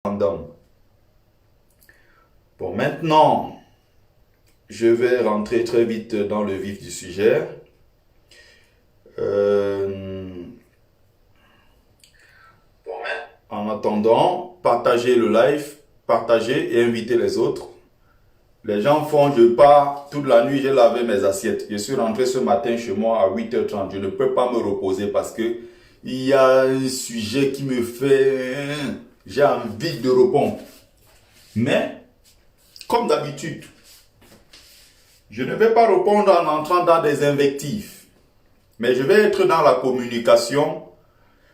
Random. Bon, maintenant, je vais rentrer très vite dans le vif du sujet. En attendant, partagez le live, partagez et invitez les autres. Les gens font, je pars toute la nuit, j'ai lavé mes assiettes. Je suis rentré ce matin chez moi à 8h30. Je ne peux pas me reposer parce que il y a un sujet qui me fait... J'ai envie de répondre. Mais, comme d'habitude, je ne vais pas répondre en entrant dans des invectives. Mais je vais être dans la communication,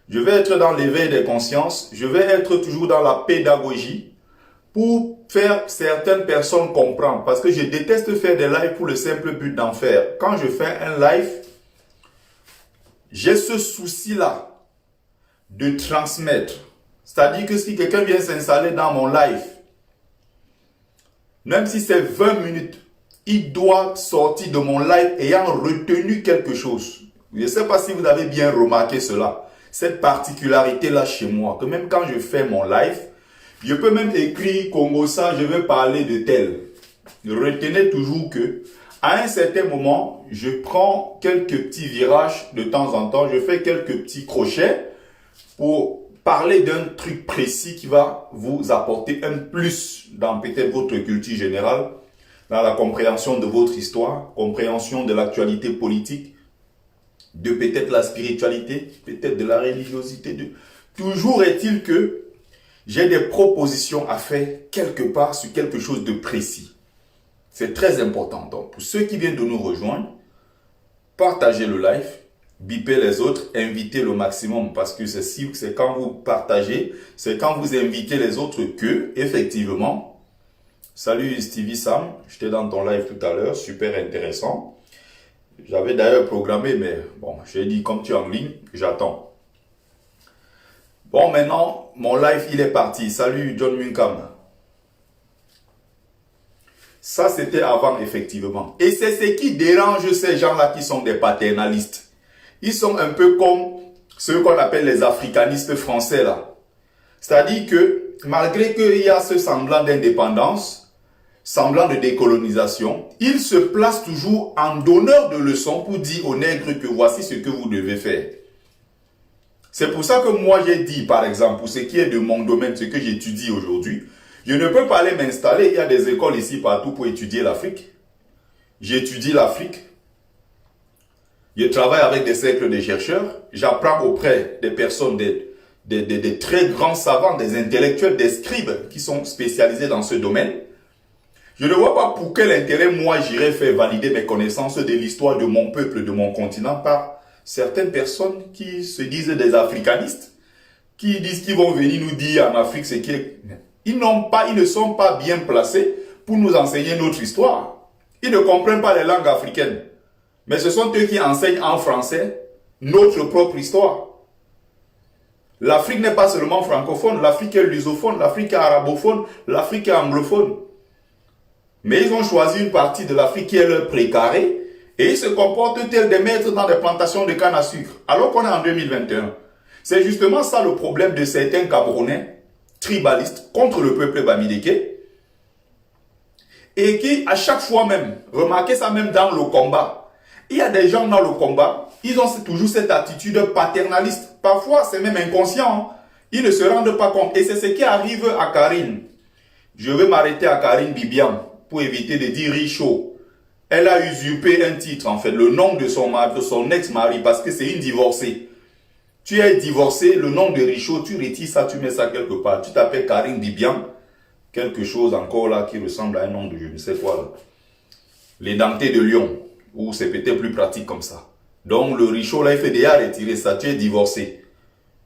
je vais être dans l'éveil des consciences, je vais être toujours dans la pédagogie pour faire certaines personnes comprendre. Parce que je déteste faire des lives pour le simple but d'en faire. Quand je fais un live, j'ai ce souci-là de transmettre. C'est-à-dire que si quelqu'un vient s'installer dans mon live, même si c'est 20 minutes, il doit sortir de mon live ayant retenu quelque chose. Je ne sais pas si vous avez bien remarqué cela. Cette particularité-là chez moi, que même quand je fais mon live, je peux même écrire Congo ça, je vais parler de tel. Retenez toujours que, à un certain moment, je prends quelques petits virages de temps en temps, je fais quelques petits crochets pour parler d'un truc précis qui va vous apporter un plus dans peut-être votre culture générale, dans la compréhension de votre histoire, compréhension de l'actualité politique, de peut-être la spiritualité, peut-être de la religiosité. Toujours est-il que j'ai des propositions à faire quelque part sur quelque chose de précis. C'est très important. Donc, pour ceux qui viennent de nous rejoindre, partagez le live, bipez les autres, invitez le maximum parce que c'est quand vous partagez, c'est quand vous invitez les autres que, effectivement, salut Stevie Sam, j'étais dans ton live tout à l'heure, super intéressant. J'avais d'ailleurs programmé, mais bon, j'ai dit comme tu es en ligne, j'attends. Bon, maintenant, mon live, il est parti. Salut John Munkam. Ça, c'était avant, effectivement. Et c'est ce qui dérange ces gens-là qui sont des paternalistes. Ils sont un peu comme ceux qu'on appelle les africanistes français, là. C'est-à-dire que, malgré qu'il y a ce semblant d'indépendance, semblant de décolonisation, ils se placent toujours en donneur de leçons pour dire aux nègres que voici ce que vous devez faire. C'est pour ça que moi j'ai dit, par exemple, pour ce qui est de mon domaine, ce que j'étudie aujourd'hui, je ne peux pas aller m'installer, il y a des écoles ici partout pour étudier l'Afrique. J'étudie l'Afrique. Je travaille avec des cercles de chercheurs, j'apprends auprès des personnes, des très grands savants, des intellectuels, des scribes qui sont spécialisés dans ce domaine. Je ne vois pas pour quel intérêt moi j'irais faire valider mes connaissances de l'histoire de mon peuple, de mon continent par certaines personnes qui se disent des africanistes, qui disent qu'ils vont venir nous dire en Afrique ce qui est... Ils ne sont pas bien placés pour nous enseigner notre histoire. Ils ne comprennent pas les langues africaines. Mais ce sont eux qui enseignent en français notre propre histoire. L'Afrique n'est pas seulement francophone, l'Afrique est lusophone, l'Afrique est arabophone, l'Afrique est anglophone. Mais ils ont choisi une partie de l'Afrique qui est leur précaré et ils se comportent tels des maîtres dans des plantations de canne à sucre, alors qu'on est en 2021. C'est justement ça le problème de certains Camerounais tribalistes contre le peuple bamileke et qui, à chaque fois même, remarquez ça même dans le combat, il y a des gens dans le combat, ils ont toujours cette attitude paternaliste. Parfois, c'est même inconscient. Hein. Ils ne se rendent pas compte. Et c'est ce qui arrive à Karine. Je vais m'arrêter à Karine Bibian pour éviter de dire Richaud. Elle a usurpé un titre, en fait, le nom de son mari, de son ex-mari, parce que c'est une divorcée. Tu es divorcé, le nom de Richaud, tu retires ça, tu mets ça quelque part. Tu t'appelles Karine Bibian, quelque chose encore là qui ressemble à un nom de je ne sais quoi là. Les dentés de Lyon. Ou c'est peut-être plus pratique comme ça. Donc le Richaud là, il fait déjà retirer ça, tu es divorcé.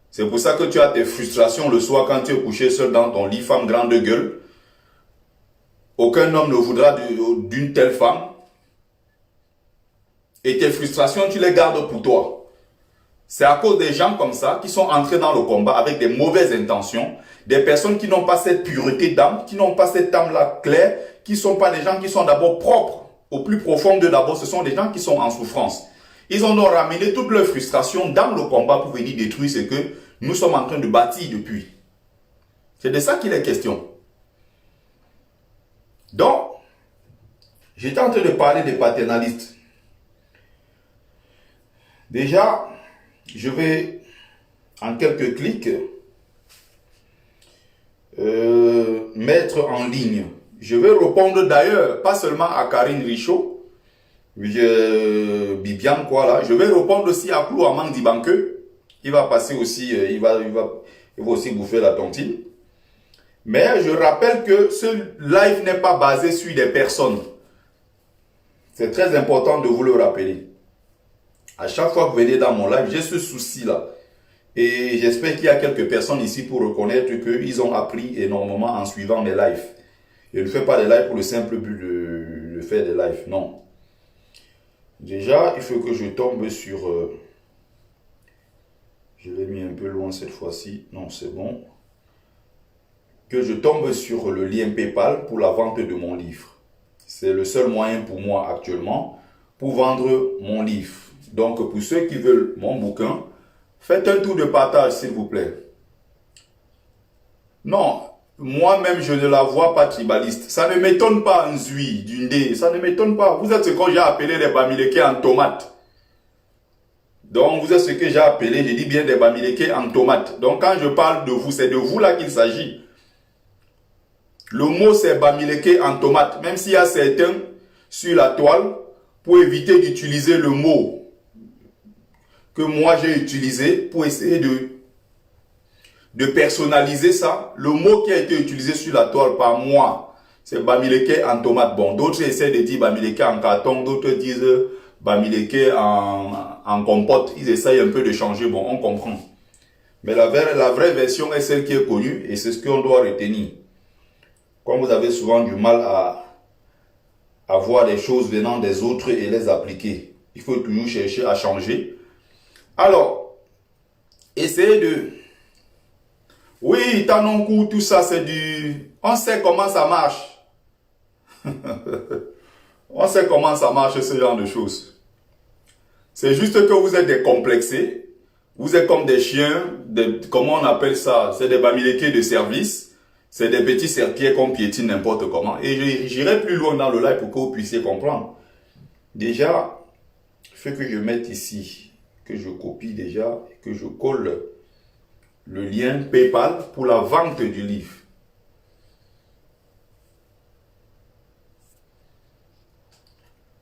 C'est pour ça que tu as tes frustrations le soir quand tu es couché seul dans ton lit, femme grande gueule. Aucun homme ne voudra d'une telle femme. Et tes frustrations, tu les gardes pour toi. C'est à cause des gens comme ça qui sont entrés dans le combat avec des mauvaises intentions, des personnes qui n'ont pas cette pureté d'âme, qui n'ont pas cette âme-là claire, qui ne sont pas des gens qui sont d'abord propres. Au plus profond d'eux d'abord, ce sont des gens qui sont en souffrance. Ils ont donc ramené toute leur frustration dans le combat pour venir détruire ce que nous sommes en train de bâtir depuis. C'est de ça qu'il est question. Donc, j'étais en train de parler des paternalistes. Déjà, je vais en quelques clics mettre en ligne. Je vais répondre d'ailleurs, pas seulement à Karine Richaud, Bibiane quoi là. Je vais répondre aussi à Clou Amang Dibanke. Il va passer aussi, il va aussi bouffer la tontine. Mais je rappelle que ce live n'est pas basé sur des personnes. C'est très important de vous le rappeler. À chaque fois que vous venez dans mon live, j'ai ce souci-là. Et j'espère qu'il y a quelques personnes ici pour reconnaître qu'ils ont appris énormément en suivant mes lives. Je ne fais pas des lives pour le simple but de faire des lives, non. Déjà, il faut que je tombe sur... je l'ai mis un peu loin cette fois-ci. Non, c'est bon. Que je tombe sur le lien PayPal pour la vente de mon livre. C'est le seul moyen pour moi actuellement pour vendre mon livre. Donc, pour ceux qui veulent mon bouquin, faites un tour de partage, s'il vous plaît. Non, moi-même, je ne la vois pas tribaliste. Ça ne m'étonne pas, un Zui, Dundé, ça ne m'étonne pas. Vous êtes ce que j'ai appelé les Bamileke en tomate. Donc, vous êtes ce que j'ai appelé, je dis bien des Bamileke en tomate. Donc, quand je parle de vous, c'est de vous là qu'il s'agit. Le mot, c'est Bamileke en tomate. Même s'il y a certains sur la toile, pour éviter d'utiliser le mot que moi j'ai utilisé, pour essayer de personnaliser ça, le mot qui a été utilisé sur la toile par moi, c'est Bamileke en tomate. Bon, d'autres essaient de dire Bamileke en carton, d'autres disent Bamileke en compote. Ils essayent un peu de changer, bon, on comprend. Mais la vraie version est celle qui est connue et c'est ce qu'on doit retenir. Comme vous avez souvent du mal à voir les choses venant des autres et les appliquer, il faut toujours chercher à changer. Alors, essayez de... Oui, Tanonkou, tout ça, c'est du... On sait comment ça marche. On sait comment ça marche, ce genre de choses. C'est juste que vous êtes décomplexés. Vous êtes comme des chiens, comment on appelle ça? C'est des Bamileke de service. C'est des petits serpiers qu'on piétine n'importe comment. Et j'irai plus loin dans le live pour que vous puissiez comprendre. Déjà, il faut que je mette ici, que je copie déjà, et que je colle le lien PayPal pour la vente du livre.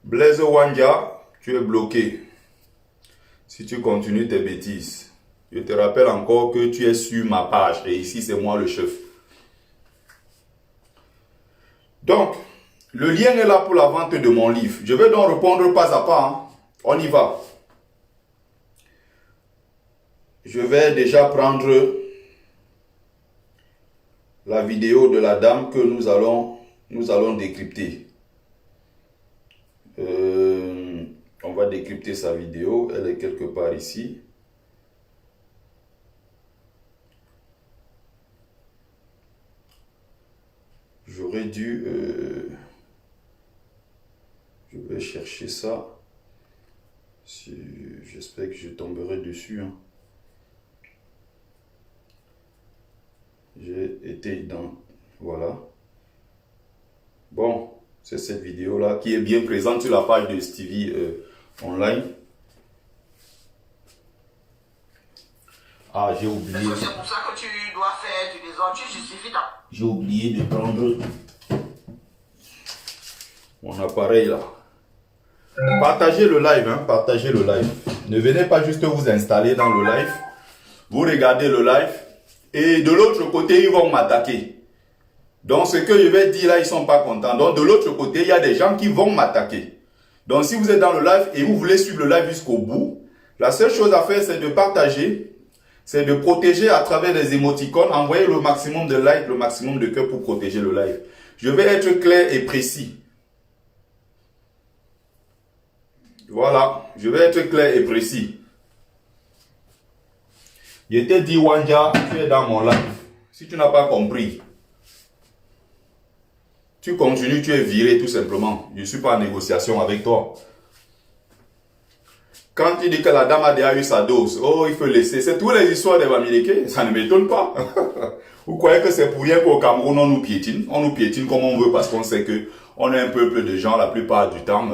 Blaise Wanja, tu es bloqué. Si tu continues tes bêtises. Je te rappelle encore que tu es sur ma page. Et ici, c'est moi le chef. Donc, le lien est là pour la vente de mon livre. Je vais donc répondre pas à pas. Hein. On y va. Je vais déjà prendre la vidéo de la dame que nous allons décrypter. On va décrypter sa vidéo. Elle est quelque part ici. J'aurais dû... je vais chercher ça. J'espère que je tomberai dessus. Hein. J'ai été dans... Voilà. Bon, c'est cette vidéo-là qui est bien présente sur la page de Stevie Online. Ah, j'ai oublié. C'est pour ça que tu dois faire du désordre. Tu justifies ta... J'ai oublié de prendre mon appareil là. Partagez le live, hein, partagez le live. Ne venez pas juste vous installer dans le live. Vous regardez le live. Et de l'autre côté, ils vont m'attaquer. Donc, ce que je vais dire là, ils ne sont pas contents. Donc, de l'autre côté, il y a des gens qui vont m'attaquer. Donc, si vous êtes dans le live et vous voulez suivre le live jusqu'au bout, la seule chose à faire, c'est de partager, c'est de protéger à travers les émoticônes, envoyer le maximum de likes, le maximum de cœurs pour protéger le live. Je vais être clair et précis. Voilà, je vais être clair et précis. Je t'ai dit, Wanja, tu es dans mon live. Si tu n'as pas compris, tu continues, tu es viré tout simplement. Je ne suis pas en négociation avec toi. Quand tu dis que la dame a déjà eu sa dose, oh, il faut laisser. C'est toutes les histoires des Bamileke, ça ne m'étonne pas. Vous croyez que c'est pour rien qu'au Cameroun, on nous piétine? On nous piétine comme on veut parce qu'on sait que on est un peuple de gens, la plupart du temps,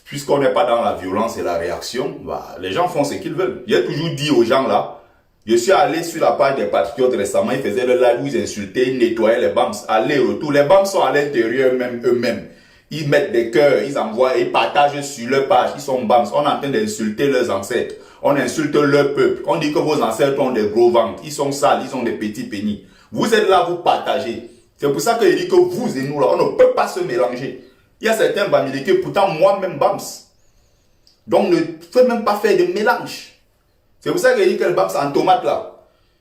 puisqu'on n'est pas dans la violence et la réaction, bah, les gens font ce qu'ils veulent. J'ai toujours dit aux gens là, je suis allé sur la page des Patriotes récemment, ils faisaient le live où ils insultaient, ils nettoyaient les BAMS, aller-retour. Les BAMS sont à l'intérieur eux-mêmes. Ils mettent des cœurs, ils envoient, ils partagent sur leur page, ils sont BAMS. On est en train d'insulter leurs ancêtres. On insulte leur peuple. On dit que vos ancêtres ont des gros ventres. Ils sont sales, ils ont des petits pénis. Vous êtes là, vous partagez. C'est pour ça que je dis que vous et nous, là, on ne peut pas se mélanger. Il y a certains Bamileke, pourtant moi-même BAMS. Donc ne faites même pas faire de mélange. C'est pour ça que je dis que les BAMS en tomate là.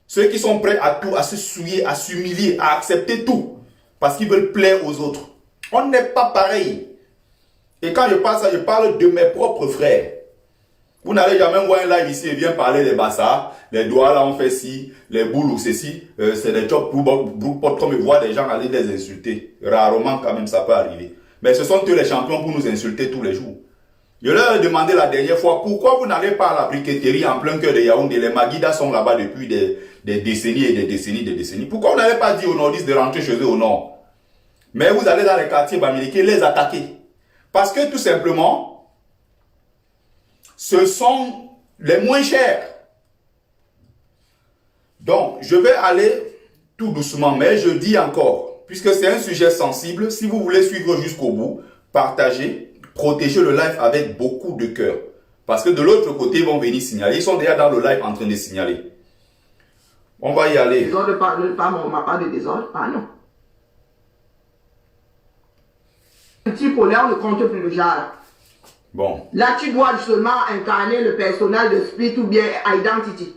Ceux qui sont prêts à tout, à se souiller, à s'humilier, à accepter tout. Parce qu'ils veulent plaire aux autres. On n'est pas pareil. Et quand je parle ça, je parle de mes propres frères. Vous n'allez jamais voir un live ici et bien parler des bassards, les doigts là on fait ci, les boules ou ceci, c'est des chops pour comme je vois des gens aller les insulter. Rarement quand même ça peut arriver. Mais ce sont eux les champions pour nous insulter tous les jours. Je leur ai demandé la dernière fois, pourquoi vous n'allez pas à la briqueterie en plein cœur de Yaoundé? Les Maguidas sont là-bas depuis des décennies et des décennies. Pourquoi vous n'allez pas dire aux nordistes de rentrer chez eux au nord? Mais vous allez dans les quartiers bamileke les attaquer. Parce que tout simplement, ce sont les moins chers. Donc, je vais aller tout doucement, mais je dis encore, puisque c'est un sujet sensible, si vous voulez suivre jusqu'au bout, partagez, protégez le live avec beaucoup de cœur. Parce que de l'autre côté, ils vont venir signaler. Ils sont déjà dans le live en train de signaler. On va y aller. Désordre, pas pas de désordre. Ah non. Petit polaire, on ne compte plus le genre. Bon. Là, tu dois seulement incarner le personnage de Split ou bien Identity.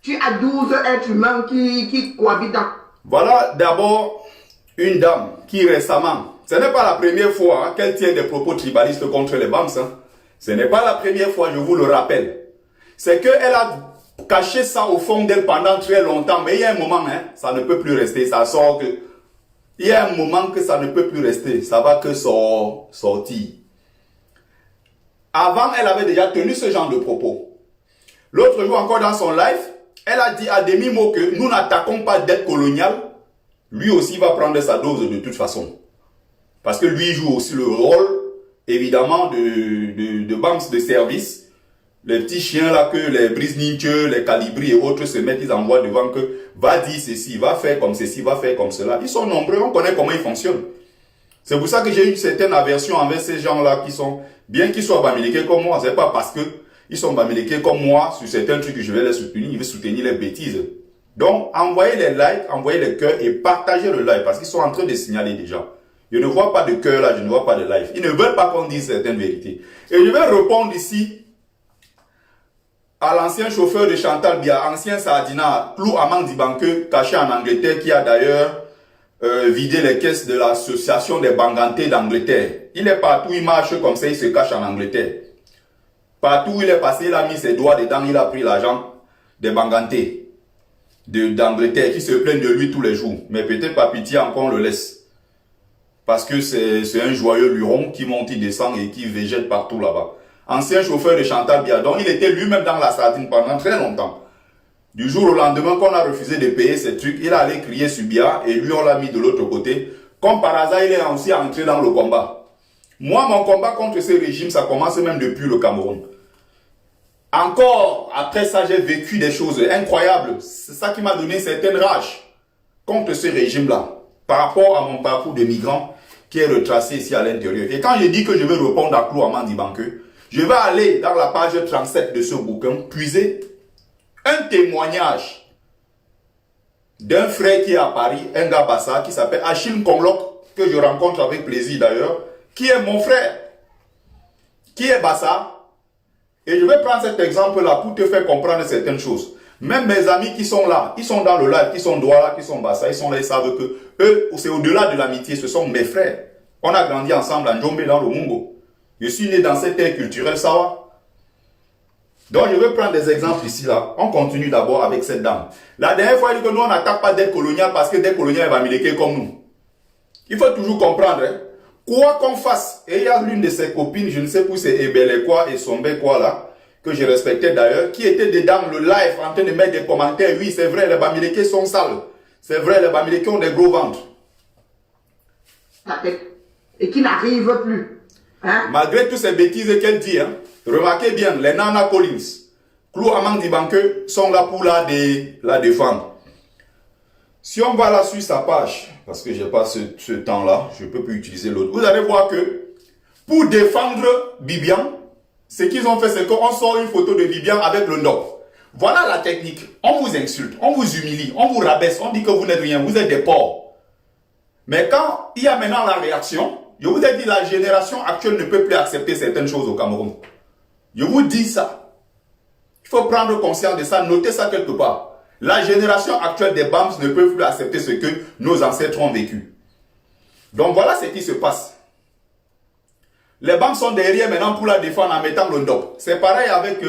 Tu as 12 êtres humains qui cohabitent dans... Voilà d'abord une dame qui récemment, ce n'est pas la première fois qu'elle tient des propos tribalistes contre les BAMS. Ce n'est pas la première fois, je vous le rappelle. C'est qu'elle a caché ça au fond d'elle pendant très longtemps. Mais il y a un moment, ça ne peut plus rester. Ça sort que... Il y a un moment que ça ne peut plus rester. Ça va que sortir. Avant, elle avait déjà tenu ce genre de propos. L'autre jour, encore dans son live, elle a dit à demi-mot que nous n'attaquons pas d'aide coloniale. Lui aussi va prendre sa dose de toute façon. Parce que lui joue aussi le rôle, évidemment, de BAMS de service. Les petits chiens là que les Brise-Ninche, les Calibri et autres se mettent, ils envoient devant que va dire ceci, va faire comme ceci, va faire comme cela. Ils sont nombreux, on connaît comment ils fonctionnent. C'est pour ça que j'ai une certaine aversion envers ces gens-là qui sont, bien qu'ils soient bamileke comme moi, c'est pas parce que ils sont bamileke comme moi, sur certains trucs que je vais les soutenir, ils veulent soutenir les bêtises. Donc, envoyez les likes, envoyez les cœurs et partagez le live parce qu'ils sont en train de signaler déjà. Je ne vois pas de cœur là, je ne vois pas de live. Ils ne veulent pas qu'on dise certaines vérités. Et je vais répondre ici à l'ancien chauffeur de Chantal Bia, ancien Sardina, Clou Amang Dibanke, caché en Angleterre, qui a d'ailleurs vidé les caisses de l'association des Bangantés d'Angleterre. Il est partout, il marche comme ça, il se cache en Angleterre. Partout où il est passé, il a mis ses doigts dedans, il a pris l'argent des Bangantés d'Angleterre qui se plaignent de lui tous les jours. Mais peut-être pas pitié, encore on le laisse. Parce que c'est un joyeux luron qui monte, il descend et qui végète partout là-bas. Ancien chauffeur de Chantal Bia. Donc il était lui-même dans la sardine pendant très longtemps. Du jour au lendemain qu'on a refusé de payer ces trucs, il est allé crier sur Bia et lui on l'a mis de l'autre côté. Comme par hasard, il est aussi entré dans le combat. Moi, mon combat contre ce régime, ça commence même depuis le Cameroun. Encore après ça, j'ai vécu des choses incroyables. C'est ça qui m'a donné une certaine rage contre ce régime-là. Par rapport à mon parcours de migrant qui est retracé ici à l'intérieur. Et quand je dis que je vais répondre à Clou Amang Dibanke, je vais aller dans la page 37 de ce bouquin, puiser un témoignage d'un frère qui est à Paris, un gars Bassa, qui s'appelle Achille Konglok, que je rencontre avec plaisir d'ailleurs, qui est mon frère, qui est Bassa. Et je vais prendre cet exemple-là pour te faire comprendre certaines choses. Même mes amis qui sont là, ils sont dans le live, qui sont Douala, qui sont Bassa, ils sont là, ils savent que eux, c'est au-delà de l'amitié, ce sont mes frères. On a grandi ensemble à Njombe dans le Mungo. Je suis né dans cette terre culturelle, ça va. Donc, je vais prendre des exemples ici, là. On continue d'abord avec cette dame. La dernière fois, elle dit que nous, on n'attaque pas d'aide coloniale parce que d'aide coloniale va militer comme nous. Il faut toujours comprendre, hein. Quoi qu'on fasse, et il y a l'une de ses copines, je ne sais plus, c'est Ebele quoi et Sombe quoi, là, que je respectais d'ailleurs, qui était dedans le live en train de mettre des commentaires. Oui, c'est vrai, les Bamileke sont sales. C'est vrai, les Bamileke ont des gros ventres. La tête. Et qui n'arrive plus. Hein? Malgré toutes ces bêtises qu'elle dit, hein, remarquez bien, les Nana Collins, Clou Amang Dibanke sont là pour la défendre. Si on va là sur sa page, parce que je n'ai pas ce temps-là, je ne peux plus utiliser l'autre, vous allez voir que pour défendre Bibian, ce qu'ils ont fait, c'est qu'on sort une photo de Bibian avec le NOP. Voilà la technique. On vous insulte, on vous humilie, on vous rabaisse, on dit que vous n'êtes rien, vous êtes des porcs. Mais quand il y a maintenant la réaction, je vous ai dit, la génération actuelle ne peut plus accepter certaines choses au Cameroun. Je vous dis ça. Il faut prendre conscience de ça, noter ça quelque part. La génération actuelle des BAMS ne peut plus accepter ce que nos ancêtres ont vécu. Donc voilà ce qui se passe. Les BAMS sont derrière maintenant pour la défendre en mettant le NDOP. C'est pareil avec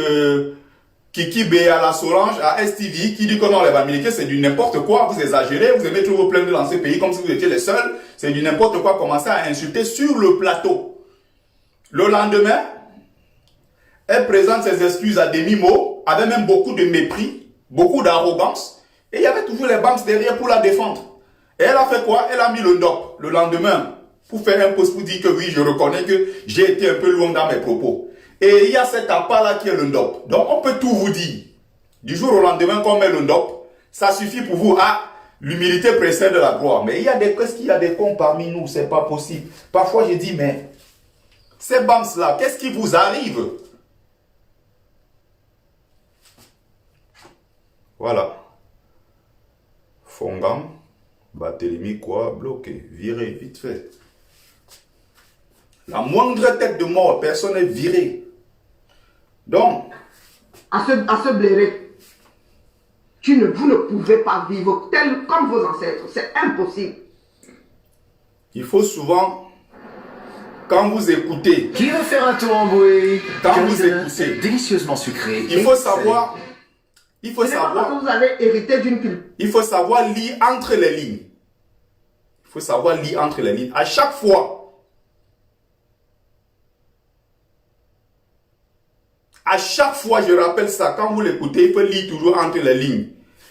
Kiki Béa, la Solange, à STV, qui dit que non, les Bamileke, c'est du n'importe quoi, vous exagérez, vous aimez toujours vous plaindre dans ce pays comme si vous étiez les seuls, c'est du n'importe quoi, commencer à insulter sur le plateau. Le lendemain, elle présente ses excuses à demi-mot, avec même beaucoup de mépris, beaucoup d'arrogance, et il y avait toujours les BAMS derrière pour la défendre. Et elle a fait quoi? Elle a mis le NDOP le lendemain, pour faire un post pour dire que oui, je reconnais que j'ai été un peu loin dans mes propos. Et il y a cet appât-là qui est le NDOP. Donc on peut tout vous dire. Du jour au lendemain qu'on met le NDOP, ça suffit pour vous. Ah, l'humilité précède la gloire. Mais il y a des qu'est-ce qu'il y a des cons parmi nous, c'est pas possible. Parfois je dis, mais ces BAMS-là, qu'est-ce qui vous arrive? Voilà. Fongam, Barthélemy, quoi, bloqué, viré, vite fait. La moindre tête de mort, personne n'est viré. Donc, à se blairer. Vous ne pouvez pas vivre tel comme vos ancêtres. C'est impossible. Il faut souvent, quand vous écoutez, Qui veut faire un tour en bouée? Quand Curry vous Donuts, écoutez, délicieusement sucré. il faut savoir, il faut Ce n'est pas parce savoir, que vous avez hérité d'une culture. il faut savoir lire entre les lignes. Il faut savoir lire entre les lignes. À chaque fois, je rappelle ça, quand vous l'écoutez, il faut lire toujours entre les lignes.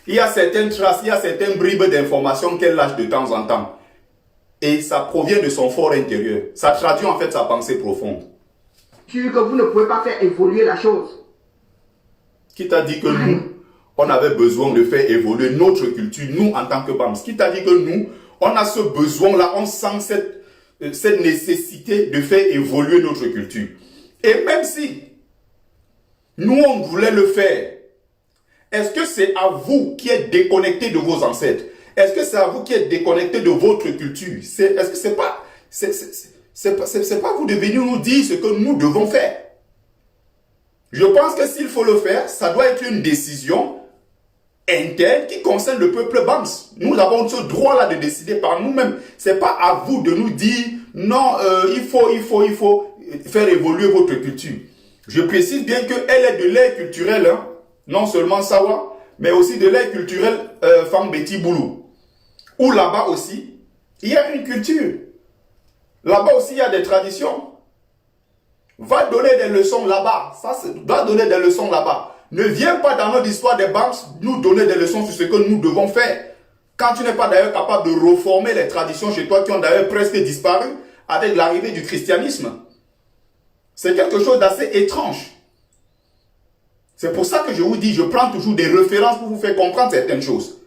Il y a certaines traces, il y a certaines bribes d'informations qu'elle lâche de temps en temps. Et ça provient de son fort intérieur. Ça traduit en fait sa pensée profonde. Que vous ne pouvez pas faire évoluer la chose. Qui t'a dit que nous, on avait besoin de faire évoluer notre culture, nous en tant que BAMS? Qui t'a dit que nous, on a ce besoin-là, on sent cette nécessité de faire évoluer notre culture? Et même si nous, on voulait le faire, est-ce que c'est à vous qui êtes déconnecté de vos ancêtres? Est-ce que c'est à vous qui êtes déconnecté de votre culture? Est-ce que c'est pas vous de venir nous dire ce que nous devons faire? Je pense que s'il faut le faire, ça doit être une décision interne qui concerne le peuple BAMS. Nous avons ce droit-là de décider par nous-mêmes. C'est pas à vous de nous dire non, il faut faire évoluer votre culture. Je précise bien qu'elle est de l'ère culturelle, hein, non seulement Sawa, mais aussi de l'ère culturelle Fangbeti Boulou. Où là-bas aussi, il y a une culture. Là-bas aussi, il y a des traditions. Va donner des leçons là-bas. Va donner des leçons là-bas. Ne viens pas dans notre histoire des BAMS nous donner des leçons sur ce que nous devons faire. Quand tu n'es pas d'ailleurs capable de reformer les traditions chez toi qui ont d'ailleurs presque disparu avec l'arrivée du christianisme. C'est quelque chose d'assez étrange. C'est pour ça que je vous dis, je prends toujours des références pour vous faire comprendre certaines choses.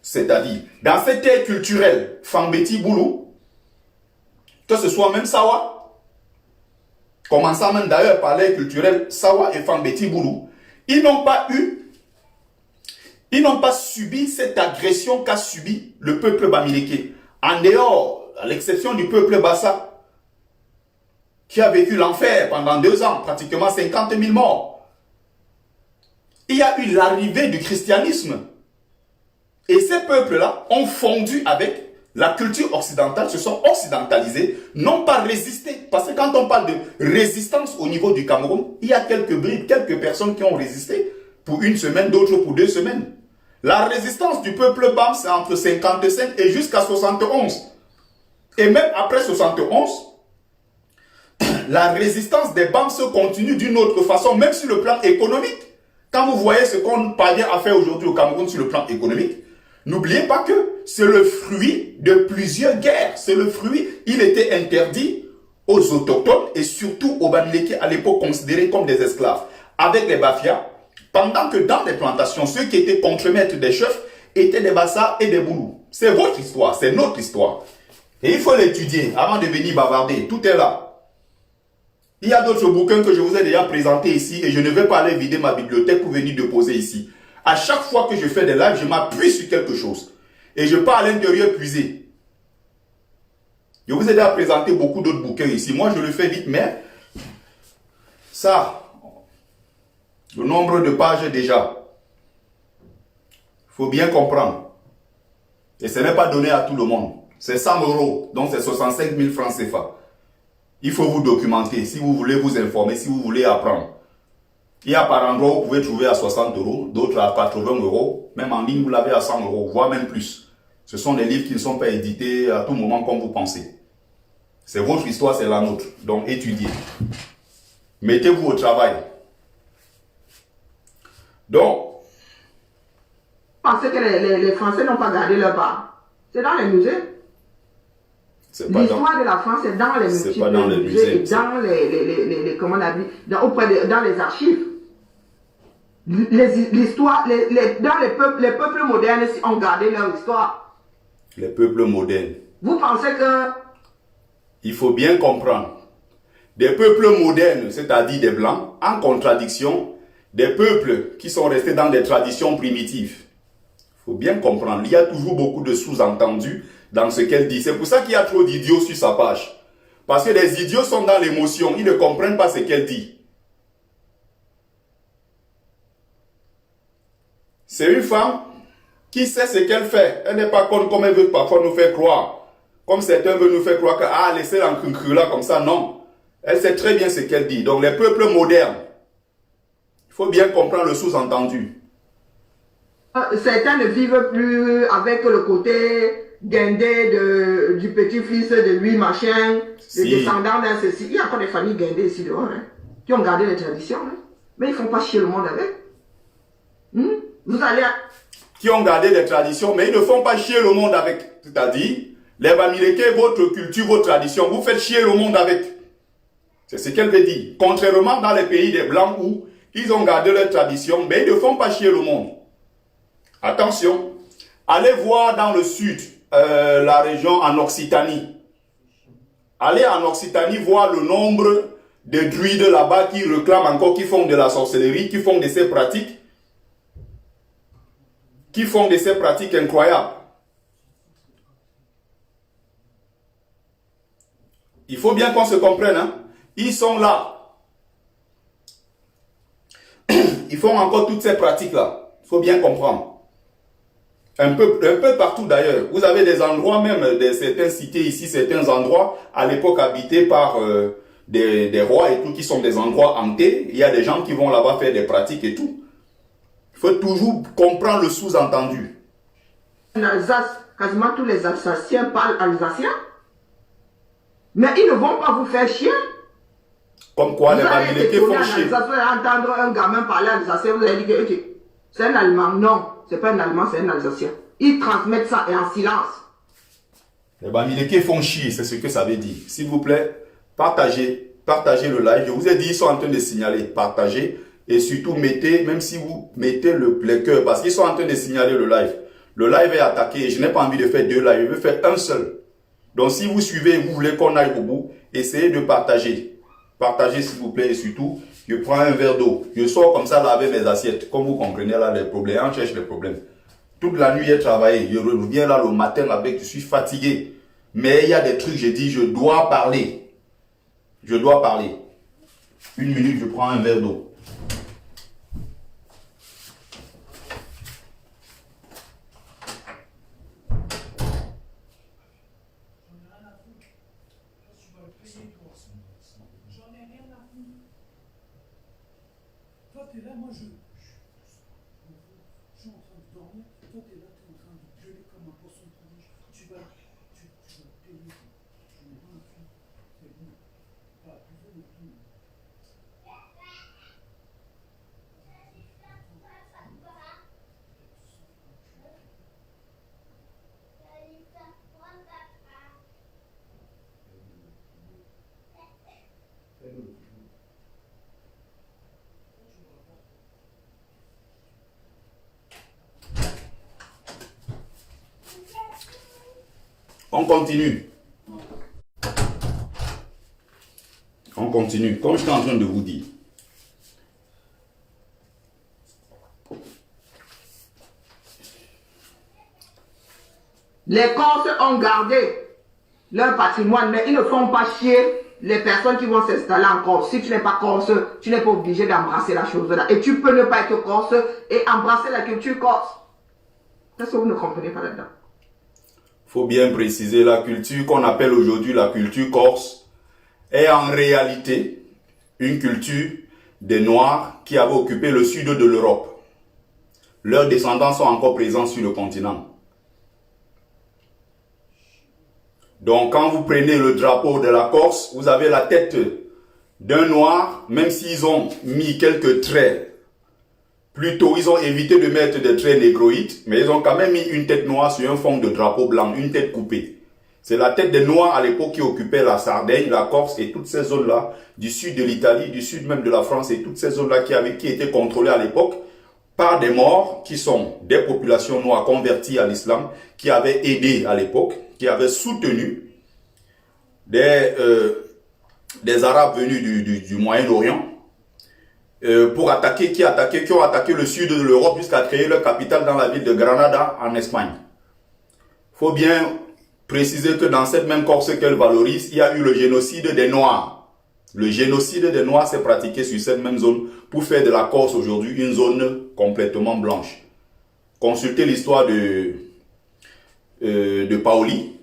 C'est-à-dire, dans cette ère culturelle, Fangbeti Boulou, que ce soit même Sawa, commençant même d'ailleurs par l'ère culturelle Sawa et Fangbeti Boulou, ils n'ont pas subi cette agression qu'a subi le peuple Bamileke. En dehors, à l'exception du peuple Bassa, qui a vécu l'enfer pendant 2 ans, pratiquement 50 000 morts. Il y a eu l'arrivée du christianisme. Et ces peuples-là ont fondu avec la culture occidentale, se sont occidentalisés, n'ont pas résisté. Parce que quand on parle de résistance au niveau du Cameroun, il y a quelques bribes, quelques personnes qui ont résisté pour 1 semaine, d'autres pour 2 semaines. La résistance du peuple BAM, c'est entre 55 et jusqu'à 71. Et même après 71, la résistance des BAM se continue d'une autre façon, même sur le plan économique. Quand vous voyez ce qu'on parvient à faire aujourd'hui au Cameroun sur le plan économique, N'oubliez pas que c'est le fruit de plusieurs guerres. C'est le fruit, il était interdit aux autochtones et surtout aux Bamileke à l'époque considérés comme des esclaves. Avec les Bafias, pendant que dans les plantations, ceux qui étaient contremaîtres des chefs étaient des Bassa et des Boulous. C'est votre histoire, c'est notre histoire. Et il faut l'étudier avant de venir bavarder. Tout est là. Il y a d'autres bouquins que je vous ai déjà présentés ici et je ne vais pas aller vider ma bibliothèque pour venir déposer ici. À chaque fois que je fais des lives, je m'appuie sur quelque chose. Et je pars à l'intérieur puiser. Je vous ai déjà présenté beaucoup d'autres bouquins ici. Moi, je le fais vite, mais ça, le nombre de pages déjà, il faut bien comprendre. Et ce n'est pas donné à tout le monde. C'est 100 €, donc c'est 65 000 francs CFA. Il faut vous documenter si vous voulez vous informer, si vous voulez apprendre. Il y a par endroit où vous pouvez trouver à 60 €, d'autres à 80 €, même en ligne vous l'avez à 100 €, voire même plus. Ce sont des livres qui ne sont pas édités à tout moment comme vous pensez. C'est votre histoire, c'est la nôtre. Donc étudiez. Mettez-vous au travail. Donc, pensez que les Français n'ont pas gardé leur part. C'est dans les musées. L'histoire de la France est dans les musées et dans les comment on a dit, dans les archives. L'histoire, dans les peuples modernes ont gardé leur histoire. Les peuples modernes. Vous pensez que... Il faut bien comprendre. Des peuples modernes, c'est-à-dire des blancs, en contradiction des peuples qui sont restés dans des traditions primitives. Il faut bien comprendre. Il y a toujours beaucoup de sous-entendus dans ce qu'elle dit. C'est pour ça qu'il y a trop d'idiots sur sa page. Parce que les idiots sont dans l'émotion. Ils ne comprennent pas ce qu'elle dit. C'est une femme qui sait ce qu'elle fait. Elle n'est pas conne comme elle veut parfois nous faire croire. Comme certains veulent nous faire croire que, ah, laissez l'encre là comme ça. Non. Elle sait très bien ce qu'elle dit. Donc les peuples modernes, il faut bien comprendre le sous-entendu. Certains ne vivent plus avec le côté guindé du petit-fils de lui, machin, le descendant d'un ceci. Il y a encore des familles guindées ici dehors, hein, qui ont gardé les traditions, hein, mais ils ne font pas chier le monde avec. Vous allez... Qui ont gardé les traditions, mais ils ne font pas chier le monde avec. C'est-à-dire, les Bamileke, votre culture, vos traditions, vous faites chier le monde avec. C'est ce qu'elle veut dire. Contrairement dans les pays des Blancs où ils ont gardé leurs traditions, mais ils ne font pas chier le monde. Attention, allez voir dans le sud, la région en Occitanie. Allez en Occitanie voir le nombre de druides là-bas qui réclament encore, qui font de la sorcellerie, qui font de ces pratiques. Qui font de ces pratiques incroyables. Il faut bien qu'on se comprenne, hein. Ils sont là. Ils font encore toutes ces pratiques-là. Il faut bien comprendre. Un peu partout d'ailleurs. Vous avez des endroits, même certaines cités ici, certains endroits, à l'époque habités par des rois et tout, qui sont des endroits hantés. Il y a des gens qui vont là-bas faire des pratiques et tout. Il faut toujours comprendre le sous-entendu. En Alsace, quasiment tous les Alsaciens parlent alsacien. Mais ils ne vont pas vous faire chier. Comme quoi, les Bamileke font chier. Vous allez entendre un gamin parler alsacien, vous allez dire que c'est un Allemand. Non, c'est pas un Allemand, c'est un Alsacien. Ils transmettent ça et en silence. Les Bamileke font chier, c'est ce que ça veut dire. S'il vous plaît, partagez le live. Je vous ai dit, ils sont en train de signaler. Partagez. Et surtout, mettez, même si vous mettez le cœur, parce qu'ils sont en train de signaler le live. Le live est attaqué et je n'ai pas envie de faire 2 lives, je veux faire un seul. Donc si vous suivez et vous voulez qu'on aille au bout, essayez de partager. Partagez s'il vous plaît et surtout, je prends un verre d'eau. Je sors comme ça laver mes assiettes. Comme vous comprenez là, les problèmes, on cherche les problèmes. Toute la nuit, j'ai travaillé. Je reviens là le matin avec, je suis fatigué. Mais il y a des trucs, j'ai dit, je dois parler. Je dois parler. 1 minute, je prends un verre d'eau. Toi, t'es là, moi, je suis en train de dormir. Toi, t'es là, t'es en train de gueuler comme un poisson rouge. Tu vas payer. Je n'ai pas un film. C'est bon. Pas abuser le film. On continue. On continue, comme je suis en train de vous dire. Les Corses ont gardé leur patrimoine, mais ils ne font pas chier les personnes qui vont s'installer en Corse. Si tu n'es pas Corse, tu n'es pas obligé d'embrasser la chose là. Et tu peux ne pas être Corse et embrasser la culture Corse. Qu'est-ce que vous ne comprenez pas là-dedans? Il faut bien préciser, la culture qu'on appelle aujourd'hui la culture corse est en réalité une culture des Noirs qui avaient occupé le sud de l'Europe. Leurs descendants sont encore présents sur le continent. Donc quand vous prenez le drapeau de la Corse, vous avez la tête d'un Noir, même s'ils ont mis quelques traits. Plutôt, ils ont évité de mettre des traits négroïdes, mais ils ont quand même mis une tête noire sur un fond de drapeau blanc, une tête coupée. C'est la tête des Noirs à l'époque qui occupait la Sardaigne, la Corse et toutes ces zones-là, du sud de l'Italie, du sud même de la France et toutes ces zones-là qui étaient contrôlées à l'époque par des morts qui sont des populations noires converties à l'islam, qui avaient aidé à l'époque, qui avaient soutenu des Arabes venus du Moyen-Orient, qui ont attaqué le sud de l'Europe jusqu'à créer leur capitale dans la ville de Granada en Espagne. Il faut bien préciser que dans cette même Corse qu'elle valorise, il y a eu le génocide des Noirs. Le génocide des Noirs s'est pratiqué sur cette même zone pour faire de la Corse aujourd'hui une zone complètement blanche. Consultez l'histoire de Paoli,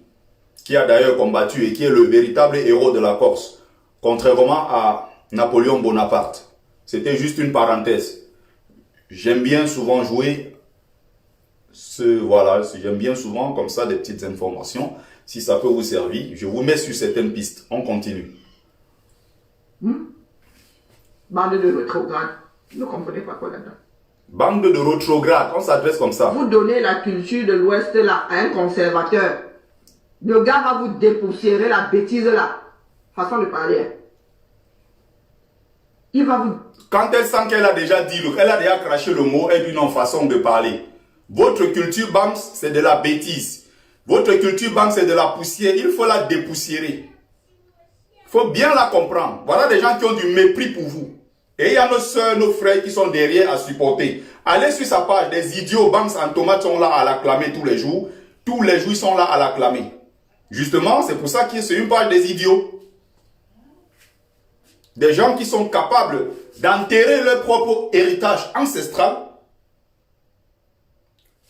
qui a d'ailleurs combattu et qui est le véritable héros de la Corse, contrairement à Napoléon Bonaparte. C'était juste une parenthèse. J'aime bien souvent jouer j'aime bien souvent comme ça des petites informations. Si ça peut vous servir, je vous mets sur certaines pistes. On continue. Bande de rétrogrades. Vous ne comprenez pas quoi là-dedans. Bande de rétrogrades, on s'adresse comme ça. Vous donnez la culture de l'Ouest là à un conservateur. Le gars va vous dépoussiérer la bêtise là. Façon de parler. Il va vous... Quand elle sent qu'elle a déjà dit, elle a déjà craché le mot, elle dit non, façon de parler. Votre culture BAMS, c'est de la bêtise. Votre culture BAMS, c'est de la poussière. Il faut la dépoussiérer. Il faut bien la comprendre. Voilà des gens qui ont du mépris pour vous. Et il y a nos soeurs, nos frères qui sont derrière à supporter. Allez sur sa page, des idiots BAMS en tomate sont là à l'acclamer tous les jours. Tous les jours, ils sont là à l'acclamer. Justement, c'est pour ça que c'est une page des idiots. Des gens qui sont capables d'enterrer leur propre héritage ancestral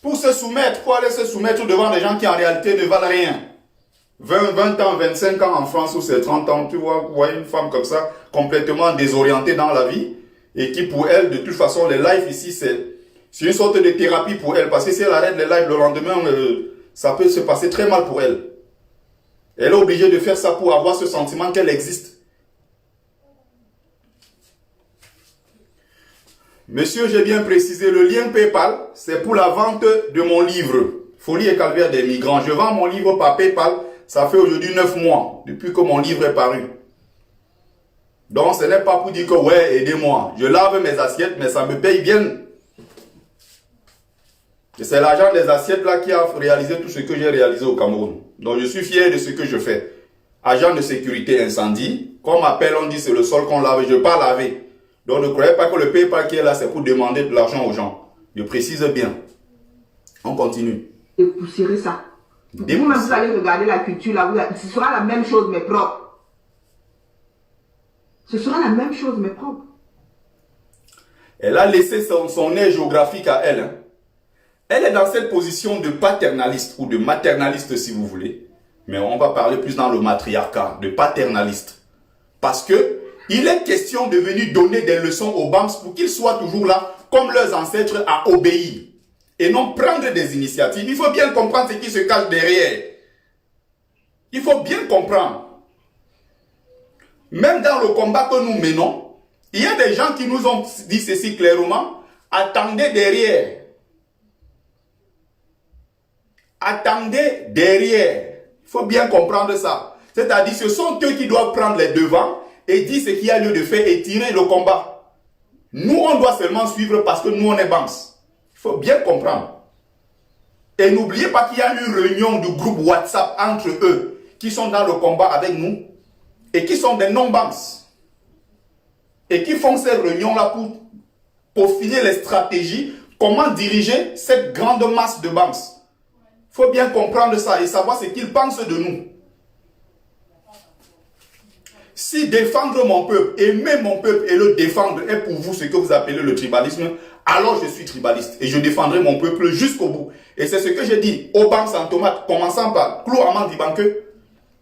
pour aller se soumettre devant des gens qui en réalité ne valent rien. 20 ans, 25 ans en France ou c'est 30 ans, tu vois, vous voyez une femme comme ça, complètement désorientée dans la vie et qui pour elle, de toute façon, les lives ici, c'est une sorte de thérapie pour elle parce que si elle arrête les lives le lendemain, ça peut se passer très mal pour elle. Elle est obligée de faire ça pour avoir ce sentiment qu'elle existe. Monsieur, j'ai bien précisé, le lien PayPal, c'est pour la vente de mon livre, Folie et calvaire des migrants. Je vends mon livre par PayPal, ça fait aujourd'hui 9 mois, depuis que mon livre est paru. Donc, ce n'est pas pour dire que, ouais, aidez-moi. Je lave mes assiettes, mais ça me paye bien. Et c'est l'argent des assiettes là qui a réalisé tout ce que j'ai réalisé au Cameroun. Donc, je suis fier de ce que je fais. Agent de sécurité incendie, comme appel, on dit c'est le sol qu'on lave, je ne veux pas laver. Donc ne croyez pas que le PayPal qui est là, c'est pour demander de l'argent aux gens. Je précise bien. On continue. Dépoussiérer ça. Vous-même, vous allez regarder la culture là, ce sera la même chose mais propre. Ce sera la même chose mais propre. Elle a laissé son aire géographique à elle. Hein. Elle est dans cette position de paternaliste ou de maternaliste si vous voulez. Mais on va parler plus dans le matriarcat, de paternaliste. Parce que il est question de venir donner des leçons aux BAMS pour qu'ils soient toujours là, comme leurs ancêtres, à obéir. Et non prendre des initiatives. Il faut bien comprendre ce qui se cache derrière. Il faut bien comprendre. Même dans le combat que nous menons, il y a des gens qui nous ont dit ceci clairement. Attendez derrière. Attendez derrière. Il faut bien comprendre ça. C'est-à-dire ce sont eux qui doivent prendre les devants et dire ce qu'il y a lieu de faire et tirer le combat. Nous, on doit seulement suivre parce que nous, on est BAMS. Il faut bien comprendre. Et n'oubliez pas qu'il y a une réunion du groupe WhatsApp entre eux qui sont dans le combat avec nous et qui sont des non-banks. Et qui font ces réunions-là pour peaufiner les stratégies, comment diriger cette grande masse de banques. Il faut bien comprendre ça et savoir ce qu'ils pensent de nous. Si défendre mon peuple, aimer mon peuple et le défendre est pour vous ce que vous appelez le tribalisme, alors je suis tribaliste et je défendrai mon peuple jusqu'au bout. Et c'est ce que j'ai dit aux banques sans tomate, commençant par Clou Amandi Banque,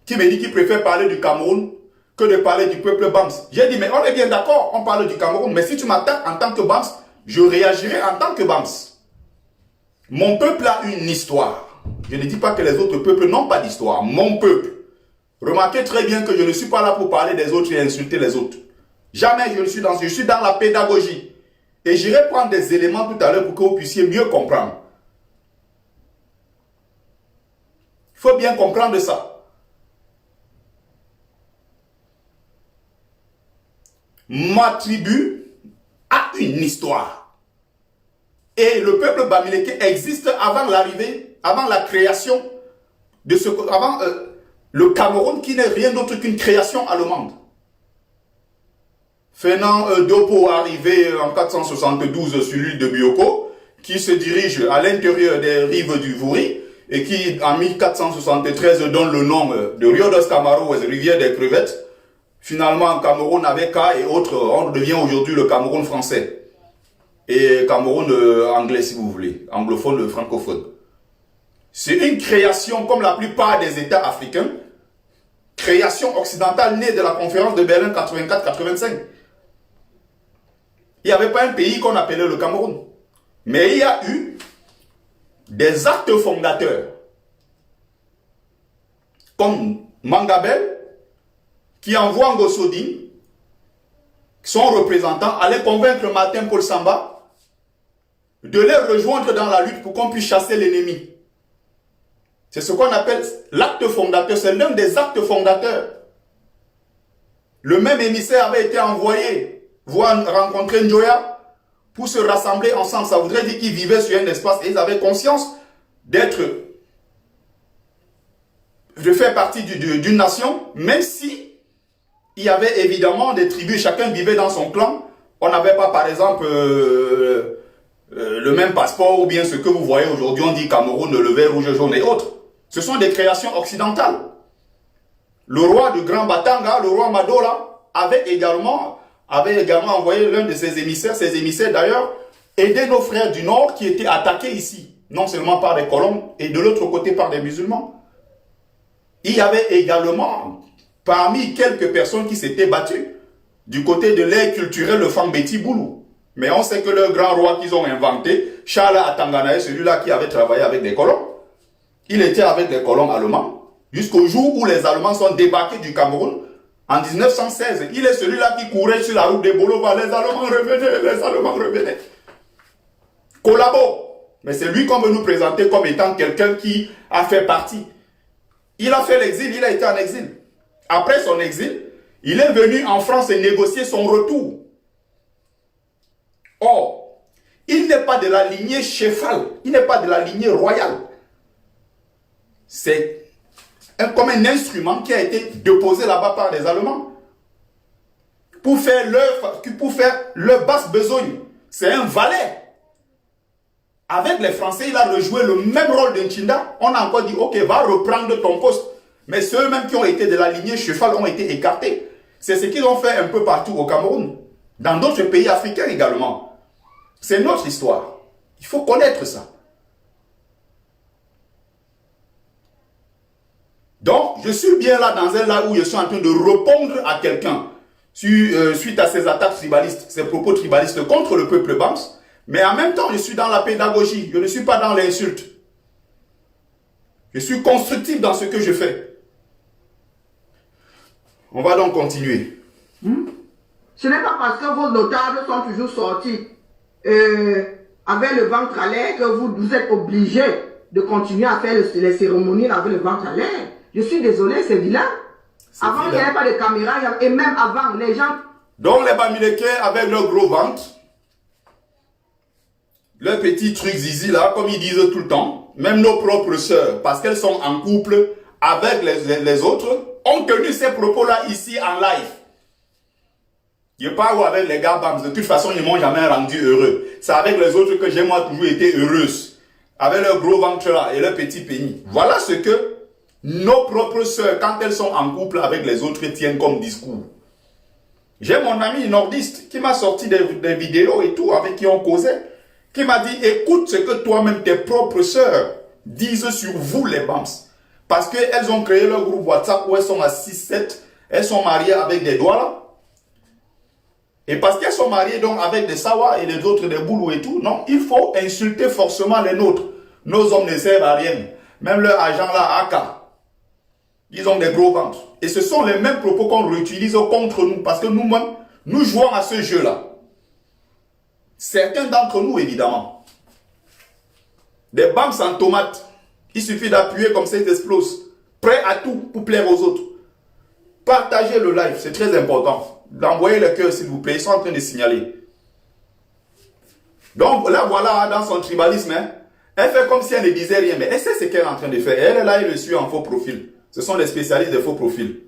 qui me dit qu'il préfère parler du Cameroun que de parler du peuple Bams. J'ai dit, mais on est bien d'accord, on parle du Cameroun, mais si tu m'attaques en tant que Bams, je réagirai en tant que Bams. Mon peuple a une histoire. Je ne dis pas que les autres peuples n'ont pas d'histoire. Mon peuple. Remarquez très bien que je ne suis pas là pour parler des autres et insulter les autres. Jamais je suis dans la pédagogie. Et j'irai prendre des éléments tout à l'heure pour que vous puissiez mieux comprendre. Il faut bien comprendre ça. Ma tribu a une histoire. Et le peuple bamileke existe avant l'arrivée, avant la création de ce... Avant le Cameroun qui n'est rien d'autre qu'une création allemande. Fernand Dopo arrivé en 472 sur l'île de Bioko, qui se dirige à l'intérieur des rives du Vouri, et qui en 1473 donne le nom de Rio dos Camaros, rivière des crevettes. Finalement, Cameroun avec K et autres, on devient aujourd'hui le Cameroun français. Et Cameroun anglais si vous voulez, anglophone, francophone. C'est une création comme la plupart des États africains, création occidentale née de la conférence de Berlin 84-85. Il n'y avait pas un pays qu'on appelait le Cameroun. Mais il y a eu des actes fondateurs, comme Mangabel, qui envoie Ngosodin, son représentant, aller convaincre Martin Paul Samba de les rejoindre dans la lutte pour qu'on puisse chasser l'ennemi. C'est ce qu'on appelle l'acte fondateur, c'est l'un des actes fondateurs. Le même émissaire avait été envoyé voir rencontrer Njoya pour se rassembler ensemble. Ça voudrait dire qu'ils vivaient sur un espace et ils avaient conscience de faire partie d'une nation, même si il y avait évidemment des tribus, chacun vivait dans son clan. On n'avait pas, par exemple, le même passeport ou bien ce que vous voyez aujourd'hui, on dit Cameroun, le vert, rouge, jaune et autres. Ce sont des créations occidentales. Le roi du Grand Batanga, le roi Madola, avait également envoyé l'un de ses émissaires d'ailleurs, aider nos frères du Nord qui étaient attaqués ici, non seulement par des colons, et de l'autre côté par des musulmans. Il y avait également... parmi quelques personnes qui s'étaient battues du côté de l'aire culturelle, le Fambeti Boulou. Mais on sait que le grand roi qu'ils ont inventé, Charles Atanganaï, celui-là qui avait travaillé avec des colons, il était avec des colons allemands, jusqu'au jour où les Allemands sont débarqués du Cameroun, en 1916. Il est celui-là qui courait sur la route des Bolova, les Allemands revenaient, les Allemands revenaient. Collabo, mais c'est lui qu'on veut nous présenter comme étant quelqu'un qui a fait partie. Il a fait l'exil, il a été en exil. Après son exil, il est venu en France et négocier son retour. Or, il n'est pas de la lignée chéfale, il n'est pas de la lignée royale. C'est comme un instrument qui a été déposé là-bas par les Allemands pour faire leur basse besogne. C'est un valet. Avec les Français, il a rejoué le même rôle d'un Chinda. On a encore dit, ok, va reprendre ton poste. Mais ceux-mêmes qui ont été de la lignée cheval ont été écartés. C'est ce qu'ils ont fait un peu partout au Cameroun. Dans d'autres pays africains également. C'est notre histoire. Il faut connaître ça. Donc, je suis bien là dans un là où je suis en train de répondre à quelqu'un suite à ces attaques tribalistes, ces propos tribalistes contre le peuple Bams. Mais en même temps, je suis dans la pédagogie. Je ne suis pas dans l'insulte. Je suis constructif dans ce que je fais. On va donc continuer. Ce n'est pas parce que vos notables sont toujours sortis avec le ventre à l'air que vous êtes obligé de continuer à faire les cérémonies avec le ventre à l'air. Je suis désolé, c'est vilain. Avant, il n'y avait pas de caméra et même avant, les gens... Donc les Bamileke avec leur gros ventre, leur petit truc zizi là, comme ils disent tout le temps, même nos propres sœurs, parce qu'elles sont en couple avec les autres, ont tenu ces propos-là ici en live. Je parle avec les gars, bam, de toute façon, ils ne m'ont jamais rendu heureux. C'est avec les autres que j'ai moi toujours été heureuse. Avec leur gros ventre là et leur petit pénis. Voilà ce que nos propres sœurs, quand elles sont en couple avec les autres, tiennent comme discours. J'ai mon ami nordiste qui m'a sorti des vidéos et tout, avec qui on causait, qui m'a dit, écoute ce que toi-même, tes propres sœurs, disent sur vous les bams. Parce qu'elles ont créé leur groupe WhatsApp où elles sont à 6-7, elles sont mariées avec des doigts là. Et parce qu'elles sont mariées donc avec des sawas et les autres des boulous et tout, non, il faut insulter forcément les nôtres. Nos hommes ne servent à rien. Même leur agent là, AK, ils ont des gros ventres. Et ce sont les mêmes propos qu'on réutilise contre nous. Parce que nous-mêmes, nous jouons à ce jeu-là. Certains d'entre nous, évidemment. Des bams en tomates. Il suffit d'appuyer comme ça, ils explosent. Prêt à tout pour plaire aux autres. Partagez le live, c'est très important. D'envoyer le cœur, s'il vous plaît. Ils sont en train de signaler. Donc là, voilà, dans son tribalisme, hein, elle fait comme si elle ne disait rien. Mais elle sait ce qu'elle est en train de faire. Et elle est là, elle le suit en faux profil. Ce sont des spécialistes de faux profils.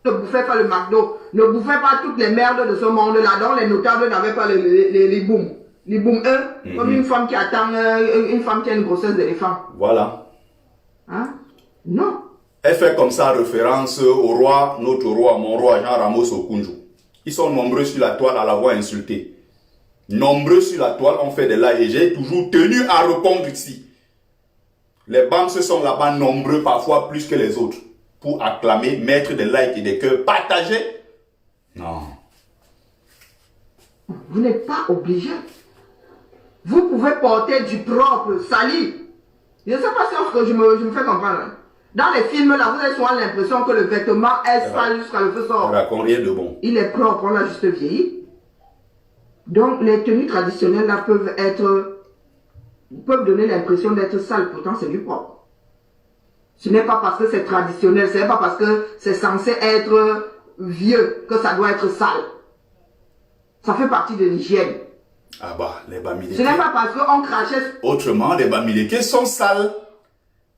Ne bouffez pas le McDo. Ne bouffez pas toutes les merdes de ce monde-là. Donc les notables n'avaient pas les booms. Les booms, eux, comme une femme qui attend, une femme qui a une grossesse d'éléphant. Voilà. Hein? Non. Elle fait comme ça référence au roi, notre roi, mon roi Jean Ramos Okunju. Ils sont nombreux sur la toile à l'avoir insulté. Nombreux sur la toile ont fait des lives et j'ai toujours tenu à répondre ici. Les banques sont là-bas nombreux, parfois plus que les autres, pour acclamer, mettre des likes et des cœurs, partager. Non. Vous n'êtes pas obligé. Vous pouvez porter du propre, sali. Je ne sais pas si je me fais comprendre. Dans les films, là, vous avez souvent l'impression que le vêtement est sale jusqu'à le feu sort. Rien de bon. Il est propre, on l'a juste vieilli. Donc, les tenues traditionnelles, là, peuvent donner l'impression d'être sales. Pourtant, c'est du propre. Ce n'est pas parce que c'est traditionnel, ce n'est pas parce que c'est censé être vieux que ça doit être sale. Ça fait partie de l'hygiène. Ah bah, les bamilekés. Ce n'est pas parce qu'on crachait... Autrement, les bamilekés sont sales.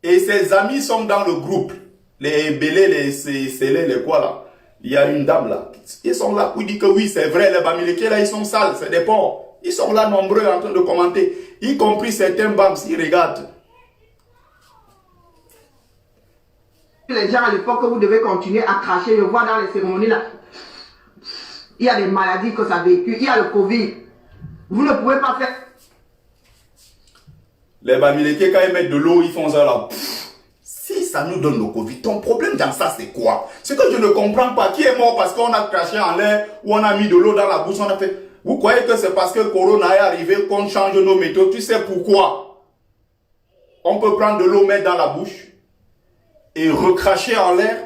Et ses amis sont dans le groupe. Les Bélés, les Célés, les quoi là. Il y a une dame là. Ils sont là pour dire que oui, c'est vrai, les bamilekés là, ils sont sales, c'est des porcs. Ils sont là nombreux en train de commenter. Y compris certains bams, ils regardent. Les gens à l'époque, vous devez continuer à cracher. Je vois dans les cérémonies là. Il y a des maladies que ça a vécu. Il y a le Covid. Vous ne pouvez pas faire... Les bamilekés, quand ils mettent de l'eau, ils font ça là. Si ça nous donne le Covid, ton problème dans ça, c'est quoi? C'est que je ne comprends pas. Qui est mort parce qu'on a craché en l'air ou on a mis de l'eau dans la bouche, on a fait... Vous croyez que c'est parce que Corona est arrivé qu'on change nos méthodes? Tu sais pourquoi? On peut prendre de l'eau, mettre dans la bouche et recracher en l'air.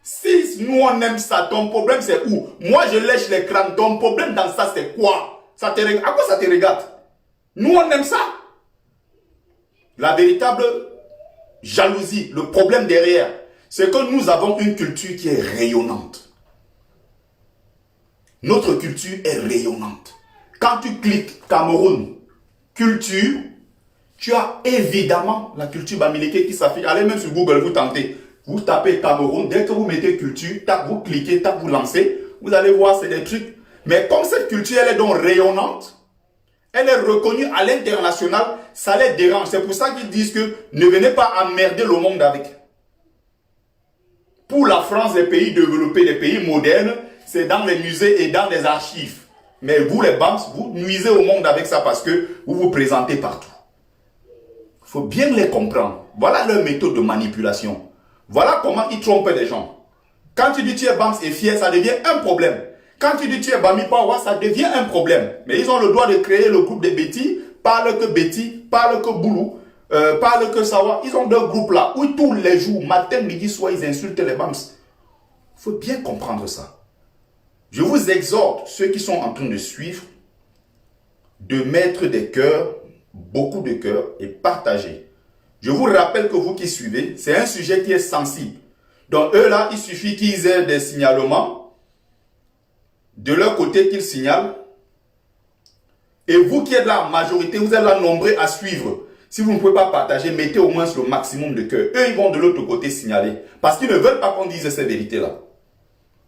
Si nous on aime ça, ton problème c'est où? Moi je lèche les crânes, ton problème dans ça c'est quoi? À quoi ça te regarde? Nous on aime ça. La véritable jalousie, le problème derrière, c'est que nous avons une culture qui est rayonnante. Notre culture est rayonnante. Quand tu cliques Cameroun, culture, tu as évidemment la culture bamileke qui s'affiche. Allez même sur Google, vous tentez. Vous tapez Cameroun, dès que vous mettez culture, vous cliquez, vous lancez, vous allez voir, c'est des trucs. Mais comme cette culture, elle est donc rayonnante, elle est reconnue à l'international, ça les dérange. C'est pour ça qu'ils disent que ne venez pas emmerder le monde avec. Pour la France, les pays développés, les pays modernes, c'est dans les musées et dans les archives. Mais vous, les banques, vous nuisez au monde avec ça parce que vous vous présentez partout. Il faut bien les comprendre. Voilà leur méthode de manipulation. Voilà comment ils trompent les gens. Quand tu dis tu es banque et fier, ça devient un problème. Quand tu dis tu es Bami Pawa, ça devient un problème. Mais ils ont le droit de créer le groupe de Betty, parle que Betty, parle que Boulou, parle que Sawa. Ils ont deux groupes là, où tous les jours, matin, midi, soir, ils insultent les Bams. Il faut bien comprendre ça. Je vous exhorte, ceux qui sont en train de suivre, de mettre des cœurs, beaucoup de cœurs, et partager. Je vous rappelle que vous qui suivez, c'est un sujet qui est sensible. Donc eux là, il suffit qu'ils aient des signalements, de leur côté qu'ils signalent. Et vous qui êtes là en majorité, vous êtes là nombreux à suivre. Si vous ne pouvez pas partager, mettez au moins le maximum de cœur. Eux, ils vont de l'autre côté signaler. Parce qu'ils ne veulent pas qu'on dise ces vérités-là.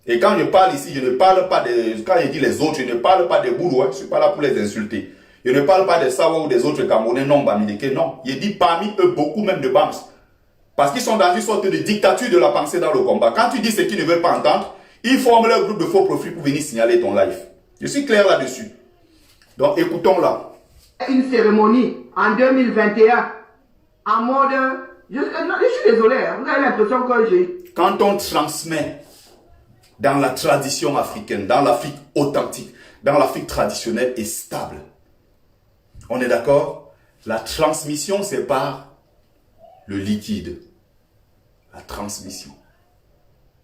Et quand je parle ici, je ne parle pas de... Quand je dis les autres, je ne parle pas des bourreaux. Je ne suis pas là pour les insulter. Je ne parle pas des Sawa ou des autres Camerounais non bamileke. Non. Je dis parmi eux, beaucoup même de Bams. Parce qu'ils sont dans une sorte de dictature de la pensée dans le combat. Quand tu dis ce qu'ils ne veulent pas entendre, ils forment leur groupe de faux profils pour venir signaler ton live. Je suis clair là-dessus. Donc écoutons-la. Une cérémonie en 2021 en mode... Je suis désolé, hein, vous avez l'impression que j'ai... Quand on transmet dans la tradition africaine, dans l'Afrique authentique, dans l'Afrique traditionnelle et stable, on est d'accord? La transmission, c'est par le liquide. La transmission.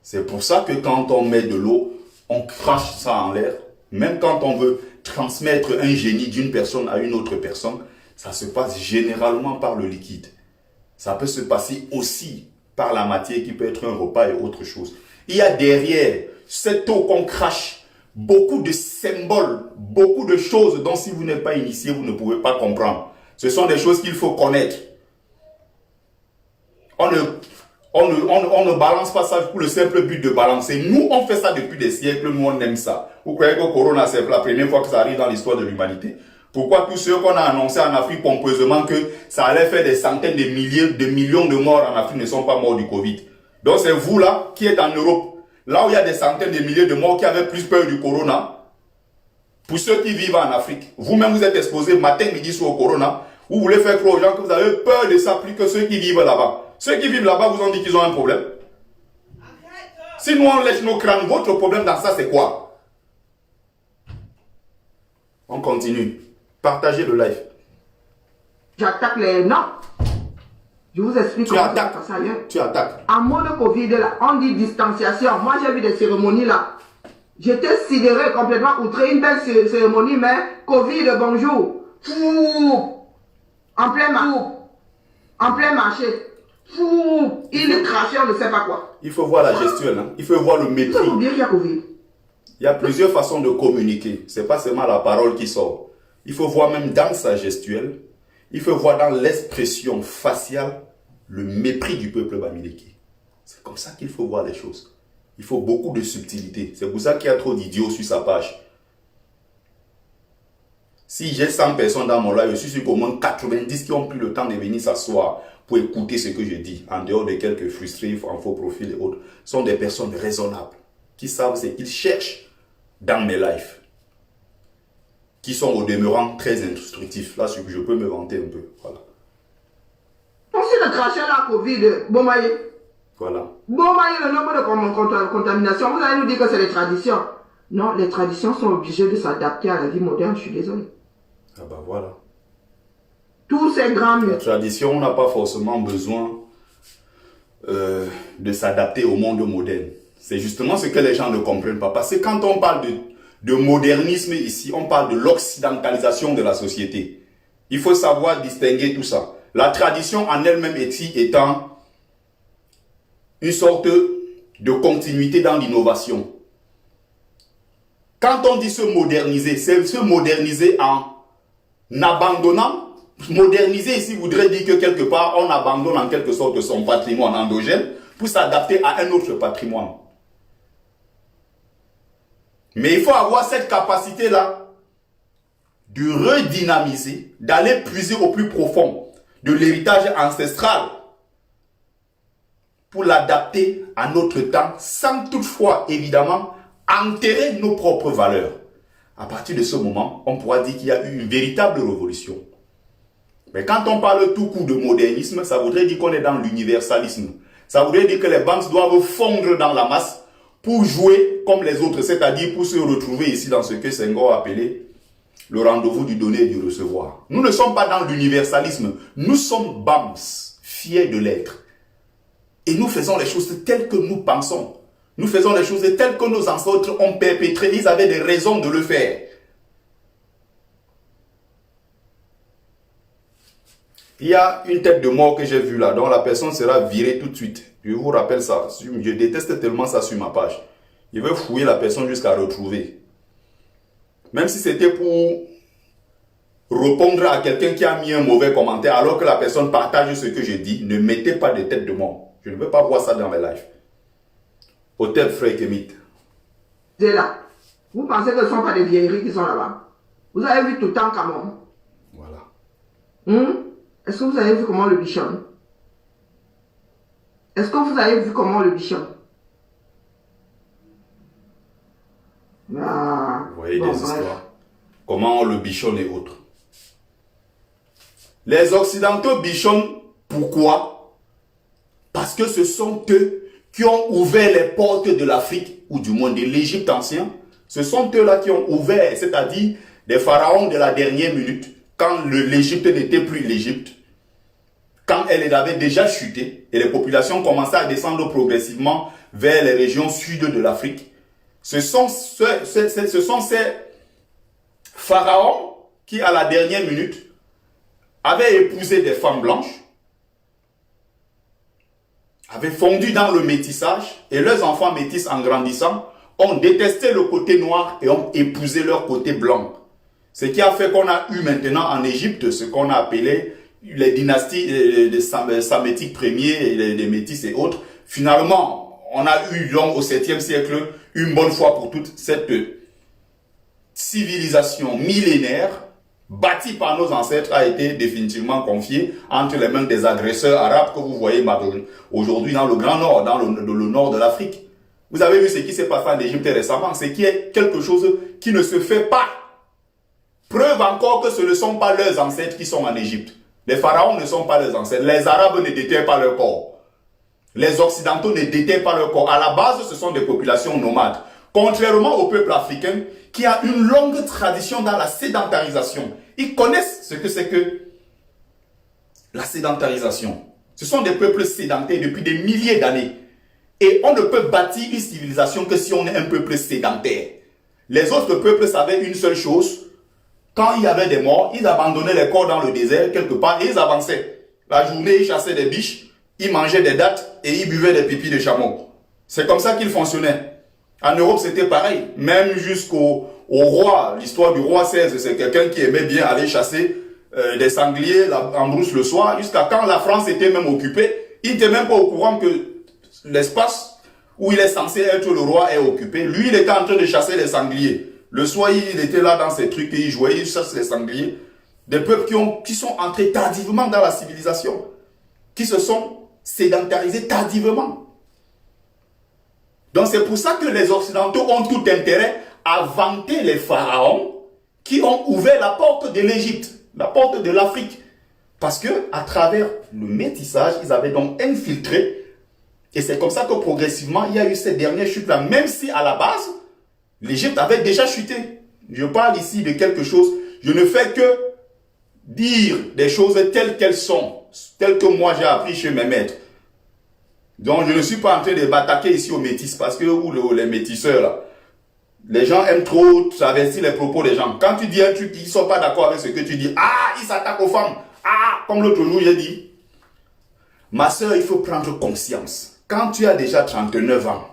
C'est pour ça que quand on met de l'eau, on crache ça en l'air. Même quand on veut transmettre un génie d'une personne à une autre personne, ça se passe généralement par le liquide. Ça peut se passer aussi par la matière qui peut être un repas et autre chose. Il y a derrière cette eau qu'on crache beaucoup de symboles, beaucoup de choses dont si vous n'êtes pas initié, vous ne pouvez pas comprendre. Ce sont des choses qu'il faut connaître. On ne balance pas ça pour le simple but de balancer. Nous, on fait ça depuis des siècles, nous on aime ça. Vous croyez que le Corona, c'est la première fois que ça arrive dans l'histoire de l'humanité? Pourquoi tous ceux qu'on a annoncé en Afrique pompeusement que ça allait faire des centaines de milliers, de millions de morts en Afrique ne sont pas morts du Covid? Donc c'est vous là qui êtes en Europe, là où il y a des centaines de milliers de morts qui avaient plus peur du Corona. Pour ceux qui vivent en Afrique, vous-même vous êtes exposés matin, midi sur le Corona. Vous voulez faire croire aux gens que vous avez peur de ça plus que ceux qui vivent là-bas. Ceux qui vivent là-bas vous ont dit qu'ils ont un problème. Si nous on lèche nos crânes, votre problème dans ça c'est quoi? On continue. Partagez le live. J'attaque les... Non. Je vous explique Tu attaques. ça ailleurs. Tu attaques. En mode Covid, là, on dit distanciation. Moi, j'ai vu des cérémonies là. J'étais sidéré, complètement outré. Une belle cérémonie, mais Covid, bonjour. Fou. En plein marché. Fou. Il crachait, on ne sait pas quoi. Il faut voir la gestuelle. Hein. Il faut voir le Vous mépris. avez oublié qu'il y a Covid. Il y a plusieurs façons de communiquer. Ce n'est pas seulement la parole qui sort. Il faut voir même dans sa gestuelle. Il faut voir dans l'expression faciale le mépris du peuple bamileke. C'est comme ça qu'il faut voir les choses. Il faut beaucoup de subtilité. C'est pour ça qu'il y a trop d'idiots sur sa page. Si j'ai 100 personnes dans mon live, je suis sûr qu'au moins 90 qui ont pris le temps de venir s'asseoir pour écouter ce que je dis, en dehors de quelques frustrés en faux profil et autres, sont des personnes raisonnables, qui savent ce qu'ils cherchent dans mes lives, qui sont au demeurant très instructifs. Là, je peux me vanter un peu. Voilà. Si le crachet là, Covid, bon, Voilà. bon, le nombre de contaminations, vous allez nous dire que c'est les traditions. Non, les traditions sont obligées de s'adapter à la vie moderne, je suis désolé. Ah bah voilà. Tous ces grands La murs. tradition, on n'a pas forcément besoin de s'adapter au monde moderne. C'est justement ce que les gens ne comprennent pas. Parce que quand on parle de modernisme ici, on parle de l'occidentalisation de la société. Il faut savoir distinguer tout ça. La tradition en elle-même étant une sorte de continuité dans l'innovation. Quand on dit se moderniser, c'est se moderniser en abandonnant. Moderniser ici voudrait dire que quelque part, on abandonne en quelque sorte son patrimoine endogène pour s'adapter à un autre patrimoine. Mais il faut avoir cette capacité-là de redynamiser, d'aller puiser au plus profond de l'héritage ancestral pour l'adapter à notre temps sans toutefois, évidemment, enterrer nos propres valeurs. À partir de ce moment, on pourra dire qu'il y a eu une véritable révolution. Mais quand on parle tout coup de modernisme, ça voudrait dire qu'on est dans l'universalisme. Ça voudrait dire que les banques doivent fondre dans la masse pour jouer comme les autres, c'est-à-dire pour se retrouver ici dans ce que Senghor a appelé le rendez-vous du donner et du recevoir. Nous ne sommes pas dans l'universalisme. Nous sommes BAMS, fiers de l'être. Et nous faisons les choses telles que nous pensons. Nous faisons les choses telles que nos ancêtres ont perpétrées. Ils avaient des raisons de le faire. Il y a une tête de mort que j'ai vue là, dont la personne sera virée tout de suite. Je vous rappelle ça. Je déteste tellement ça sur ma page. Je veux fouiller la personne jusqu'à retrouver. Même si c'était pour répondre à quelqu'un qui a mis un mauvais commentaire alors que la personne partage ce que je dis. Ne mettez pas de tête de mort. Je ne veux pas voir ça dans mes lives. Hôtel Frère Kemit. C'est là. Vous pensez que ce ne sont pas des vieilleries qui sont là-bas? Vous avez vu tout le temps Camon? Voilà. Est-ce que vous avez vu comment le bichonne? Est-ce que vous avez vu comment le bichonne? Ah, Vous voyez bon, des bref. histoires. Comment on le bichonne et autres. Les Occidentaux bichonnent. Pourquoi? Parce que ce sont eux qui ont ouvert les portes de l'Afrique, ou du moins de l'Égypte ancien. Ce sont eux-là qui ont ouvert, c'est-à-dire des pharaons de la dernière minute, quand l'Égypte n'était plus l'Égypte, quand elle avait déjà chuté, et les populations commençaient à descendre progressivement vers les régions sud de l'Afrique. Ce sont ces pharaons qui, à la dernière minute, avaient épousé des femmes blanches, avaient fondu dans le métissage, et leurs enfants métis en grandissant ont détesté le côté noir et ont épousé leur côté blanc. Ce qui a fait qu'on a eu maintenant en Égypte ce qu'on a appelé les dynasties des Samétiques premiers, les métis et autres. Finalement, on a eu donc au 7e siècle, une bonne fois pour toutes, cette civilisation millénaire bâtie par nos ancêtres a été définitivement confiée entre les mains des agresseurs arabes que vous voyez aujourd'hui dans le Grand Nord, dans le nord de l'Afrique. Vous avez vu ce qui s'est passé en Égypte récemment, c'est qu'il y a quelque chose qui ne se fait pas. Preuve encore que ce ne sont pas leurs ancêtres qui sont en Égypte. Les pharaons ne sont pas leurs ancêtres. Les Arabes ne déterrent pas leur corps. Les Occidentaux ne déterrent pas leur corps. À la base, ce sont des populations nomades. Contrairement au peuple africain qui a une longue tradition dans la sédentarisation. Ils connaissent ce que c'est que la sédentarisation. Ce sont des peuples sédentaires depuis des milliers d'années. Et on ne peut bâtir une civilisation que si on est un peuple sédentaire. Les autres peuples savaient une seule chose. Quand il y avait des morts, ils abandonnaient les corps dans le désert quelque part et ils avançaient. La journée, ils chassaient des biches, ils mangeaient des dattes et ils buvaient des pipis de chameau. C'est comme ça qu'ils fonctionnaient. En Europe, c'était pareil. Même jusqu'au roi, l'histoire du roi XVI, c'est quelqu'un qui aimait bien aller chasser des sangliers en brousse le soir, jusqu'à quand la France était même occupée. Il n'était même pas au courant que l'espace où il est censé être le roi est occupé. Lui, il était en train de chasser les sangliers. Le soir, il était là dans ses trucs et il jouait, il chasse les sangliers. Des peuples qui sont entrés tardivement dans la civilisation, qui se sont sédentarisés tardivement. Donc c'est pour ça que les Occidentaux ont tout intérêt à vanter les pharaons qui ont ouvert la porte de l'Égypte, la porte de l'Afrique. Parce que à travers le métissage, ils avaient donc infiltré. Et c'est comme ça que progressivement, il y a eu cette dernière chute-là. Même si à la base, l'Égypte avait déjà chuté. Je parle ici de quelque chose. Je ne fais que dire des choses telles qu'elles sont, telles que moi j'ai appris chez mes maîtres. Donc je ne suis pas en train de m'attaquer ici aux métis parce que les métisseurs là, les gens aiment trop travestir les propos des gens. Quand tu dis un truc, ils ne sont pas d'accord avec ce que tu dis. Ah, ils s'attaquent aux femmes. Ah, comme l'autre jour j'ai dit. Ma soeur, il faut prendre conscience. Quand tu as déjà 39 ans,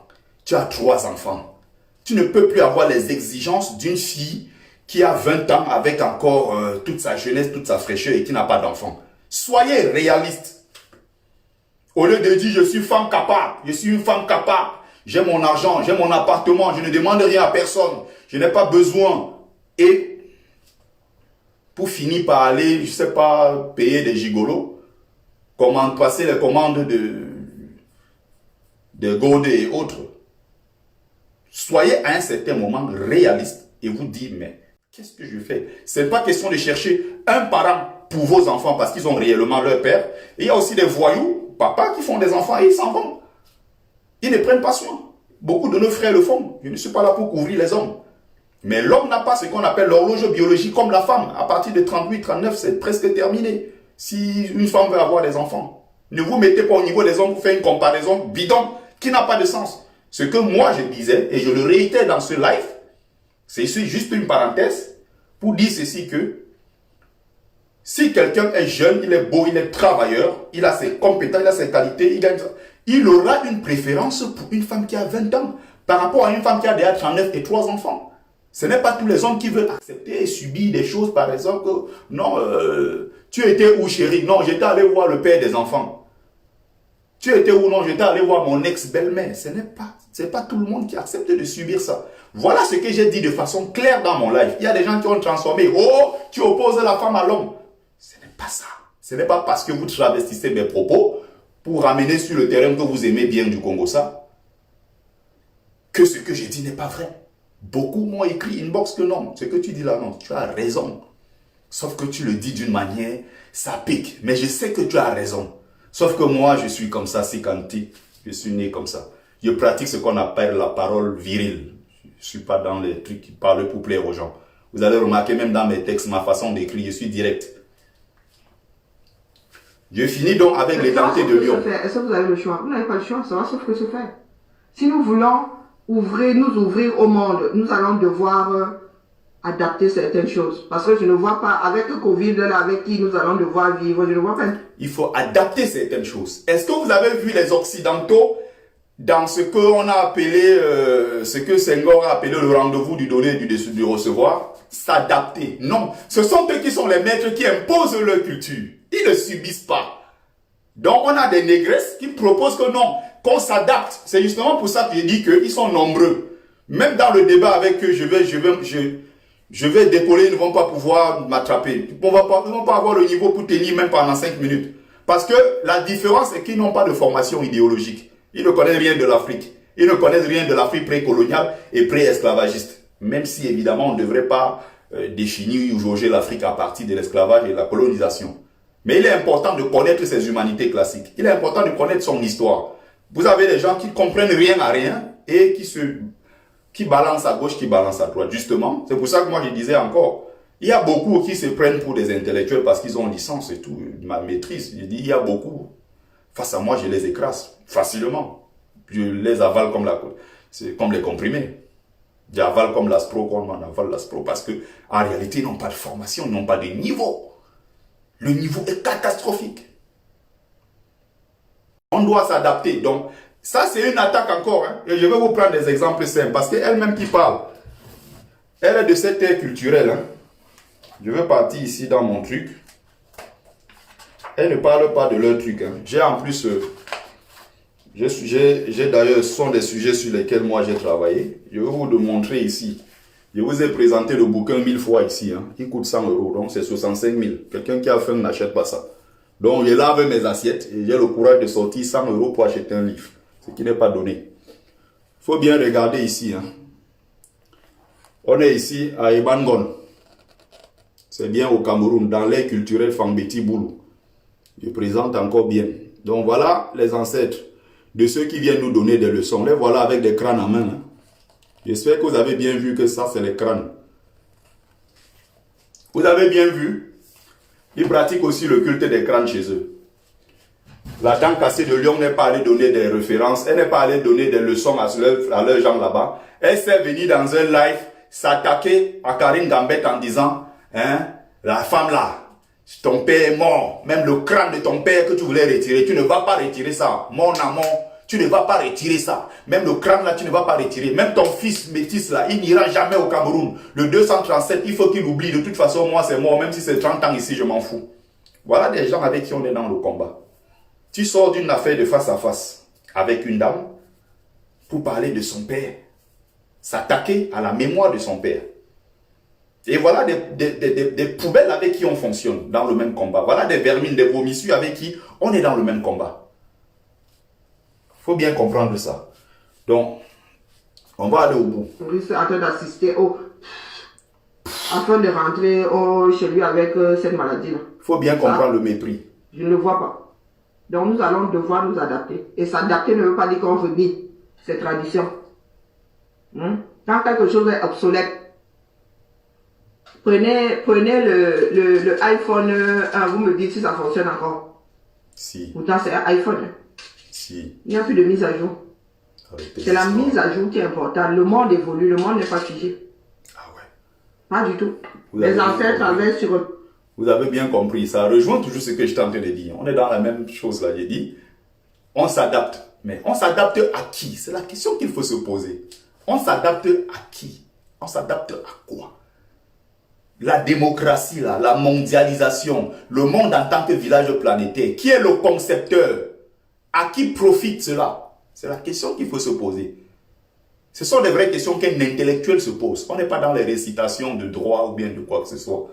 tu as 3 enfants. Tu ne peux plus avoir les exigences d'une fille qui a 20 ans avec encore toute sa jeunesse, toute sa fraîcheur et qui n'a pas d'enfant. Soyez réaliste. Au lieu de dire je suis femme capable, je suis une femme capable, j'ai mon argent, j'ai mon appartement, je ne demande rien à personne, je n'ai pas besoin. Et pour finir par aller, je ne sais pas, payer des gigolos, passer les commandes de Godé et autres. Soyez à un certain moment réaliste et vous dites, mais qu'est-ce que je fais? Ce n'est pas question de chercher un parent pour vos enfants parce qu'ils ont réellement leur père. Et il y a aussi des voyous, papa, qui font des enfants et ils s'en vont. Ils ne prennent pas soin. Beaucoup de nos frères le font. Je ne suis pas là pour couvrir les hommes. Mais l'homme n'a pas ce qu'on appelle l'horloge biologique comme la femme. À partir de 38, 39, c'est presque terminé. Si une femme veut avoir des enfants, ne vous mettez pas au niveau des hommes pour faire une comparaison bidon qui n'a pas de sens. Ce que moi je disais, et je le réitère dans ce live, c'est juste une parenthèse pour dire ceci que si quelqu'un est jeune, il est beau, il est travailleur, il a ses compétences, il a ses qualités, il aura une préférence pour une femme qui a 20 ans par rapport à une femme qui a déjà 39 et 3 enfants. Ce n'est pas tous les hommes qui veulent accepter et subir des choses, par exemple, que, non, tu étais où, chérie? Non, j'étais allé voir le père des enfants. Tu étais où? Non, j'étais allé voir mon ex-belle-mère. C'est pas tout le monde qui accepte de subir ça. Voilà ce que j'ai dit de façon claire dans mon live. Il y a des gens qui ont transformé. Oh, tu opposes la femme à l'homme. Ce n'est pas ça. Ce n'est pas parce que vous travestissez mes propos pour ramener sur le terrain que vous aimez bien du Congo ça, que ce que j'ai dit n'est pas vrai. Beaucoup m'ont écrit inbox que non. Ce que tu dis là, non, tu as raison. Sauf que tu le dis d'une manière, ça pique. Mais je sais que tu as raison. Sauf que moi, je suis comme ça, sicantique. Je suis né comme ça. Je pratique ce qu'on appelle la parole virile. Je ne suis pas dans les trucs qui parlent pour plaire aux gens. Vous allez remarquer même dans mes textes, ma façon d'écrire, je suis direct. Je finis donc avec les dentés de lion. Est-ce que vous avez le choix? Vous n'avez pas le choix, ça va sauf que se faire. Si nous voulons nous ouvrir au monde, nous allons devoir adapter certaines choses. Parce que je ne vois pas, avec le Covid, là, avec qui nous allons devoir vivre, je ne vois pas. Il faut adapter certaines choses. Est-ce que vous avez vu les Occidentaux dans ce qu'on a appelé, ce que Senghor a appelé le rendez-vous du donner et du recevoir? S'adapter. Non. Ce sont eux qui sont les maîtres qui imposent leur culture. Ils ne subissent pas. Donc, on a des négresses qui proposent que non, qu'on s'adapte. C'est justement pour ça que je dis qu'ils sont nombreux. Même dans le débat avec eux, je vais décoller, ils ne vont pas pouvoir m'attraper. Ils ne vont pas avoir le niveau pour tenir même pendant 5 minutes. Parce que la différence, c'est qu'ils n'ont pas de formation idéologique. Ils ne connaissent rien de l'Afrique. Ils ne connaissent rien de l'Afrique précoloniale et pré-esclavagiste. Même si, évidemment, on ne devrait pas définir ou jauger l'Afrique à partir de l'esclavage et de la colonisation. Mais il est important de connaître ses humanités classiques. Il est important de connaître son histoire. Vous avez des gens qui ne comprennent rien à rien et qui balancent à gauche, qui balancent à droite. Justement, c'est pour ça que moi je disais encore, il y a beaucoup qui se prennent pour des intellectuels parce qu'ils ont licence et tout, ma maîtrise. Je dis, il y a beaucoup. Face à moi, je les écrase facilement. Je les avale comme les comprimés. J'avale comme l'aspro, comme on avale l'aspro. Parce que en réalité, ils n'ont pas de formation, ils n'ont pas de niveau. Le niveau est catastrophique. On doit s'adapter. Donc, ça, c'est une attaque encore. Hein. Et je vais vous prendre des exemples simples. Parce qu'elle-même qui parle, elle est de cette ère culturelle. Hein. Je vais partir ici dans mon truc. Elle ne parle pas de leur truc. Hein. J'ai en plus... j'ai d'ailleurs, ce sont des sujets sur lesquels moi j'ai travaillé. Je vais vous le montrer ici. Je vous ai présenté le bouquin 1000 fois ici. Hein. Il coûte 100 €. Donc, c'est 65 000. Quelqu'un qui a faim n'achète pas ça. Donc, je lave mes assiettes et j'ai le courage de sortir 100 € pour acheter un livre. Ce qui n'est pas donné. Il faut bien regarder ici. Hein. On est ici à Ebangon. C'est bien au Cameroun, dans l'ère culturelle Fambeti Boulou. Je présente encore bien. Donc, voilà les ancêtres de ceux qui viennent nous donner des leçons. Les voilà avec des crânes en main. Hein. J'espère que vous avez bien vu que ça, c'est les crânes. Vous avez bien vu? Ils pratiquent aussi le culte des crânes chez eux. La dent cassée de Lyon n'est pas allée donner des références. Elle n'est pas allée donner des leçons à leurs gens là-bas. Elle s'est venue dans un live s'attaquer à Karine Gambette en disant, hein, la femme là, ton père est mort. Même le crâne de ton père que tu voulais retirer, tu ne vas pas retirer ça. Mon amour. Tu ne vas pas retirer ça. Même le crâne là, tu ne vas pas retirer. Même ton fils métis là, il n'ira jamais au Cameroun. Le 237, il faut qu'il oublie. De toute façon, moi c'est mort. Même si c'est 30 ans ici, je m'en fous. Voilà des gens avec qui on est dans le combat. Tu sors d'une affaire de face à face avec une dame pour parler de son père. S'attaquer à la mémoire de son père. Et voilà des poubelles avec qui on fonctionne dans le même combat. Voilà des vermines, des vomissures avec qui on est dans le même combat. Il faut bien comprendre ça. Donc, on va aller au bout. On risque en train d'assister afin de rentrer chez lui avec cette maladie-là. Il faut bien comprendre le mépris. Je ne le vois pas. Donc, nous allons devoir nous adapter. Et s'adapter ne veut pas dire qu'on renie ces traditions. Quand quelque chose est obsolète, prenez le iPhone 1, vous me dites si ça fonctionne encore. Si. Pourtant, c'est un iPhone. Si. Il n'y a plus de mise à jour. C'est la mise à jour qui est importante. Le monde évolue, le monde n'est pas figé. Ah ouais. Pas du tout. Les ancêtres avaient sur eux. Vous avez bien compris. Ça rejoint toujours ce que je t'ai en train de dire. On est dans la même chose là. J'ai dit, on s'adapte. Mais on s'adapte à qui? C'est la question qu'il faut se poser. On s'adapte à qui? On s'adapte à quoi? La démocratie, là, la mondialisation, le monde en tant que village planétaire. Qui est le concepteur? À qui profite cela? C'est la question qu'il faut se poser. Ce sont des vraies questions qu'un intellectuel se pose. On n'est pas dans les récitations de droit ou bien de quoi que ce soit.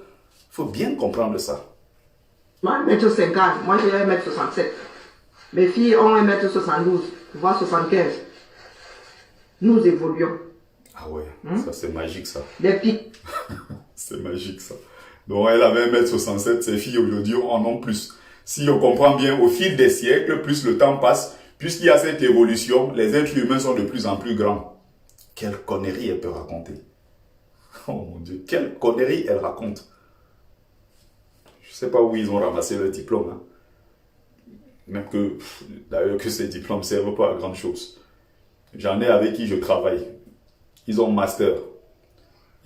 Il faut bien comprendre ça. Moi, 1m50, moi j'ai 1m67. Mes filles ont 1m72, voire 75. Nous évoluons. Ah ouais, ça c'est magique ça. Des pics. C'est magique ça. Donc elle avait 1m67, ses filles aujourd'hui en ont plus. Si on comprend bien, au fil des siècles, plus le temps passe, puisqu'il y a cette évolution, les êtres humains sont de plus en plus grands. Quelle connerie elle peut raconter. Oh mon Dieu, quelle connerie elle raconte. Je ne sais pas où ils ont ramassé le diplôme. Hein. Même que, d'ailleurs, que ces diplômes ne servent pas à grand chose. J'en ai avec qui je travaille. Ils ont master.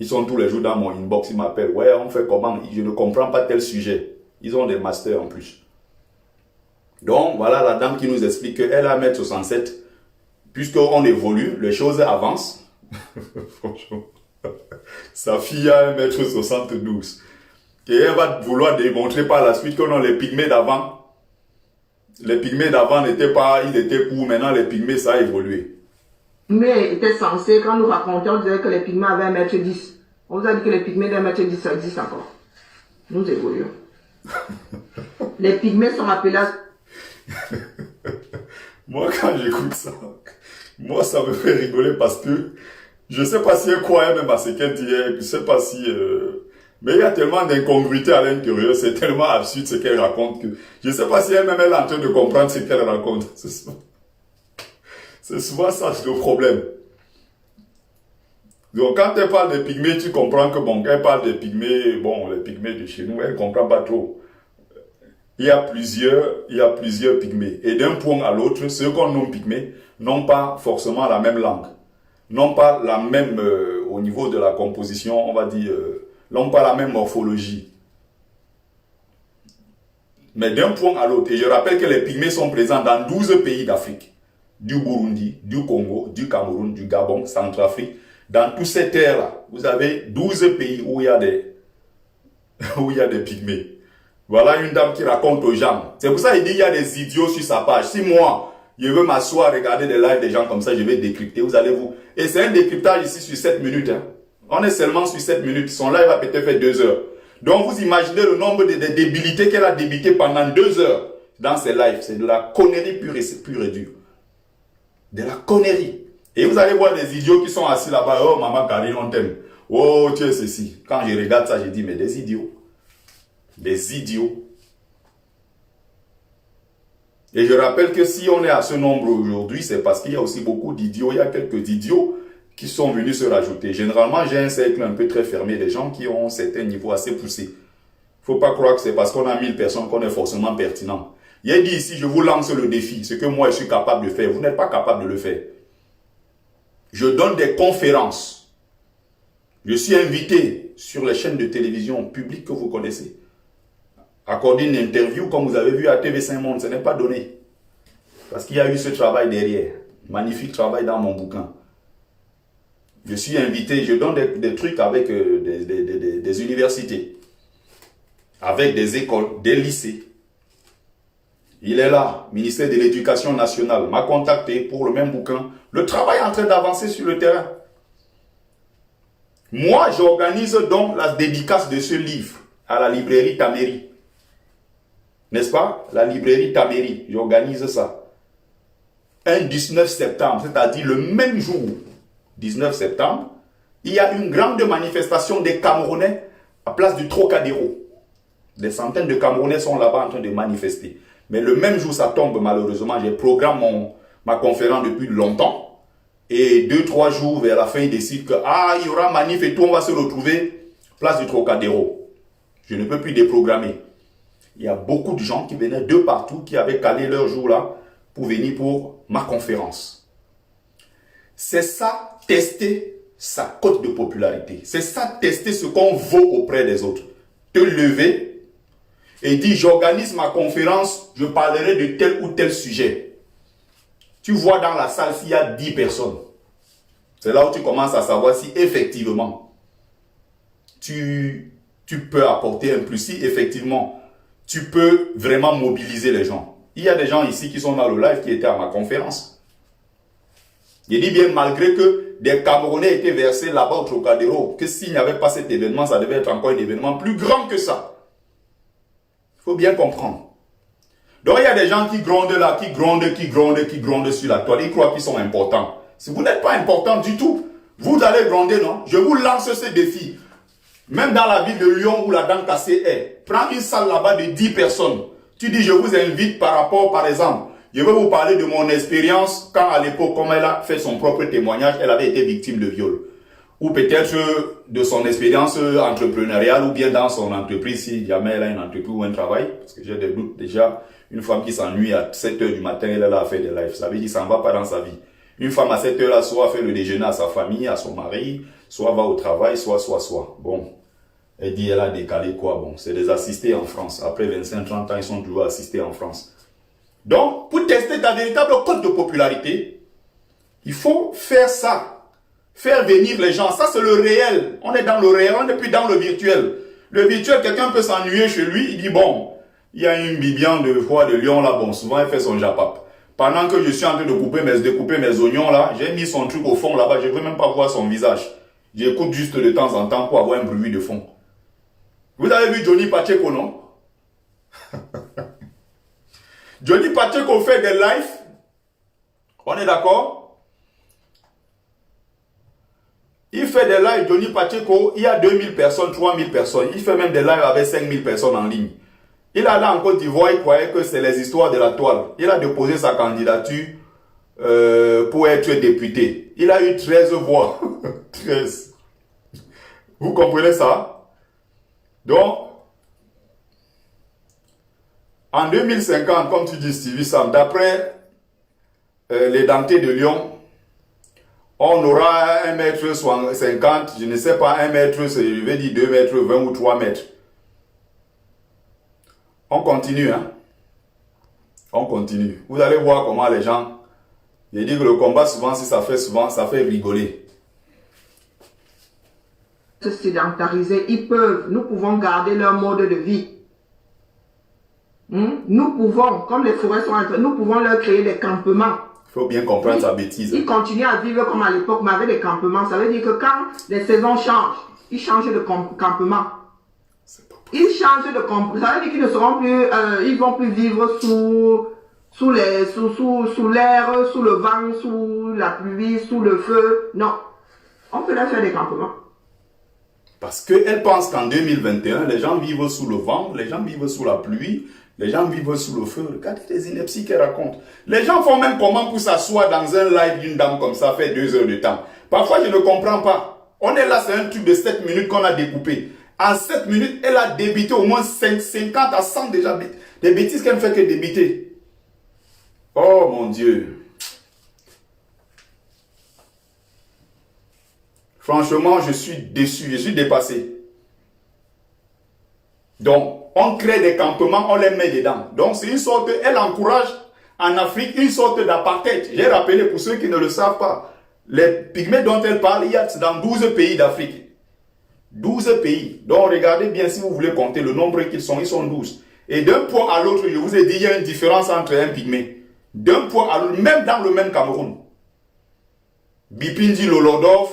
Ils sont tous les jours dans mon inbox, ils m'appellent. Ouais, on fait comment? Je ne comprends pas tel sujet. Ils ont des masters en plus. Donc, voilà la dame qui nous explique qu'elle a 1m67. Puisqu'on évolue, les choses avancent. Franchement. Sa fille a 1m72. Et elle va vouloir démontrer par la suite que non, les pygmées d'avant, n'étaient pas, ils étaient courts. Maintenant, les pygmées, ça a évolué. Mais était censé, quand nous racontions, on disait que les pygmées avaient 1m10. On vous a dit que les pygmées d'1m10, ça existe encore. Nous évoluons. Les pygmées sont appelés... Moi, quand j'écoute ça, moi, ça me fait rigoler parce que je ne sais pas si elle croit même à ce qu'elle dit. Je ne sais pas si... Mais il y a tellement d'incongruité à l'intérieur. C'est tellement absurde ce qu'elle raconte que je ne sais pas si elle-même elle est en train de comprendre ce qu'elle raconte. C'est souvent ça le problème. Donc, quand elle parle des pygmées, tu comprends que, bon, elle parle des pygmées, bon, les pygmées de chez nous, elle ne comprend pas trop. Il y a plusieurs pygmées. Et d'un point à l'autre, ceux qu'on nomme pygmées n'ont pas forcément la même langue. N'ont pas la même, au niveau de la composition, on va dire, n'ont pas la même morphologie. Mais d'un point à l'autre, et je rappelle que les pygmées sont présents dans 12 pays d'Afrique. Du Burundi, du Congo, du Cameroun, du Gabon, Centrafrique. Dans toutes ces terres-là, vous avez 12 pays où il y a des pygmées. Voilà une dame qui raconte aux gens. C'est pour ça qu'il dit qu'il y a des idiots sur sa page. Si moi, je veux m'asseoir, regarder des lives des gens comme ça, je vais décrypter. Vous allez vous... Et c'est un décryptage ici sur 7 minutes. Hein. On est seulement sur 7 minutes. Son live va peut-être faire 2 heures. Donc vous imaginez le nombre de débilités qu'elle a débité pendant 2 heures dans ses lives. C'est de la connerie pure et dure. De la connerie. Et vous allez voir des idiots qui sont assis là-bas. Oh, maman Karine, on t'aime. Oh, tu es ceci. Quand je regarde ça, je dis, mais des idiots. Des idiots. Et je rappelle que si on est à ce nombre aujourd'hui, c'est parce qu'il y a aussi beaucoup d'idiots. Il y a quelques idiots qui sont venus se rajouter. Généralement, j'ai un cercle un peu très fermé des gens qui ont un certain niveau assez poussé. Il ne faut pas croire que c'est parce qu'on a 1000 personnes qu'on est forcément pertinent. Il a dit ici, je vous lance le défi. Ce que moi, je suis capable de faire, vous n'êtes pas capable de le faire. Je donne des conférences. Je suis invité sur les chaînes de télévision publiques que vous connaissez. Accorder une interview, comme vous avez vu à TV5 Monde, ce n'est pas donné. Parce qu'il y a eu ce travail derrière. Magnifique travail dans mon bouquin. Je suis invité, je donne des trucs avec des universités, avec des écoles, des lycées. Il est là, ministère de l'Éducation nationale, m'a contacté pour le même bouquin. Le travail est en train d'avancer sur le terrain. Moi, j'organise donc la dédicace de ce livre à la librairie Taméry. N'est-ce pas? La librairie Taméry, j'organise ça. Un 19 septembre, c'est-à-dire le même jour, 19 septembre, il y a une grande manifestation des Camerounais à place du Trocadéro. Des centaines de Camerounais sont là-bas en train de manifester. Mais le même jour, ça tombe malheureusement. J'ai programmé ma conférence depuis longtemps. Et 2-3 jours vers la fin, ils décident que il y aura manif et tout, on va se retrouver place du Trocadéro. Je ne peux plus déprogrammer. Il y a beaucoup de gens qui venaient de partout, qui avaient calé leur jour là pour venir pour ma conférence. C'est ça, tester sa cote de popularité. C'est ça, tester ce qu'on vaut auprès des autres. Te lever et dire, j'organise ma conférence, je parlerai de tel ou tel sujet. Tu vois dans la salle s'il y a 10 personnes. C'est là où tu commences à savoir si effectivement tu peux apporter un plus, si effectivement tu peux vraiment mobiliser les gens. Il y a des gens ici qui sont dans le live qui étaient à ma conférence. Je dis bien malgré que des Camerounais étaient versés là-bas au Trocadéro, que s'il n'y avait pas cet événement, ça devait être encore un événement plus grand que ça. Il faut bien comprendre. Donc il y a des gens qui grondent là, qui grondent sur la toile. Ils croient qu'ils sont importants. Si vous n'êtes pas important du tout, vous allez gronder, non? Je vous lance ce défi. Même dans la ville de Lyon où la dent cassée est, prends une salle là-bas de 10 personnes. Tu dis, je vous invite par rapport, par exemple, je vais vous parler de mon expérience quand à l'époque, comme elle a fait son propre témoignage, elle avait été victime de viol. Ou peut-être de son expérience entrepreneuriale ou bien dans son entreprise, si jamais elle a une entreprise ou un travail. Parce que j'ai des doutes déjà, une femme qui s'ennuie à 7 h du matin, elle a fait des lives. Ça veut dire qu'il s'en va pas dans sa vie. Une femme à 7 h là, soit fait le déjeuner à sa famille, à son mari, soit va au travail, soit. Bon. Elle dit, elle a décalé quoi? Bon, c'est des assistés en France. Après 25-30 ans, ils sont toujours assistés en France. Donc, pour tester ta véritable cote de popularité, il faut faire ça. Faire venir les gens. Ça, c'est le réel. On est dans le réel, on n'est plus dans le virtuel. Le virtuel, quelqu'un peut s'ennuyer chez lui. Il dit, bon, il y a une Bibiane de Foi de Lyon là. Bon, souvent, elle fait son japap. Pendant que je suis en train de découper mes oignons là, j'ai mis son truc au fond là-bas. Je ne veux même pas voir son visage. J'écoute juste de temps en temps pour avoir un bruit de fond. Vous avez vu Johnny Pacheco, non? Johnny Pacheco fait des lives. On est d'accord? Il fait des lives, Johnny Pacheco, il y a 2000 personnes, 3000 personnes. Il fait même des lives avec 5000 personnes en ligne. Il a là en Côte d'Ivoire, il croyait que c'est les histoires de la toile. Il a déposé sa candidature pour être député. Il a eu 13 voix. 13. Vous comprenez ça? Donc, en 2050, comme tu dis Stevie Sam, d'après les dentés de Lyon, on aura 1,50 m, je ne sais pas, 1 mètre, je vais dire 2,20 m ou 3 mètres. On continue, hein. On continue. Vous allez voir comment les gens, je dis que le combat souvent, si ça fait rigoler. Se sédentariser, nous pouvons garder leur mode de vie. Nous pouvons, comme les forêts sont entre, nous pouvons leur créer des campements. Il faut bien comprendre sa bêtise. Ils continuent à vivre comme à l'époque, mais avec des campements. Ça veut dire que quand les saisons changent, ils changent de campement. Ils changent de campement. Ça veut dire qu'ils ne seront plus, ils vont plus vivre sous l'air, sous le vent, sous la pluie, sous le feu. Non. On peut leur faire des campements. Parce qu'elle pense qu'en 2021, les gens vivent sous le vent, les gens vivent sous la pluie, les gens vivent sous le feu. Regardez les inepties qu'elle raconte. Les gens font même comment pour s'asseoir dans un live d'une dame comme ça, fait 2 heures de temps. Parfois, je ne comprends pas. On est là, c'est un truc de 7 minutes qu'on a découpé. En 7 minutes, elle a débité au moins 50 à 100 déjà. Des bêtises qu'elle ne fait que débiter. Oh mon Dieu. Franchement, je suis déçu, je suis dépassé. Donc, on crée des campements, on les met dedans. Donc, c'est une sorte, elle encourage en Afrique une sorte d'apartheid. J'ai rappelé pour ceux qui ne le savent pas, les pygmées dont elle parle, il y a dans 12 pays d'Afrique. 12 pays. Donc, regardez bien si vous voulez compter le nombre qu'ils sont 12. Et d'un point à l'autre, je vous ai dit, il y a une différence entre un pygmée. D'un point à l'autre, même dans le même Cameroun. Bipindi Lolodov,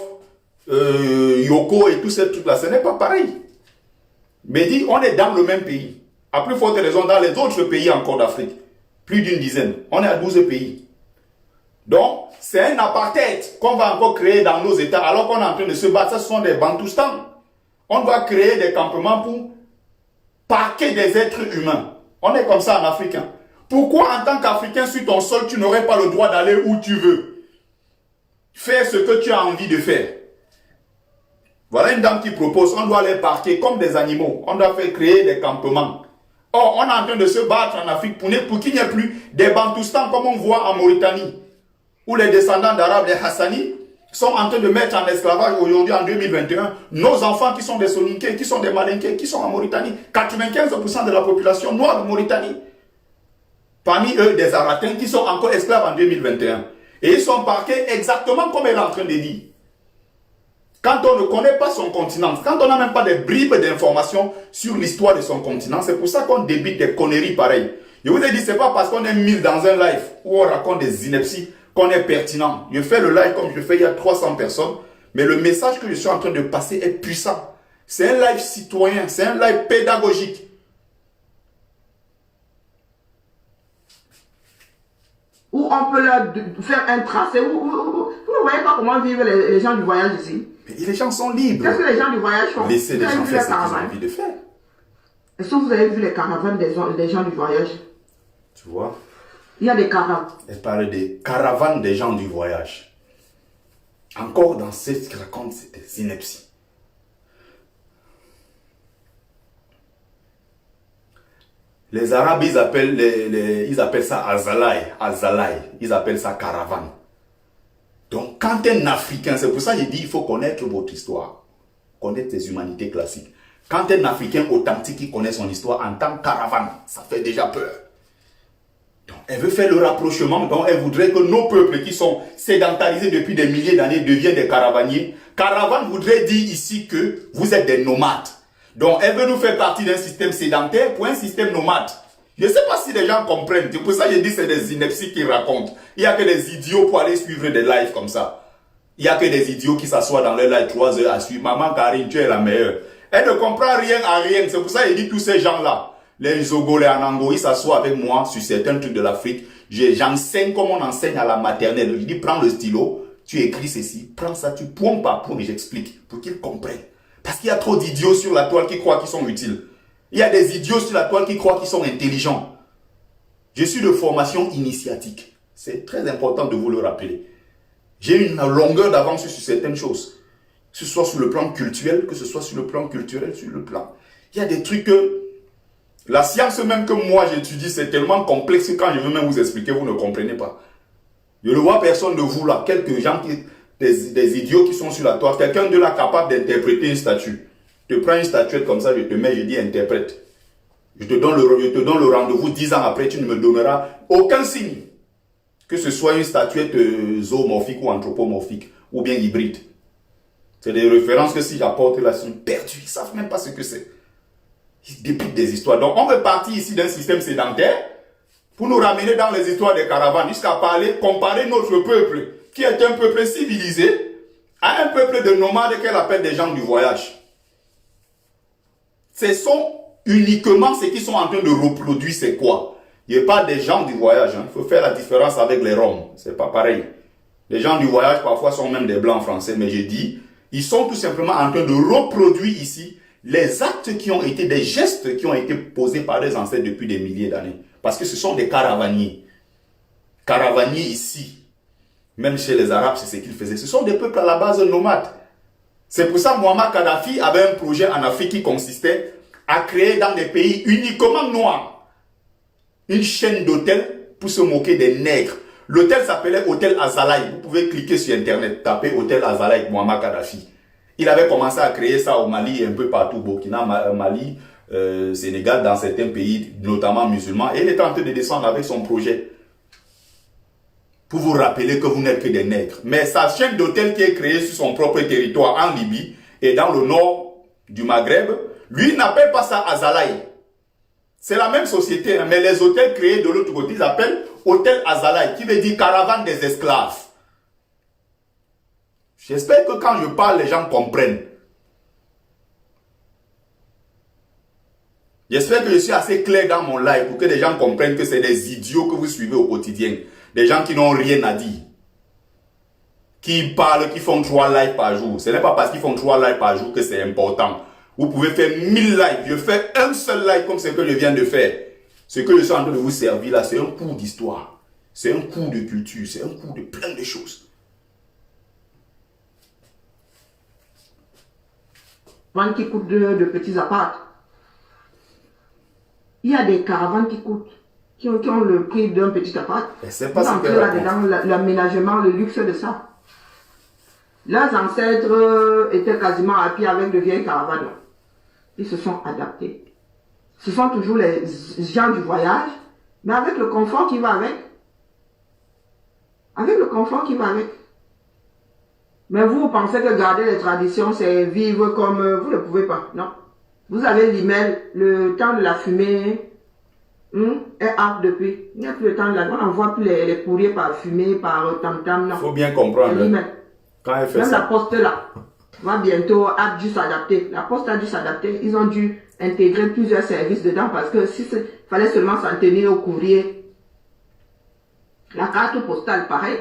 Yoko et tous ces trucs-là, ce n'est pas pareil. Mais dit, on est dans le même pays. À plus forte raison, dans les autres pays encore d'Afrique. Plus d'une dizaine. On est à 12 pays. Donc, c'est un apartheid qu'on va encore créer dans nos États, alors qu'on est en train de se battre. Ce sont des bantoustans. On doit créer des campements pour parquer des êtres humains. On est comme ça en Afrique. Hein. Pourquoi en tant qu'Africain sur ton sol, tu n'aurais pas le droit d'aller où tu veux? Faire ce que tu as envie de faire. Voilà une dame qui propose, on doit les parquer comme des animaux. On doit faire créer des campements. Or, on est en train de se battre en Afrique pour qu'il n'y ait plus des bantoustans comme on voit en Mauritanie. Où les descendants d'Arabes, les Hassani, sont en train de mettre en esclavage aujourd'hui en 2021 nos enfants qui sont des Soninké, qui sont des Malinké, qui sont en Mauritanie. 95% de la population noire de Mauritanie. Parmi eux, des Aratins qui sont encore esclaves en 2021. Et ils sont parqués exactement comme elle est en train de dire. Quand on ne connaît pas son continent, quand on n'a même pas des bribes d'informations sur l'histoire de son continent, c'est pour ça qu'on débite des conneries pareilles. Je vous ai dit, c'est pas parce qu'on est 1000 dans un live où on raconte des inepties qu'on est pertinent. Je fais le live comme je fais, il y a 300 personnes, mais le message que je suis en train de passer est puissant. C'est un live citoyen, c'est un live pédagogique. Où on peut leur faire un tracé. Vous ne voyez pas comment vivent les gens du voyage ici. Mais les gens sont libres. Qu'est-ce que les gens du voyage font? Laissez les gens faire ce qu'ils ont envie de faire. Est-ce que vous avez vu les caravanes des gens du voyage? Tu vois? Il y a des caravanes. Elle parle des caravanes des gens du voyage. Encore dans ce qui raconte, c'est des inepties. Les Arabes, ils appellent ça azalaï. Ils appellent ça caravane. Donc, quand un Africain, c'est pour ça que j'ai dit, il faut connaître votre histoire. Connaître les humanités classiques. Quand un Africain authentique qui connaît son histoire en tant que caravane, ça fait déjà peur. Donc, elle veut faire le rapprochement. Donc, elle voudrait que nos peuples qui sont sédentarisés depuis des milliers d'années deviennent des caravaniers. Caravane voudrait dire ici que vous êtes des nomades. Donc, elle veut nous faire partie d'un système sédentaire pour un système nomade. Je ne sais pas si les gens comprennent. C'est pour ça que je dis que c'est des inepties qu'ils racontent. Il n'y a que des idiots pour aller suivre des lives comme ça. Il n'y a que des idiots qui s'assoient dans leur live 3 heures à suivre. Maman Karine, tu es la meilleure. Elle ne comprend rien à rien. C'est pour ça que je dis tous ces gens-là. Les Zogo, les Anango, ils s'assoient avec moi sur certains trucs de l'Afrique. J'enseigne comme on enseigne à la maternelle. Je dis, prends le stylo, tu écris ceci, prends ça, tu pointes par point et j'explique pour qu'ils comprennent. Parce qu'il y a trop d'idiots sur la toile qui croient qu'ils sont utiles. Il y a des idiots sur la toile qui croient qu'ils sont intelligents. Je suis de formation initiatique. C'est très important de vous le rappeler. J'ai une longueur d'avance sur certaines choses. Que ce soit sur le plan culturel, que ce soit sur le plan culturel, sur le plan. Il y a des trucs que la science même que moi j'étudie, c'est tellement complexe que quand je veux même vous expliquer, vous ne comprenez pas. Je ne vois personne de vous là, quelques gens des idiots qui sont sur la toile, quelqu'un de là capable d'interpréter une statue. Je te prends une statuette comme ça, je te mets, je dis interprète. Je te donne le rendez-vous 10 ans après, tu ne me donneras aucun signe. Que ce soit une statuette zoomorphique ou anthropomorphique, ou bien hybride. C'est des références que si j'apporte là, ils sont perdus, ils ne savent même pas ce que c'est. Ils dépitent des histoires. Donc on veut partir ici d'un système sédentaire pour nous ramener dans les histoires des caravanes, jusqu'à comparer notre peuple, qui est un peuple civilisé, à un peuple de nomades qu'elle appelle des gens du voyage. Ce sont uniquement ceux qui sont en train de reproduire, c'est quoi? Il n'y a pas des gens du voyage. Il faut faire la différence avec les Roms. C'est pas pareil. Les gens du voyage, parfois, sont même des blancs français. Mais je dis, ils sont tout simplement en train de reproduire ici les actes qui ont été, des gestes qui ont été posés par les ancêtres depuis des milliers d'années. Parce que ce sont des caravaniers. Caravaniers ici. Même chez les Arabes, c'est ce qu'ils faisaient. Ce sont des peuples à la base nomades. C'est pour ça que Muammar Kadhafi avait un projet en Afrique qui consistait à créer dans des pays uniquement noirs une chaîne d'hôtels pour se moquer des nègres. L'hôtel s'appelait Hôtel Azalaï. Vous pouvez cliquer sur Internet, taper Hôtel Azalaï Muammar Kadhafi. Il avait commencé à créer ça au Mali et un peu partout, Burkina, Mali, Sénégal, dans certains pays, notamment musulmans. Et il était en train de descendre avec son projet. Pour vous rappeler que vous n'êtes que des nègres. Mais sa chaîne d'hôtels qui est créée sur son propre territoire en Libye et dans le nord du Maghreb, lui n'appelle pas ça Azalaï. C'est la même société, mais les hôtels créés de l'autre côté, ils appellent Hôtel Azalaï, qui veut dire caravane des esclaves. J'espère que quand je parle, les gens comprennent. J'espère que je suis assez clair dans mon live pour que les gens comprennent que c'est des idiots que vous suivez au quotidien. Des gens qui n'ont rien à dire. Qui parlent, qui font 3 lives par jour. Ce n'est pas parce qu'ils font 3 lives par jour que c'est important. Vous pouvez faire 1000 lives. Je fais un seul live comme ce que je viens de faire. Ce que je suis en train de vous servir là, c'est un cours d'histoire. C'est un cours de culture. C'est un cours de plein de choses. Qui coûtent de petits apparts. Il y a des caravanes qui coûtent. Qui ont le prix d'un petit appart. C'est pas ce que là-dedans, l'aménagement, le luxe de ça. Leurs ancêtres étaient quasiment à pied avec de vieilles caravanes. Ils se sont adaptés. Ce sont toujours les gens du voyage, mais avec le confort qui va avec. Avec le confort qui va avec. Mais vous pensez que garder les traditions, c'est vivre comme... vous ne pouvez pas, non. Vous avez l'email, le temps de la fumée est up depuis. Il n'y a plus le temps de la... On n'envoie plus les courriers par fumée, par tam-tam, non. Il faut bien comprendre. Quand elle fait même ça. la poste là, va bientôt, a dû s'adapter. La poste a dû s'adapter. Ils ont dû intégrer plusieurs services dedans parce que si fallait seulement s'en tenir au courrier. La carte postale, pareil.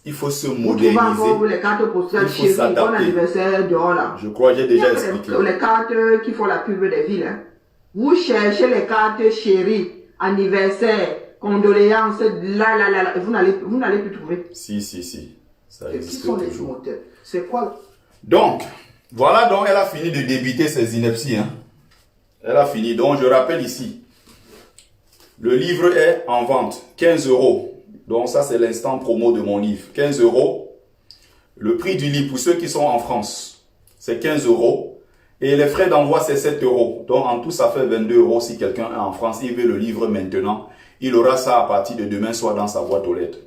Il faut se Vous moderniser. trouvez encore les cartes postales chez vous, bon anniversaire dehors là. Je crois que j'ai déjà expliqué. Les cartes qui font la pub des villes. Hein. Vous cherchez les cartes chéries, anniversaire, condoléances, là. Vous n'allez plus trouver. Si. Ça Qui existe sont les toujours. moteurs? C'est quoi? Donc, voilà, donc elle a fini de débiter ses inepties. Hein. Elle a fini. Donc, je rappelle ici. Le livre est en vente. 15 €. Donc, ça, c'est l'instant promo de mon livre. 15 €. Le prix du livre, pour ceux qui sont en France, c'est 15 €. Et les frais d'envoi, c'est 7 €. Donc, en tout, ça fait 22 € si quelqu'un est en France. Il veut le livre maintenant. Il aura ça à partir de demain soir dans sa boîte aux lettres.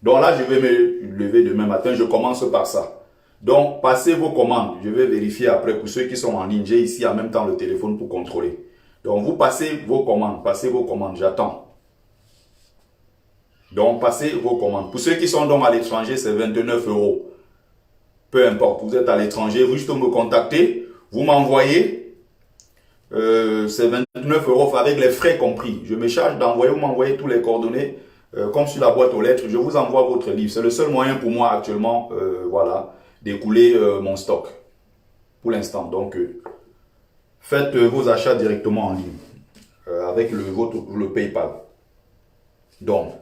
Donc là, je vais me lever demain matin. Je commence par ça. Donc, passez vos commandes. Je vais vérifier après pour ceux qui sont en ligne. J'ai ici en même temps le téléphone pour contrôler. Donc, vous passez vos commandes. J'attends. Donc, passez vos commandes. Pour ceux qui sont donc à l'étranger, c'est 29 €. Peu importe, vous êtes à l'étranger, vous juste me contactez, vous m'envoyez, c'est 29 € avec les frais compris. Je me charge d'envoyer, vous m'envoyez tous les coordonnées, comme sur la boîte aux lettres, je vous envoie votre livre. C'est le seul moyen pour moi actuellement, voilà, d'écouler mon stock, pour l'instant. Donc, faites vos achats directement en ligne, avec le PayPal. Donc,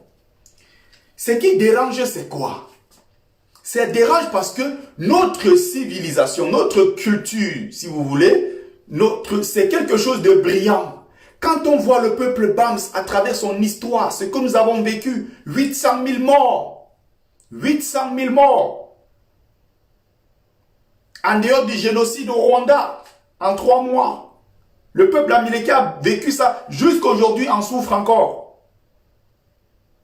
ce qui dérange, c'est quoi? Ça dérange parce que notre civilisation, notre culture, si vous voulez, c'est quelque chose de brillant. Quand on voit le peuple Bams à travers son histoire, ce que nous avons vécu, 800 000 morts. 800 000 morts. En dehors du génocide au Rwanda, en 3 mois. Le peuple américain a vécu ça, jusqu'aujourd'hui en souffre encore.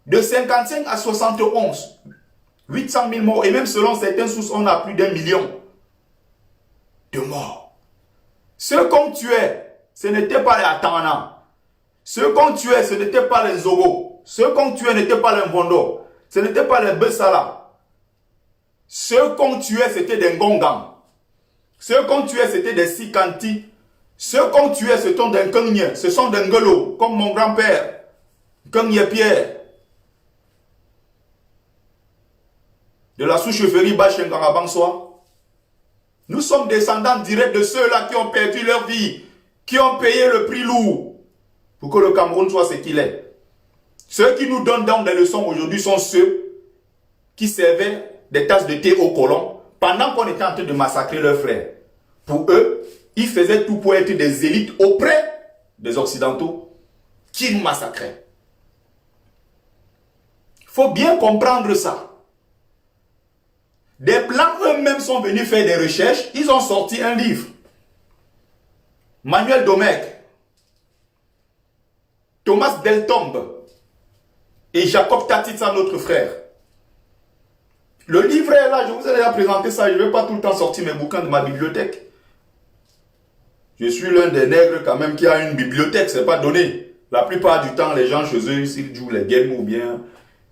De 55 à 71. 800 000 morts. Et même selon certaines sources, on a plus d'1 million de morts. Ceux qu'on tuait, ce n'était pas les Atana. Ceux qu'on tuait, ce n'était pas les Zogo. Ceux qu'on tuait n'étaient pas les Mbondo. Ce n'était pas les Bessala. Ceux qu'on tuait, c'était des Ngongan. Ceux qu'on tuait, c'était des Sikanti. Ceux qu'on tuait, ce sont des Nkengye. Ce sont des Ngolo, comme mon grand-père. Nkengye Pierre. De la sous-chefferie Bachengarabangsoa. Nous sommes descendants directs de ceux-là qui ont perdu leur vie, qui ont payé le prix lourd pour que le Cameroun soit ce qu'il est. Ceux qui nous donnent donc des leçons aujourd'hui sont ceux qui servaient des tasses de thé aux colons pendant qu'on était en train de massacrer leurs frères. Pour eux, ils faisaient tout pour être des élites auprès des Occidentaux qui nous massacraient. Il faut bien comprendre ça. Des Blancs eux-mêmes sont venus faire des recherches. Ils ont sorti un livre. Manuel Domecq, Thomas Deltombe et Jacob Tatitsa, notre frère. Le livre est là, je vous ai déjà présenté ça. Je ne vais pas tout le temps sortir mes bouquins de ma bibliothèque. Je suis l'un des nègres quand même qui a une bibliothèque, ce n'est pas donné. La plupart du temps, les gens chez eux, ils jouent les games ou bien...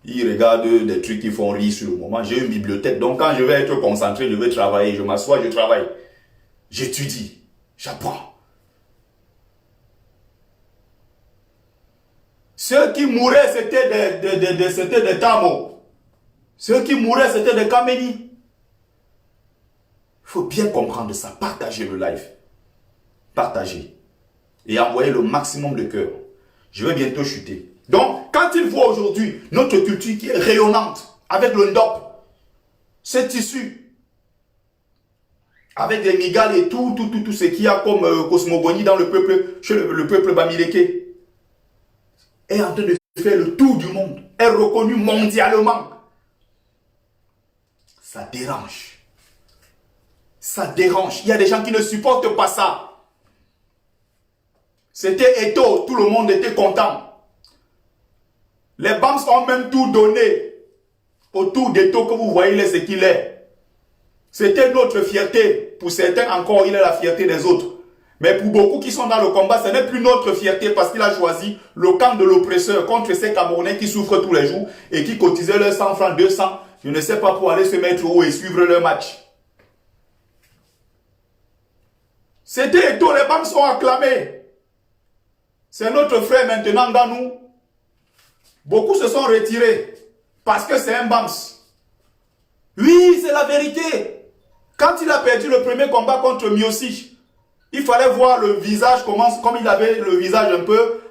Ils regardent des trucs qui font rire sur le moment. J'ai une bibliothèque. Donc quand je vais être concentré, je vais travailler. Je m'assois, je travaille. J'étudie. J'apprends. Ceux qui mouraient, c'était des Tamo. Ceux qui mouraient, c'était des Kaméni. Il faut bien comprendre ça. Partagez le live. Partagez. Et envoyez le maximum de cœur. Je vais bientôt chuter. Donc, quand ils voient aujourd'hui notre culture qui est rayonnante, avec le ndop, ce tissu, avec les migales et tout ce qu'il y a comme cosmogonie dans le peuple, chez le peuple bamileke, est en train de faire le tour du monde, est reconnu mondialement. Ça dérange. Ça dérange. Il y a des gens qui ne supportent pas ça. C'était Eto, tout le monde était content. Les Bams ont même tout donné autour d'Eto que vous voyez, il est ce qu'il est. C'était notre fierté. Pour certains encore, il est la fierté des autres. Mais pour beaucoup qui sont dans le combat, ce n'est plus notre fierté parce qu'il a choisi le camp de l'oppresseur contre ces Camerounais qui souffrent tous les jours et qui cotisaient leurs 100 francs, 200, je ne sais pas, pour aller se mettre haut et suivre leur match. C'était Eto, les BAM sont acclamés. C'est notre frère maintenant dans nous. Beaucoup se sont retirés parce que c'est un BAMS. Oui, c'est la vérité. Quand il a perdu le premier combat contre Miocic, il fallait voir le visage, comme il avait le visage un peu,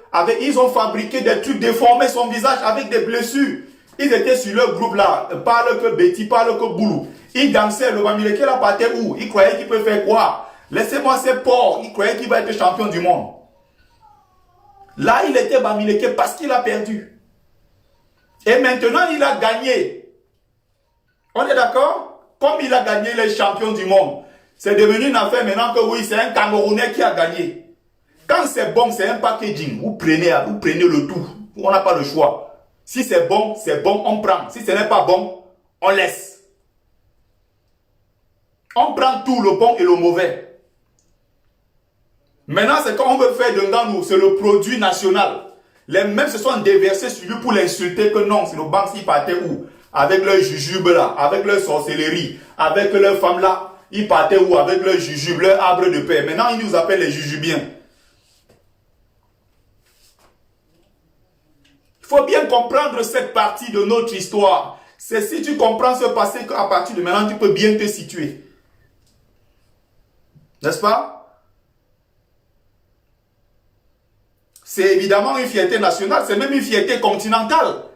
ils ont fabriqué des trucs, déformés son visage avec des blessures. Ils étaient sur leur groupe là, parle que Betty, parle que Boulou. Ils dansaient, le Bamileke là partait où? Ils croyaient qu'il peut faire quoi? Laissez-moi ces porcs, ils croyaient qu'il va être champion du monde. Là, il était Bamileke parce qu'il a perdu. Et maintenant, il a gagné. On est d'accord? Comme il a gagné les champions du monde. C'est devenu une affaire maintenant que oui, c'est un Camerounais qui a gagné. Quand c'est bon, c'est un packaging. Vous prenez le tout. On n'a pas le choix. Si c'est bon, on prend. Si ce n'est pas bon, on laisse. On prend tout, le bon et le mauvais. Maintenant, c'est quand on veut faire de Nganou, c'est le produit national. Les mêmes se sont déversés sur lui pour l'insulter que non, c'est nos banques qui partaient où? Avec leur jujube là, avec leur sorcellerie, avec leurs femmes là. Ils partaient où? Avec leur jujube, leur arbre de paix. Maintenant, ils nous appellent les jujubiens. Il faut bien comprendre cette partie de notre histoire. C'est si tu comprends ce passé qu'à partir de maintenant, tu peux bien te situer. N'est-ce pas? C'est évidemment une fierté nationale, c'est même une fierté continentale.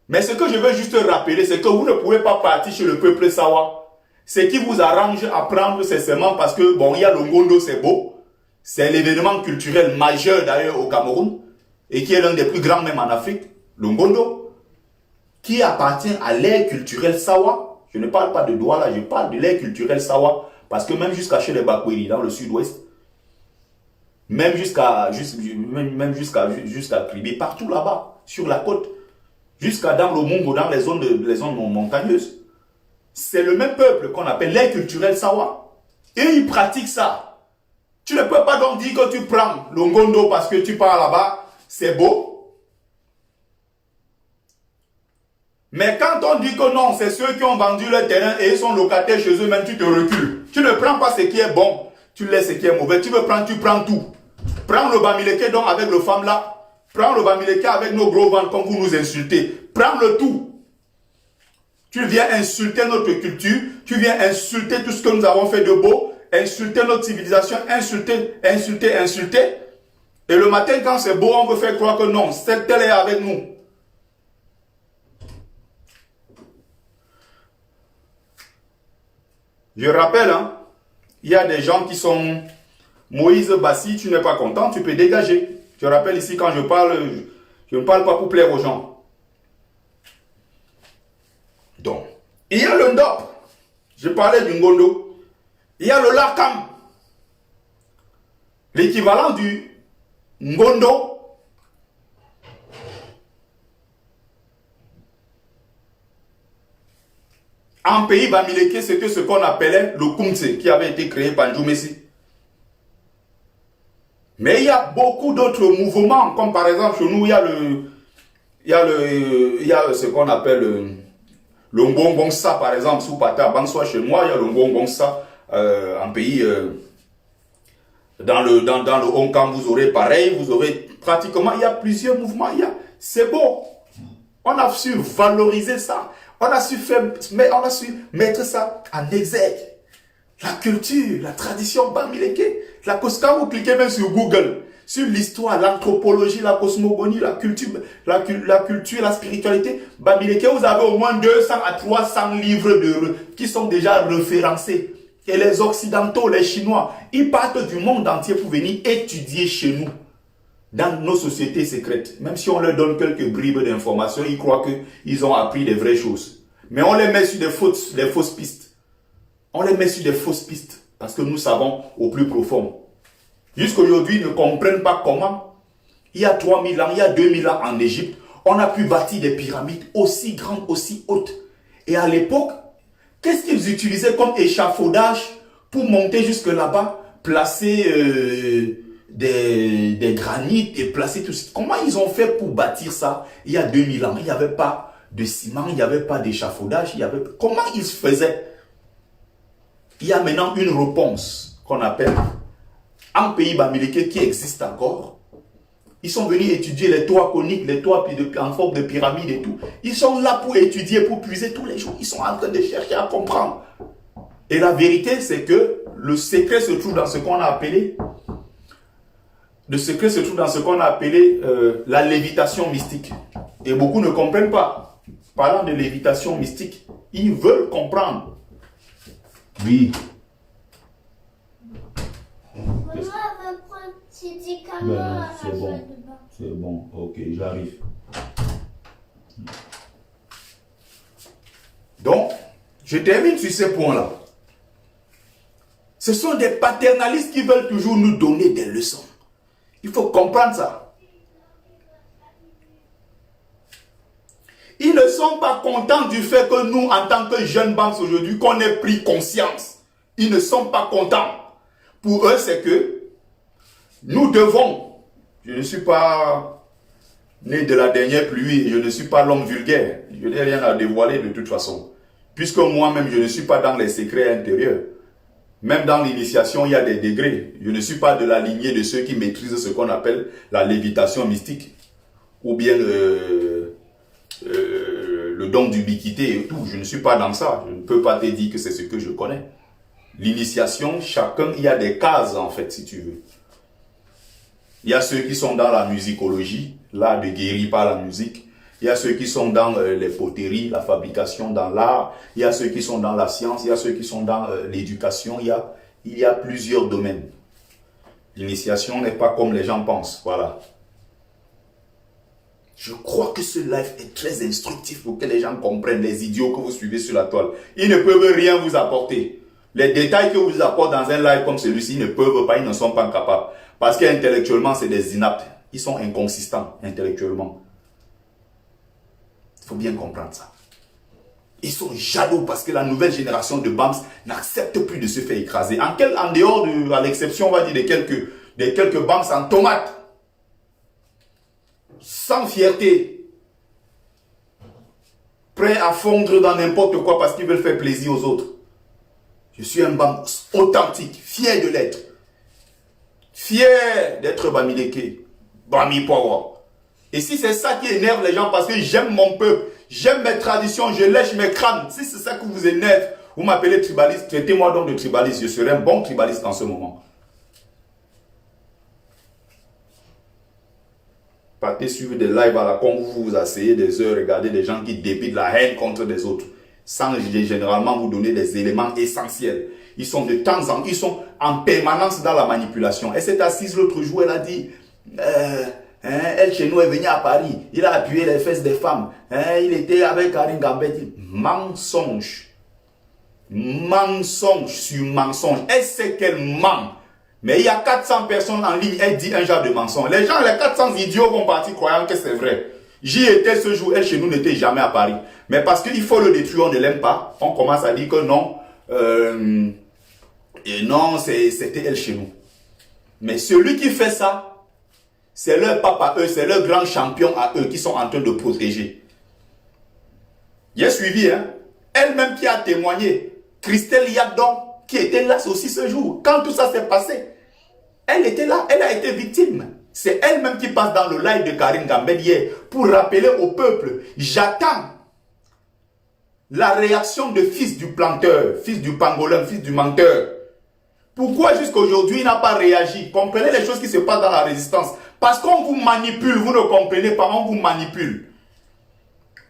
Mais ce que je veux juste rappeler, c'est que vous ne pouvez pas partir chez le peuple Sawa. Ce qui vous arrange à prendre ces semences parce que, bon, il y a le Ngondo, c'est beau. C'est l'événement culturel majeur d'ailleurs au Cameroun et qui est l'un des plus grands même en Afrique, le Ngondo, qui appartient à l'ère culturelle Sawa. Je ne parle pas de Douala, je parle de l'ère culturelle Sawa parce que même jusqu'à chez les Bakweri, dans le sud-ouest, même jusqu'à Kribi, partout là-bas, sur la côte, jusqu'à dans le Mungo, dans les zones montagneuses. C'est le même peuple qu'on appelle l'ère culturelle Sawa. Et ils pratiquent ça. Tu ne peux pas donc dire que tu prends le Ngondo parce que tu pars là-bas, c'est beau. Mais quand on dit que non, c'est ceux qui ont vendu leur terrain et ils sont locataires chez eux, même tu te recules. Tu ne prends pas ce qui est bon, tu laisses ce qui est mauvais. Tu veux prendre, tu prends tout. Prends le Bamileke donc avec le femme là. Prends le Bamileke avec nos gros ventres comme vous nous insultez. Prends le tout. Tu viens insulter notre culture, tu viens insulter tout ce que nous avons fait de beau, insulter notre civilisation, insulter. Et le matin, quand c'est beau, on veut faire croire que non, cette telle est avec nous. Je rappelle, hein, il y a des gens qui sont... Moïse Bassi, tu n'es pas content, tu peux dégager. Je rappelle ici, quand je parle, je ne parle pas pour plaire aux gens. Donc, il y a le Ndop. Je parlais du Ngondo. Il y a le Lakam. L'équivalent du Ngondo. En pays Bamileke, c'était ce qu'on appelait le Kumtse, qui avait été créé par Djoumessi. Mais il y a beaucoup d'autres mouvements, comme par exemple chez nous, il y a ce qu'on appelle le Ngongonsa, par exemple, sous Pata Bansoi, chez moi, il y a le Ngongonsa, en pays, dans le Hongkong, vous aurez pareil, vous aurez pratiquement, il y a plusieurs mouvements, c'est beau. On a su valoriser ça, on a su mettre ça en exergue. La culture, la tradition Bamileke, quand vous cliquez même sur Google, sur l'histoire, l'anthropologie, la cosmogonie, la culture, la spiritualité, Bamileke, vous avez au moins 200 à 300 livres qui sont déjà référencés. Et les Occidentaux, les Chinois, ils partent du monde entier pour venir étudier chez nous, dans nos sociétés secrètes. Même si on leur donne quelques bribes d'informations, ils croient qu'ils ont appris des vraies choses. Mais on les met sur des fausses pistes. On les met sur des fausses pistes parce que nous savons au plus profond. Jusqu'aujourd'hui, ils ne comprennent pas comment, il y a 3000 ans, il y a 2000 ans en Égypte, On a pu bâtir des pyramides aussi grandes, aussi hautes. Et à l'époque, qu'est-ce qu'ils utilisaient comme échafaudage pour monter jusque là-bas, placer des granites et placer tout ça? Comment ils ont fait pour bâtir ça il y a 2000 ans? Il n'y avait pas de ciment, il n'y avait pas d'échafaudage. Comment ils se faisaient? Il y a maintenant une réponse qu'on appelle en pays bamileke qui existe encore. Ils sont venus étudier les toits coniques, les toits en forme de pyramide et tout. Ils sont là pour étudier, pour puiser tous les jours. Ils sont en train de chercher à comprendre. Et la vérité, c'est que le secret se trouve dans ce qu'on a appelé la lévitation mystique. Et beaucoup ne comprennent pas. Parlant de lévitation mystique, ils veulent comprendre. Oui. Maman veut prendre ses médicaments à la C'est bon. salle de bain. C'est bon. Ok, j'arrive. Donc, je termine sur ces points-là. Ce sont des paternalistes qui veulent toujours nous donner des leçons. Il faut comprendre ça. Ils ne sont pas contents du fait que nous, en tant que jeunes banques aujourd'hui, qu'on ait pris conscience. Ils ne sont pas contents. Pour eux, c'est que nous devons. Je ne suis pas né de la dernière pluie, je ne suis pas l'homme vulgaire. Je n'ai rien à dévoiler de toute façon. Puisque moi-même, je ne suis pas dans les secrets intérieurs. Même dans l'initiation, il y a des degrés. Je ne suis pas de la lignée de ceux qui maîtrisent ce qu'on appelle la lévitation mystique. Ou bien le don d'ubiquité et tout. Je ne suis pas dans ça. Je ne peux pas te dire que c'est ce que je connais. L'initiation, chacun, il y a des cases en fait, si tu veux. Il y a ceux qui sont dans la musicologie, l'art de guérir par la musique. Il y a ceux qui sont dans les poteries, la fabrication dans l'art. Il y a ceux qui sont dans la science. Il y a ceux qui sont dans l'éducation. Il y a plusieurs domaines. L'initiation n'est pas comme les gens pensent. Voilà. Je crois que ce live est très instructif pour que les gens comprennent les idiots que vous suivez sur la toile. Ils ne peuvent rien vous apporter. Les détails que vous apportent dans un live comme celui-ci, ils ne peuvent pas, ils ne sont pas capables. Parce qu'intellectuellement, c'est des inaptes. Ils sont inconsistants intellectuellement. Il faut bien comprendre ça. Ils sont jaloux parce que la nouvelle génération de BAMS n'accepte plus de se faire écraser. En dehors à l'exception, on va dire, de quelques BAMS en tomates. Sans fierté. Prêts à fondre dans n'importe quoi parce qu'ils veulent faire plaisir aux autres. Je suis un BAMS authentique, fier de l'être. Fier d'être Bamileke. Bami Power. Et si c'est ça qui énerve les gens parce que j'aime mon peuple, j'aime mes traditions, je lèche mes crânes. Si c'est ça qui vous énerve, vous m'appelez tribaliste, traitez-moi donc de tribaliste. Je serai un bon tribaliste en ce moment. Partez suivre des lives à la con, vous vous asseyez des heures, regardez des gens qui débitent la haine contre des autres. Sans généralement vous donner des éléments essentiels. Ils sont en permanence dans la manipulation. Elle s'est assise l'autre jour, elle a dit... elle chez nous est venue à Paris, il a appuyé les fesses des femmes, il était avec Karine Gambet. Mensonge. Mensonge sur mensonge. Elle sait qu'elle ment. Mais il y a 400 personnes en ligne, elle dit un genre de mensonge. Les 400 idiots vont partir croyant que c'est vrai. J'y étais ce jour, elle chez nous n'était jamais à Paris. Mais parce qu'il faut le détruire, on ne l'aime pas, on commence à dire que non, et non, c'était elle chez nous. Mais celui qui fait ça, c'est leur papa à eux, c'est leur grand champion à eux qui sont en train de protéger. J'ai suivi, hein. Elle-même qui a témoigné, Christelle Yadon, qui était là aussi ce jour. Quand tout ça s'est passé, elle était là, elle a été victime. C'est elle-même qui passe dans le live de Karine Gambet hier pour rappeler au peuple, j'attends la réaction de fils du planteur, fils du pangolin, fils du menteur. Pourquoi jusqu'à aujourd'hui il n'a pas réagi? Comprenez les choses qui se passent dans la résistance. Parce qu'on vous manipule, vous ne comprenez pas, on vous manipule.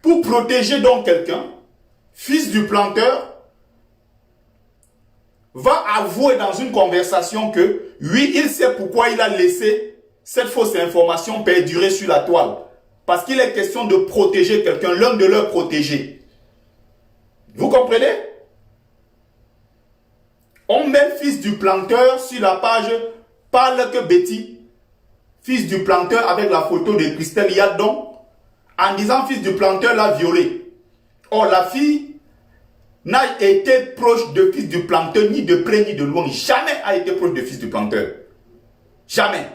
Pour protéger donc quelqu'un, fils du planteur, va avouer dans une conversation que, oui, il sait pourquoi il a laissé cette fausse information perdurer sur la toile. Parce qu'il est question de protéger quelqu'un, l'un de leurs protégés. Vous comprenez? On met fils du planteur sur la page Parle que Betty, fils du planteur avec la photo de Christelle Yadon, en disant fils du planteur l'a violé. Or, la fille n'a été proche de fils du planteur, ni de près ni de loin. Jamais a été proche de fils du planteur. Jamais.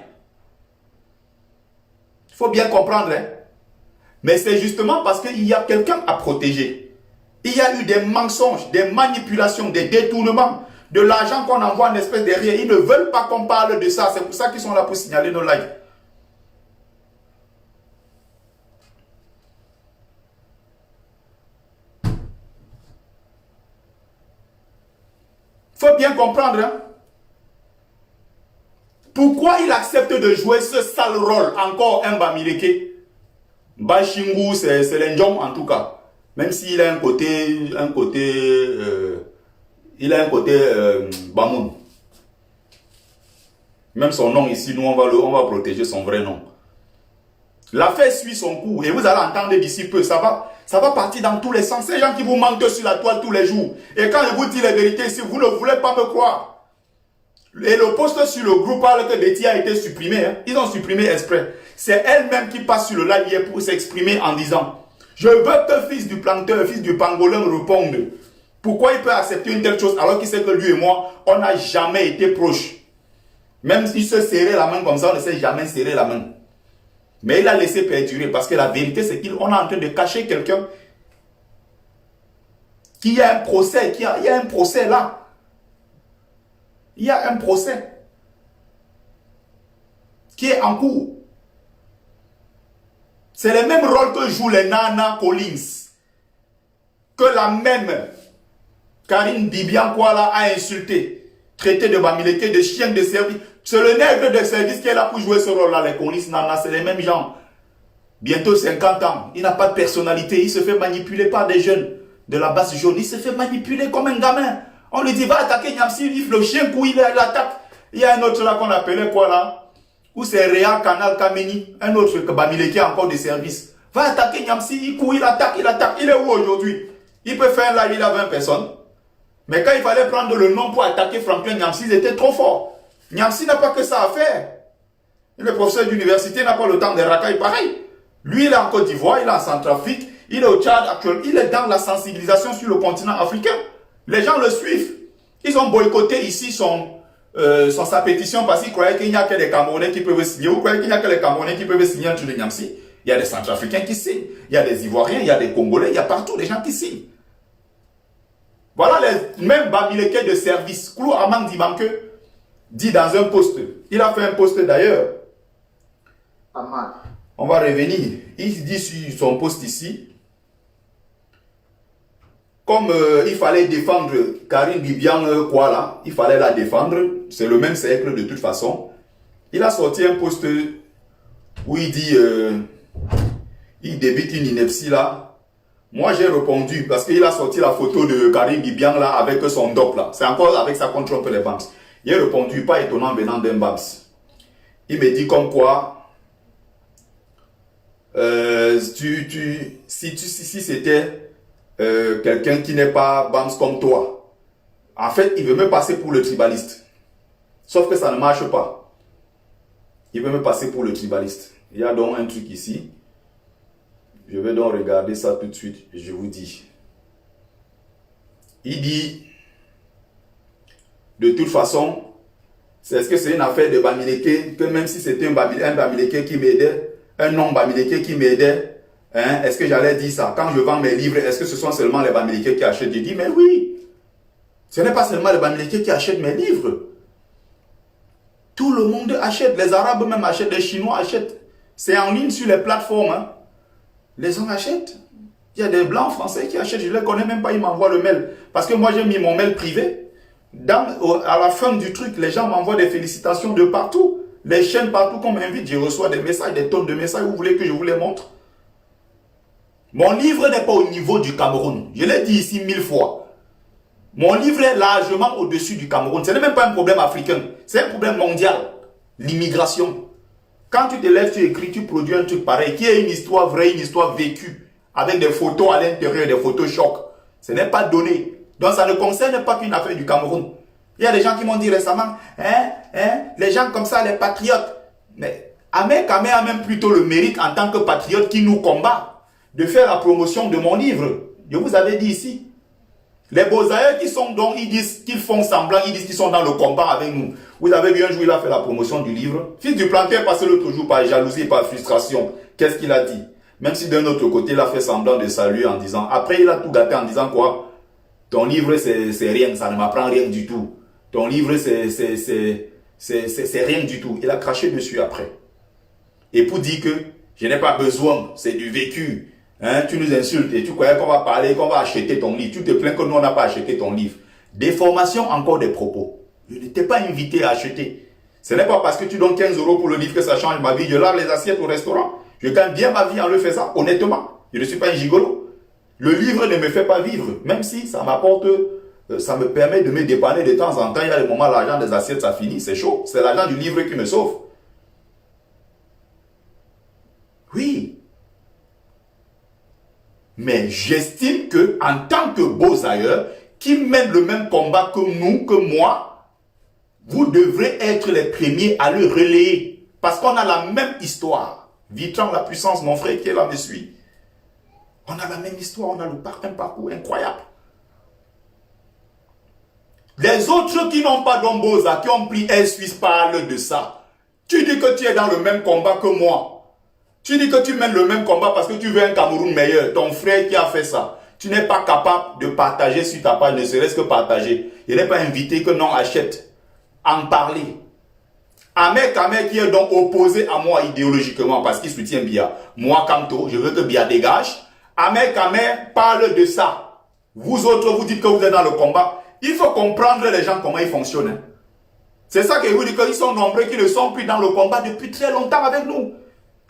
Il faut bien comprendre. Hein? Mais c'est justement parce qu'il y a quelqu'un à protéger. Il y a eu des mensonges, des manipulations, des détournements, de l'argent qu'on envoie en espèce derrière. Ils ne veulent pas qu'on parle de ça. C'est pour ça qu'ils sont là pour signaler nos lives. Il faut bien comprendre. Hein? Pourquoi il accepte de jouer ce sale rôle? Encore un Bamileke. Bachingu, c'est l'Indjong en tout cas. Même s'il a un côté Bamoun. Même son nom ici, nous on va protéger son vrai nom. L'affaire suit son cours et vous allez entendre d'ici peu, ça va partir dans tous les sens. Ces gens qui vous mentent sur la toile tous les jours. Et quand je vous dis la vérité ici, vous ne voulez pas me croire. Et le post sur le groupe parle que Betty a été supprimé. Hein. Ils ont supprimé exprès. C'est elle-même qui passe sur le live hier pour s'exprimer en disant: je veux que fils du planteur, fils du pangolin réponde. Pourquoi il peut accepter une telle chose alors qu'il sait que lui et moi, on n'a jamais été proches. Même s'il se serrait la main comme ça, on ne s'est jamais serré la main. Mais il a laissé perdurer parce que la vérité, c'est qu'on est en train de cacher quelqu'un qui a un procès, il y a un procès là. Il y a un procès qui est en cours. C'est le même rôle que joue les Nana Collins, que la même Karine Bibian Kuala a insulté, traité de Bamileke, de chien de service. C'est le nègre de service qui est là pour jouer ce rôle-là. Les Collins Nana, c'est les mêmes gens. Bientôt 50 ans, il n'a pas de personnalité, il se fait manipuler par des jeunes de la base jaune. Il se fait manipuler comme un gamin. On lui dit, va attaquer Niamsi, le chien couille, il l'attaque. Il y a un autre là qu'on appelait quoi là? Ou c'est Réa Canal Kameni, un autre que Bamileke a encore de service. Va attaquer Niamsi, il couille, il attaque. Il est où aujourd'hui? Il peut faire là, il a 20 personnes. Mais quand il fallait prendre le nom pour attaquer Franklin Niamsi, il était trop fort. Niamsi n'a pas que ça à faire. Le professeur d'université n'a pas le temps de racailles pareil. Lui, il est en Côte d'Ivoire, il est en Centrafrique, il est au Tchad actuellement. Il est dans la sensibilisation sur le continent africain. Les gens le suivent. Ils ont boycotté ici sa pétition parce qu'ils croyaient qu'il n'y a que les Camerounais qui peuvent signer. Vous croyez qu'il n'y a que les Camerounais qui peuvent signer un truc de Niamsi? Il y a des Centrafricains qui signent. Il y a des Ivoiriens, il y a des Congolais, il y a partout des gens qui signent. Voilà les mêmes Bamileke de service. Klou Amang Dimanke dit dans un post. Il a fait un post d'ailleurs. On va revenir. Il dit sur son post ici. Comme il fallait défendre Karine Bibian Kuala, il fallait la défendre. C'est le même cercle de toute façon. Il a sorti un post où il dit, il débute une ineptie là. Moi j'ai répondu parce qu'il a sorti la photo de Karine Bibian là avec son doc là. C'est encore avec sa contre les BAMS. Il a répondu, pas étonnant venant d'un BAMS. Il me dit comme quoi, si c'était quelqu'un qui n'est pas BAMS comme toi, en fait, il veut me passer pour le tribaliste. Sauf que ça ne marche pas. Il veut me passer pour le tribaliste. Il y a donc un truc ici. Je vais donc regarder ça tout de suite. Je vous dis. Il dit, de toute façon, est-ce que c'est une affaire de Bamileke, que même si c'était un Bamileke qui m'aidait, un non Bamileke qui m'aidait, hein, est-ce que j'allais dire ça? Quand je vends mes livres, est-ce que ce sont seulement les Bamileke qui achètent? Je dis, mais oui. Ce n'est pas seulement les Bamileke qui achètent mes livres. Tout le monde achète. Les Arabes même achètent, les Chinois achètent. C'est en ligne sur les plateformes. Hein. Les gens achètent. Il y a des Blancs français qui achètent. Je ne les connais même pas, ils m'envoient le mail. Parce que moi, j'ai mis mon mail privé. À la fin du truc, les gens m'envoient des félicitations de partout. Les chaînes partout qu'on m'invite, je reçois des messages, des tonnes de messages. Vous voulez que je vous les montre? Mon livre n'est pas au niveau du Cameroun. Je l'ai dit ici 1000 fois. Mon livre est largement au-dessus du Cameroun. Ce n'est même pas un problème africain. C'est un problème mondial. L'immigration. Quand tu te lèves, tu écris, tu produis un truc pareil, qui est une histoire vraie, une histoire vécue, avec des photos à l'intérieur, des photos chocs. Ce n'est pas donné. Donc ça ne concerne pas qu'une affaire du Cameroun. Il y a des gens qui m'ont dit récemment, les gens comme ça, les patriotes. Mais Ahmed Kamé a même plutôt le mérite en tant que patriote qui nous combat de faire la promotion de mon livre. Je vous avais dit ici. Les Beaux-Aïeux qui sont donc, ils disent qu'ils font semblant, ils disent qu'ils sont dans le combat avec nous. Vous avez vu un jour, il a fait la promotion du livre. Fils du planteur est passé l'autre jour par jalousie et par frustration. Qu'est-ce qu'il a dit? Même si d'un autre côté, il a fait semblant de saluer en disant, après il a tout gâté en disant quoi? Ton livre c'est rien, ça ne m'apprend rien du tout. Ton livre c'est rien du tout. Il a craché dessus après. Et pour dire que je n'ai pas besoin, c'est du vécu. Hein, tu nous insultes et tu croyais qu'on va parler, qu'on va acheter ton livre. Tu te plains que nous, on n'a pas acheté ton livre. Déformation encore des propos. Je n'étais pas invité à acheter. Ce n'est pas parce que tu donnes 15 € pour le livre que ça change ma vie. Je lave les assiettes au restaurant. Je gagne bien ma vie en le faisant, honnêtement. Je ne suis pas un gigolo. Le livre ne me fait pas vivre. Même si ça m'apporte, ça me permet de me dépanner de temps en temps. Il y a des moments, l'argent des assiettes, ça finit, c'est chaud. C'est l'argent du livre qui me sauve. Oui. Mais j'estime que, en tant que Beaux-Aïeux, qui mènent le même combat que nous, que moi, vous devrez être les premiers à le relayer. Parce qu'on a la même histoire. Vitran, la puissance, mon frère qui est là me suit. On a la même histoire, on a un parcours incroyable. Les autres qui n'ont pas d'Omboza, qui ont pris Air Suisse, parlent de ça. Tu dis que tu es dans le même combat que moi. Tu dis que tu mènes le même combat parce que tu veux un Cameroun meilleur. Ton frère qui a fait ça. Tu n'es pas capable de partager sur ta page, ne serait-ce que partager. Il n'est pas invité que non achète. En parler. Ahmed Kamé qui est donc opposé à moi idéologiquement parce qu'il soutient Bia. Moi, Kamto, je veux que Bia dégage. Ahmed Kamé parle de ça. Vous autres, vous dites que vous êtes dans le combat. Il faut comprendre les gens comment ils fonctionnent. Hein. C'est ça que je vous dis qu'ils sont nombreux qui ne sont plus dans le combat depuis très longtemps avec nous.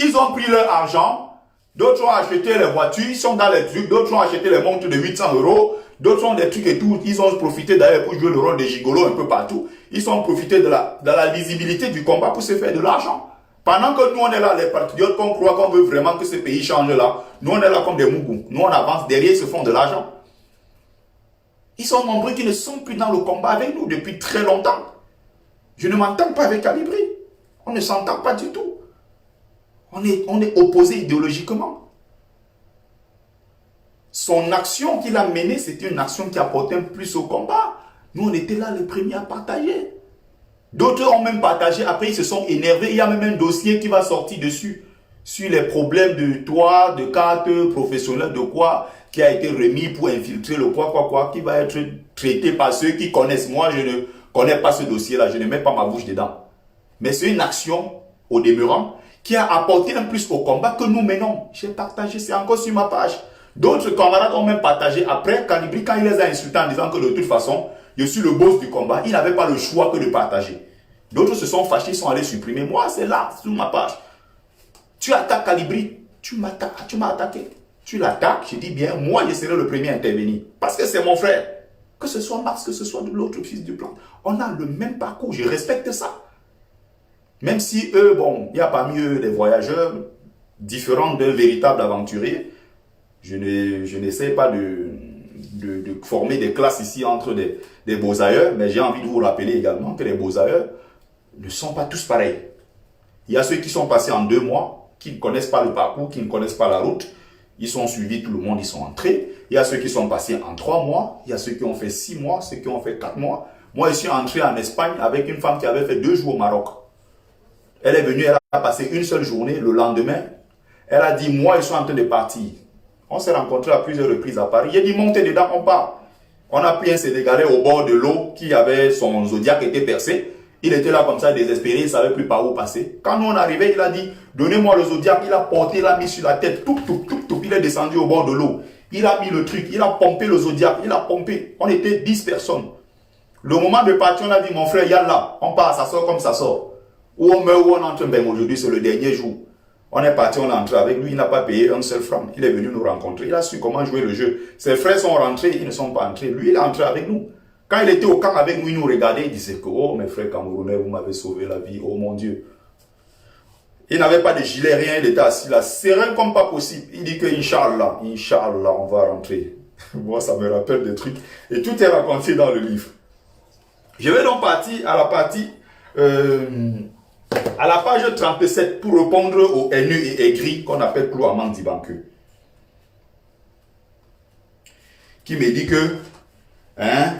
Ils ont pris leur argent, d'autres ont acheté les voitures, ils sont dans les trucs, d'autres ont acheté les montres de 800 €, d'autres ont des trucs et tout. Ils ont profité d'ailleurs pour jouer le rôle des gigolos un peu partout. Ils ont profité de la visibilité du combat pour se faire de l'argent. Pendant que nous on est là, les patriotes, qu'on croit qu'on veut vraiment que ce pays change là, nous on est là comme des mougous. Nous on avance, derrière ils se font de l'argent. Ils sont nombreux qui ne sont plus dans le combat avec nous depuis très longtemps. Je ne m'entends pas avec Calibri. On ne s'entend pas du tout. On est opposés idéologiquement. Son action qu'il a menée, c'était une action qui apportait un plus au combat. Nous, on était là les premiers à partager. D'autres ont même partagé. Après, ils se sont énervés. Il y a même un dossier qui va sortir dessus. Sur les problèmes de toit, de carte professionnelle, de quoi, qui a été remis pour infiltrer le quoi, qui va être traité par ceux qui connaissent. Moi, je ne connais pas ce dossier-là. Je ne mets pas ma bouche dedans. Mais c'est une action, au demeurant, qui a apporté un plus au combat que nous menons. J'ai partagé, c'est encore sur ma page. D'autres camarades ont même partagé après Calibri quand il les a insultés en disant que de toute façon, je suis le boss du combat. Il n'avait pas le choix que de partager. D'autres se sont fâchés, ils sont allés supprimer. Moi, c'est là, sur ma page. Tu attaques Calibri, tu m'as attaqué. Tu l'attaques, je dis bien, moi, je serai le premier à intervenir. Parce que c'est mon frère. Que ce soit Max, que ce soit de l'autre fils du plan. On a le même parcours, je respecte ça. Même si eux, bon, il y a parmi eux des voyageurs différents d'un véritable aventurier. Je n'essaie pas de former des classes ici entre des Beaux-Aïeux, mais j'ai envie de vous rappeler également que les Beaux-Aïeux ne sont pas tous pareils. Il y a ceux qui sont passés en 2 mois, qui ne connaissent pas le parcours, qui ne connaissent pas la route. Ils sont suivis, tout le monde, ils sont entrés. Il y a ceux qui sont passés en 3 mois, il y a ceux qui ont fait 6 mois, ceux qui ont fait 4 mois. Moi, je suis entré en Espagne avec une femme qui avait fait 2 jours au Maroc. Elle est venue, elle a passé une seule journée. Le lendemain, elle a dit, moi, je suis en train de partir. On s'est rencontrés à plusieurs reprises à Paris. Il a dit, montez dedans, on part. On a pris un Sénégalais au bord de l'eau qui avait son zodiaque était percé. Il était là comme ça, désespéré, il ne savait plus par où passer. Quand nous on arrivait, il a dit, donnez-moi le zodiaque. Il a porté, il a mis sur la tête, tout. Il est descendu au bord de l'eau. Il a mis le truc, il a pompé le zodiaque, il a pompé. On était 10 personnes. Le moment de partir, on a dit, mon frère, il y a là. On part, ça sort comme ça sort. Ou on meurt ou on entre, ben aujourd'hui c'est le dernier jour. On est parti, on est entré avec lui, il n'a pas payé un seul franc. Il est venu nous rencontrer, il a su comment jouer le jeu. Ses frères sont rentrés, ils ne sont pas entrés. Lui, il est entré avec nous. Quand il était au camp avec nous, il nous regardait, il disait que, oh mes frères camerounais, vous m'avez sauvé la vie, oh mon Dieu. Il n'avait pas de gilet, rien, il était assis là, serein comme pas possible. Il dit que Inch'Allah, on va rentrer. Moi, ça me rappelle des trucs. Et tout est raconté dans le livre. Je vais donc partir à la partie À la page 37, pour répondre aux haineux et aigris qu'on appelle Claude Amand Dibanke, qui me dit que, hein,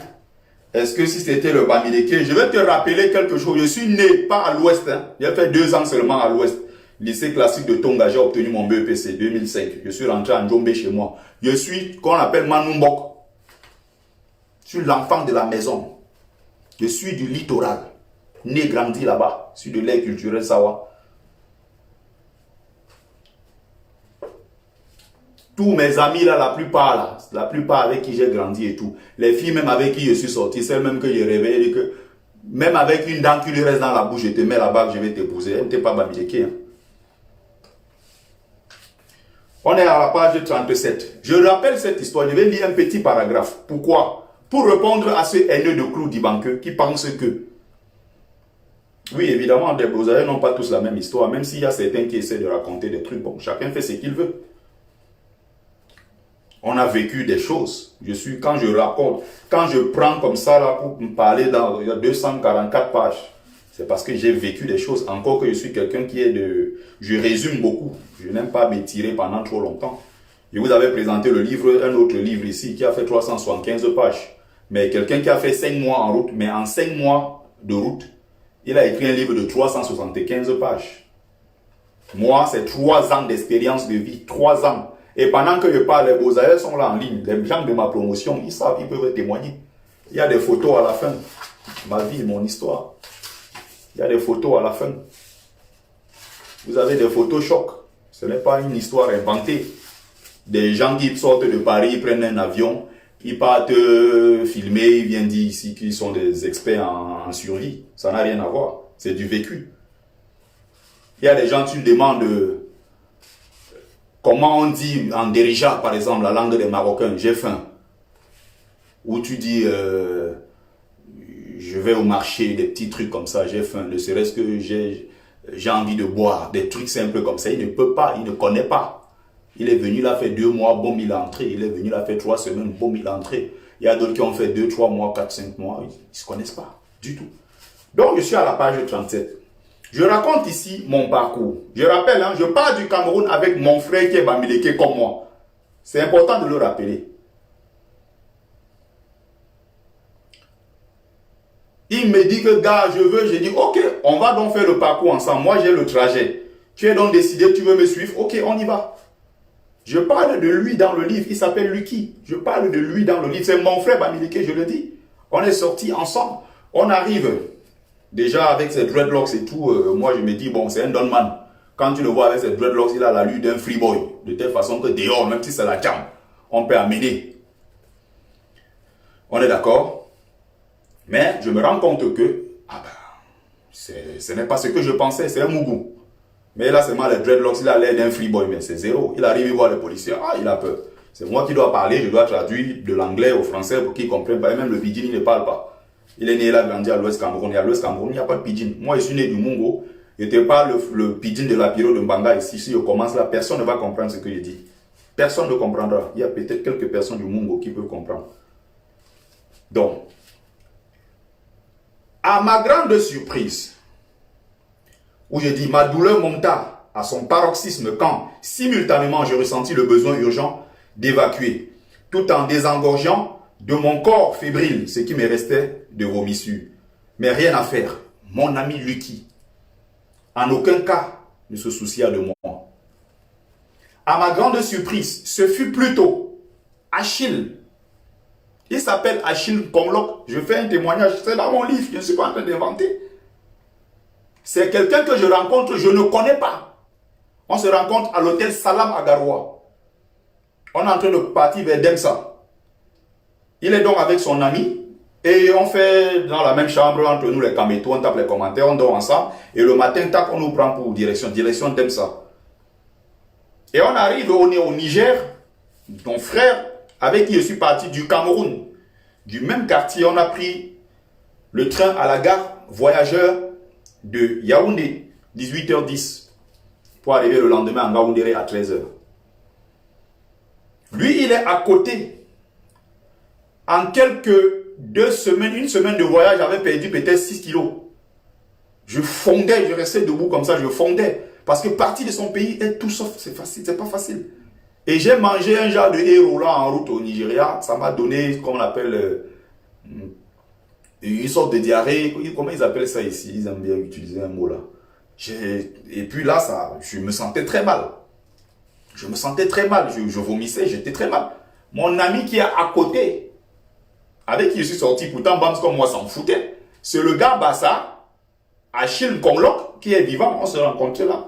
est-ce que si c'était le Bamileke, je vais te rappeler quelque chose. Je suis né pas à l'ouest, hein. J'ai fait 2 ans seulement à l'ouest. Lycée classique de Tonga, j'ai obtenu mon BEPC 2005. Je suis rentré en Djombe chez moi. Je suis, qu'on appelle Manumbok. Je suis l'enfant de la maison. Je suis du littoral. Né, grandi là-bas. Je suis de l'air culturel Sawa. Tous mes amis là, la plupart avec qui j'ai grandi et tout. Les filles même avec qui je suis sorti, celles même que j'ai réveillées, que même avec une dent qui lui reste dans la bouche, je te mets là-bas, je vais t'épouser. Elle n'était pas Bamileke. Hein. On est à la page 37. Je rappelle cette histoire, je vais lire un petit paragraphe. Pourquoi? Pour répondre à ce haineux de Claude Dibanke qui pense que, oui, évidemment, les Bozaïens n'ont pas tous la même histoire, même s'il y a certains qui essaient de raconter des trucs. Bon, chacun fait ce qu'il veut. On a vécu des choses. Quand je raconte, quand je prends comme ça là pour me parler dans 244 pages, c'est parce que j'ai vécu des choses. Encore que je suis quelqu'un qui est de... Je résume beaucoup. Je n'aime pas m'étirer pendant trop longtemps. Je vous avais présenté le livre, un autre livre ici, qui a fait 375 pages. Mais quelqu'un qui a fait 5 mois en route, mais en 5 mois de route, il a écrit un livre de 375 pages. Moi, c'est 3 ans d'expérience de vie. 3 ans. Et pendant que je parle, les Bozaïens sont là en ligne. Les gens de ma promotion, ils savent, ils peuvent témoigner. Il y a des photos à la fin. Ma vie, mon histoire. Il y a des photos à la fin. Vous avez des photos chocs. Ce n'est pas une histoire inventée. Des gens qui sortent de Paris, ils prennent un avion, ils partent filmer, ils viennent dire ici qu'ils sont des experts en survie. Ça n'a rien à voir. C'est du vécu. Il y a des gens, tu demandes comment on dit en Derija, par exemple, la langue des Marocains, j'ai faim. Ou tu dis, je vais au marché, des petits trucs comme ça, j'ai faim. Ne serait-ce que j'ai envie de boire, des trucs simples comme ça. Il ne peut pas, il ne connaît pas. Il est venu là, fait 2 mois, boum, il est entré. Il est venu là, fait 3 semaines, boum, il est entré. Il y a d'autres qui ont fait 2, 3 mois, 4, 5 mois. Ils ne se connaissent pas du tout. Donc, je suis à la page 37. Je raconte ici mon parcours. Je rappelle, hein, je pars du Cameroun avec mon frère qui est Bamileke comme moi. C'est important de le rappeler. Il me dit que, gars, je veux. J'ai dit, ok, on va donc faire le parcours ensemble. Moi, j'ai le trajet. Tu es donc décidé, tu veux me suivre. Ok, on y va. Je parle de lui dans le livre. Il s'appelle Lucky. Je parle de lui dans le livre. C'est mon frère Bamileke, je le dis. On est sortis ensemble. On arrive. Déjà, avec ses dreadlocks et tout, moi, je me dis, bon, c'est un Donman. Quand tu le vois avec ses dreadlocks, il a l'allure d'un freeboy. De telle façon que dehors, même si c'est la jam, on peut amener. On est d'accord? Mais je me rends compte que, ce n'est pas ce que je pensais, c'est un mougou. Mais là, seulement les dreadlocks, il a l'air d'un freeboy, mais c'est zéro. Il arrive, il voit les policiers, il a peur. C'est moi qui dois parler, je dois traduire de l'anglais au français pour qu'ils comprennent pas. Et même le pidgin, il ne parle pas. Il est né, il a grandi à l'Ouest Cameroun. Et à l'Ouest Cameroun, il n'y a pas de pidgin. Moi, je suis né du Mungo. Je ne te parle le pidgin de la pyro de Mbanga ici. Si je commence là, personne ne va comprendre ce que je dis. Personne ne comprendra. Il y a peut-être quelques personnes du Mungo qui peuvent comprendre. Donc, à ma grande surprise, où je dis ma douleur monta à son paroxysme quand, simultanément, j'ai ressenti le besoin urgent d'évacuer, tout en désengorgeant de mon corps fébrile ce qui me restait de vomissures. Mais rien à faire. Mon ami Lucky, en aucun cas, ne se soucia de moi. À ma grande surprise, ce fut plutôt Achille. Il s'appelle Achille Ponglok. Je fais un témoignage, c'est dans mon livre, je ne suis pas en train d'inventer. C'est quelqu'un que je rencontre, je ne connais pas. On se rencontre à l'hôtel Salam à Garoua. On est en train de partir vers Demsa. Il est donc avec son ami et on fait dans la même chambre entre nous les camétos, on tape les commentaires, on dort ensemble et le matin, tac, on nous prend pour direction Demsa. Et on arrive au Niger, ton frère avec qui je suis parti du Cameroun, du même quartier, on a pris le train à la gare voyageur de Yaoundé, 18h10, pour arriver le lendemain à Ngaoundéré à 13h. Lui, il est à côté. En quelques 2 semaines, une semaine de voyage, j'avais perdu peut-être 6 kilos. Je fondais, je restais debout comme ça, je fondais. Parce que partir de son pays est tout sauf, c'est facile, c'est pas facile. Et j'ai mangé un genre de héros là en route au Nigeria. Ça m'a donné, comme on appelle, une sorte de diarrhée. Comment ils appellent ça ici? Ils aiment bien utiliser un mot là. Et puis là, je me sentais très mal. Je me sentais très mal. Je vomissais, j'étais très mal. Mon ami qui est à côté, avec qui je suis sorti, pourtant Bams comme moi s'en foutait, c'est le gars Bassa, Achille Konglok, qui est vivant. On se rencontrait là.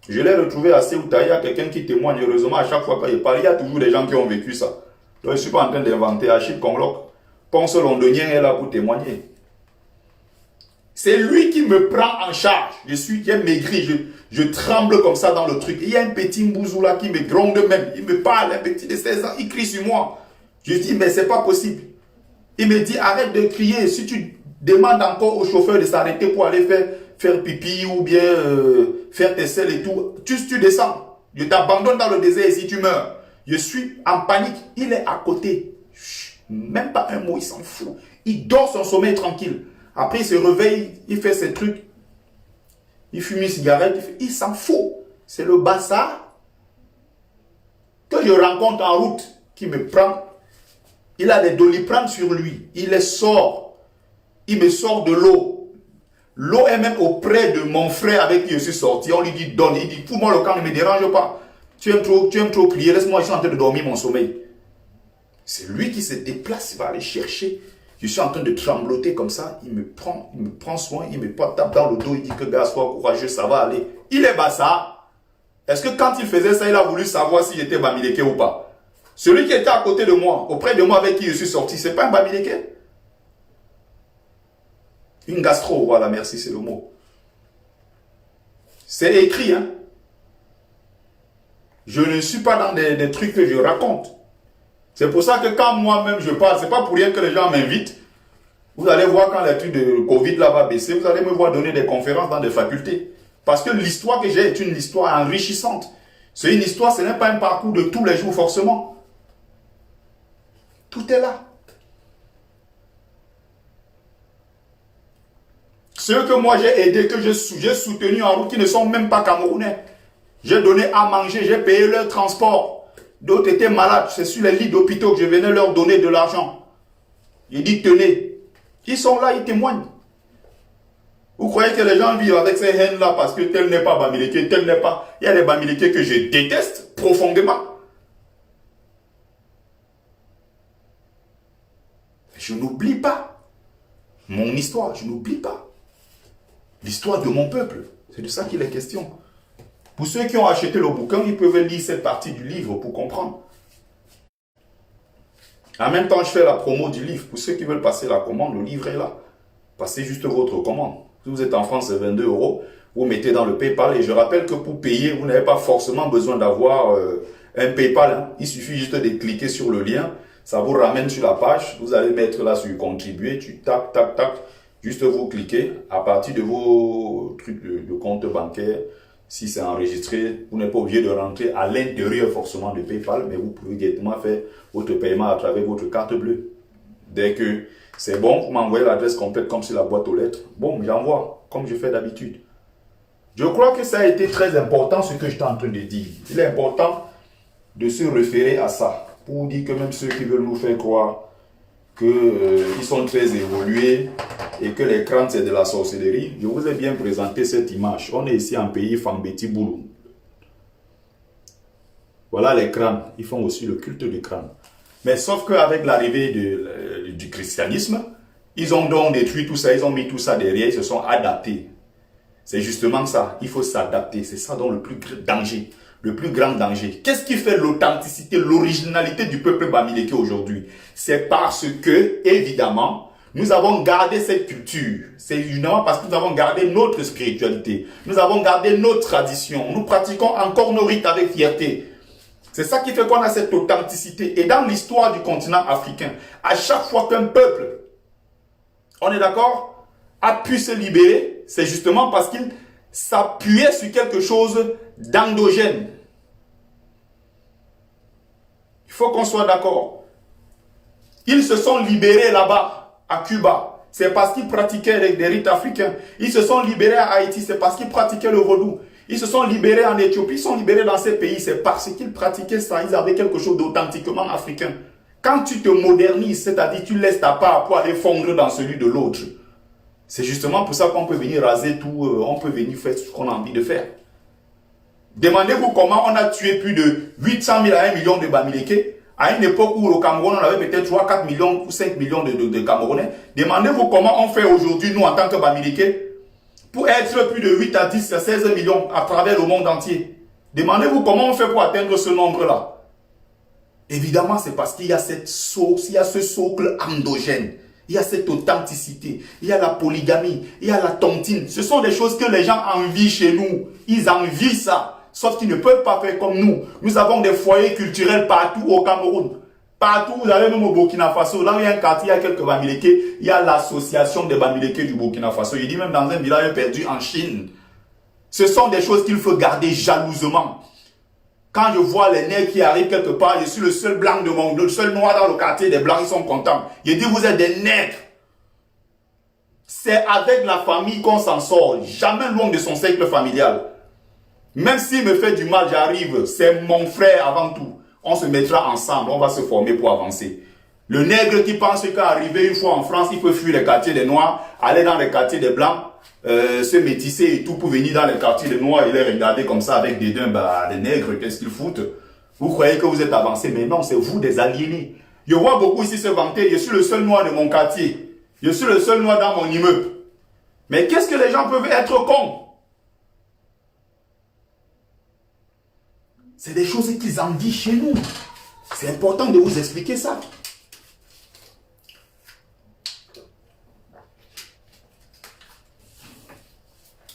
Je l'ai retrouvé à Ceuta, il y a quelqu'un qui témoigne. Heureusement, à chaque fois qu'il parle, il y a toujours des gens qui ont vécu ça. Donc, je ne suis pas en train d'inventer. Achille Konglok, Ponce londonien est là pour témoigner. C'est lui qui me prend en charge. J'ai maigri, je tremble comme ça dans le truc. Il y a un petit mbouzou là qui me gronde même. Il me parle, un petit de 16 ans, il crie sur moi. Je dis, mais c'est pas possible. Il me dit, arrête de crier. Si tu demandes encore au chauffeur de s'arrêter pour aller faire pipi ou bien faire tes selles et tout, tu descends. Je t'abandonne dans le désert et si tu meurs. Je suis en panique. Il est à côté. Chut, même pas un mot, il s'en fout. Il dort son sommeil tranquille. Après, il se réveille, il fait ses trucs. Il fume une cigarette, il s'en fout. C'est le Bassa que je rencontre en route qui me prend. Il a des doliprane sur lui. Il les sort. Il me sort de l'eau. L'eau est même auprès de mon frère avec qui je suis sorti. On lui dit donne. Il dit fous-moi le camp, ne me dérange pas. Tu aimes trop crier. Laisse-moi, je suis en train de dormir mon sommeil. C'est lui qui se déplace, il va aller chercher. Je suis en train de trembloter comme ça. Il me prend soin, il me tape dans le dos. Il dit que gars, sois courageux, ça va aller. Il est Bassa. Est-ce que quand il faisait ça, il a voulu savoir si j'étais Bamileke ou pas? Celui qui était à côté de moi, auprès de moi avec qui je suis sorti, c'est pas un Bamileke? Une gastro, voilà, merci, c'est le mot. C'est écrit, hein. Je ne suis pas dans des trucs que je raconte. C'est pour ça que quand moi-même je parle, c'est pas pour rien que les gens m'invitent. Vous allez voir quand l'étude de Covid là va baisser, vous allez me voir donner des conférences dans des facultés. Parce que l'histoire que j'ai est une histoire enrichissante. C'est une histoire, ce n'est pas un parcours de tous les jours forcément. Tout est là. Ceux que moi j'ai aidés, que j'ai soutenus en route, qui ne sont même pas camerounais. J'ai donné à manger, j'ai payé leur transport. D'autres étaient malades, c'est sur les lits d'hôpitaux que je venais leur donner de l'argent. J'ai dit tenez. Ils sont là, ils témoignent. Vous croyez que les gens vivent avec ces haines-là parce que tel n'est pas Bamileke, tel n'est pas... Il y a des Bamileke que je déteste profondément. Je n'oublie pas mon histoire, je n'oublie pas l'histoire de mon peuple. C'est de ça qu'il est question. Pour ceux qui ont acheté le bouquin, ils peuvent lire cette partie du livre pour comprendre. En même temps, je fais la promo du livre. Pour ceux qui veulent passer la commande, le livre est là. Passez juste votre commande. Si vous êtes en France, c'est 22 €. Vous mettez dans le PayPal. Et je rappelle que pour payer, vous n'avez pas forcément besoin d'avoir un PayPal. Hein. Il suffit juste de cliquer sur le lien. Ça vous ramène sur la page. Vous allez mettre là sur contribuer. Tu tac, tac, tac. Juste vous cliquez. À partir de vos trucs de compte bancaire, si c'est enregistré, vous n'êtes pas obligé de rentrer à l'intérieur forcément de PayPal, mais vous pouvez directement faire votre paiement à travers votre carte bleue. Dès que c'est bon, vous m'envoyez l'adresse complète comme sur la boîte aux lettres. Bon, j'envoie, comme je fais d'habitude. Je crois que ça a été très important ce que j'étais en train de dire. Il est important de se référer à ça, pour dire que même ceux qui veulent nous faire croire qu'ils sont très évolués et que les crânes c'est de la sorcellerie, je vous ai bien présenté cette image. On est ici en pays Fambeti Boulou. Voilà les crânes, ils font aussi le culte du crâne. Mais sauf qu'avec l'arrivée du christianisme, ils ont donc détruit tout ça, ils ont mis tout ça derrière, ils se sont adaptés. C'est justement ça, il faut s'adapter, c'est ça donc le plus grand danger. Le plus grand danger. Qu'est-ce qui fait l'authenticité, l'originalité du peuple Bamileke aujourd'hui? C'est parce que, évidemment, nous avons gardé cette culture. C'est évidemment parce que nous avons gardé notre spiritualité. Nous avons gardé nos traditions. Nous pratiquons encore nos rites avec fierté. C'est ça qui fait qu'on a cette authenticité. Et dans l'histoire du continent africain, à chaque fois qu'un peuple, on est d'accord, a pu se libérer, c'est justement parce qu'il s'appuyait sur quelque chose d'endogène. Il faut qu'on soit d'accord. Ils se sont libérés là-bas, à Cuba. C'est parce qu'ils pratiquaient des rites africains. Ils se sont libérés à Haïti, c'est parce qu'ils pratiquaient le vaudou. Ils se sont libérés en Éthiopie, ils sont libérés dans ces pays, c'est parce qu'ils pratiquaient ça. Ils avaient quelque chose d'authentiquement africain. Quand tu te modernises, c'est-à-dire tu laisses ta part pour aller fondre dans celui de l'autre, c'est justement pour ça qu'on peut venir raser tout, on peut venir faire ce qu'on a envie de faire. Demandez-vous comment on a tué plus de 800 000 à 1 million de Bamileke. À une époque où au Cameroun, on avait peut-être 3, 4 millions ou 5 millions de Camerounais. Demandez-vous comment on fait aujourd'hui, nous, en tant que Bamileke, pour être plus de 8 à 10 à 16 millions à travers le monde entier. Demandez-vous comment on fait pour atteindre ce nombre-là. Évidemment, c'est parce qu'il y a cette source, il y a ce socle endogène. Il y a cette authenticité, il y a la polygamie, il y a la tontine. Ce sont des choses que les gens envient chez nous. Ils envient ça. Sauf qu'ils ne peuvent pas faire comme nous. Nous avons des foyers culturels partout au Cameroun. Partout, vous avez même au Burkina Faso. Là où il y a un quartier, il y a quelques Bamileke. Il y a l'association des Bamileke du Burkina Faso. Il dit même dans un village perdu en Chine. Ce sont des choses qu'il faut garder jalousement. Quand je vois les nègres qui arrivent quelque part, je suis le seul blanc de mon, le seul noir dans le quartier, des blancs, ils sont contents. Je dis, vous êtes des nègres. C'est avec la famille qu'on s'en sort. Jamais loin de son cercle familial. Même s'il me fait du mal, j'arrive. C'est mon frère avant tout. On se mettra ensemble. On va se former pour avancer. Le nègre qui pense qu'arriver une fois en France, il peut fuir les quartiers des noirs, aller dans les quartiers des blancs, se métisser et tout pour venir dans les quartiers des noirs et les regarder comme ça avec des dents. Bah, les nègres, qu'est-ce qu'ils foutent? Vous croyez que vous êtes avancés, mais non, c'est vous des aliénés. Je vois beaucoup ici se vanter. Je suis le seul noir de mon quartier. Je suis le seul noir dans mon immeuble. Mais qu'est-ce que les gens peuvent être cons? C'est des choses qu'ils en disent chez nous. C'est important de vous expliquer ça.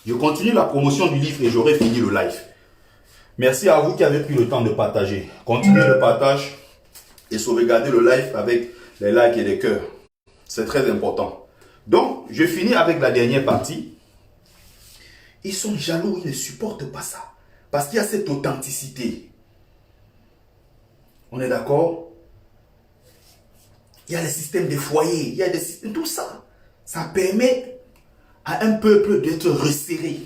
Je continue la promotion du livre et j'aurai fini le live. Merci à vous qui avez pris le temps de partager. Continuez le partage et sauvegardez le live avec les likes et les cœurs. C'est très important. Donc, je finis avec la dernière partie. Ils sont jaloux, ils ne supportent pas ça. Parce qu'il y a cette authenticité. On est d'accord? Il y a les systèmes de foyers, il y a des systèmes, tout ça. Ça permet à un peuple d'être resserré.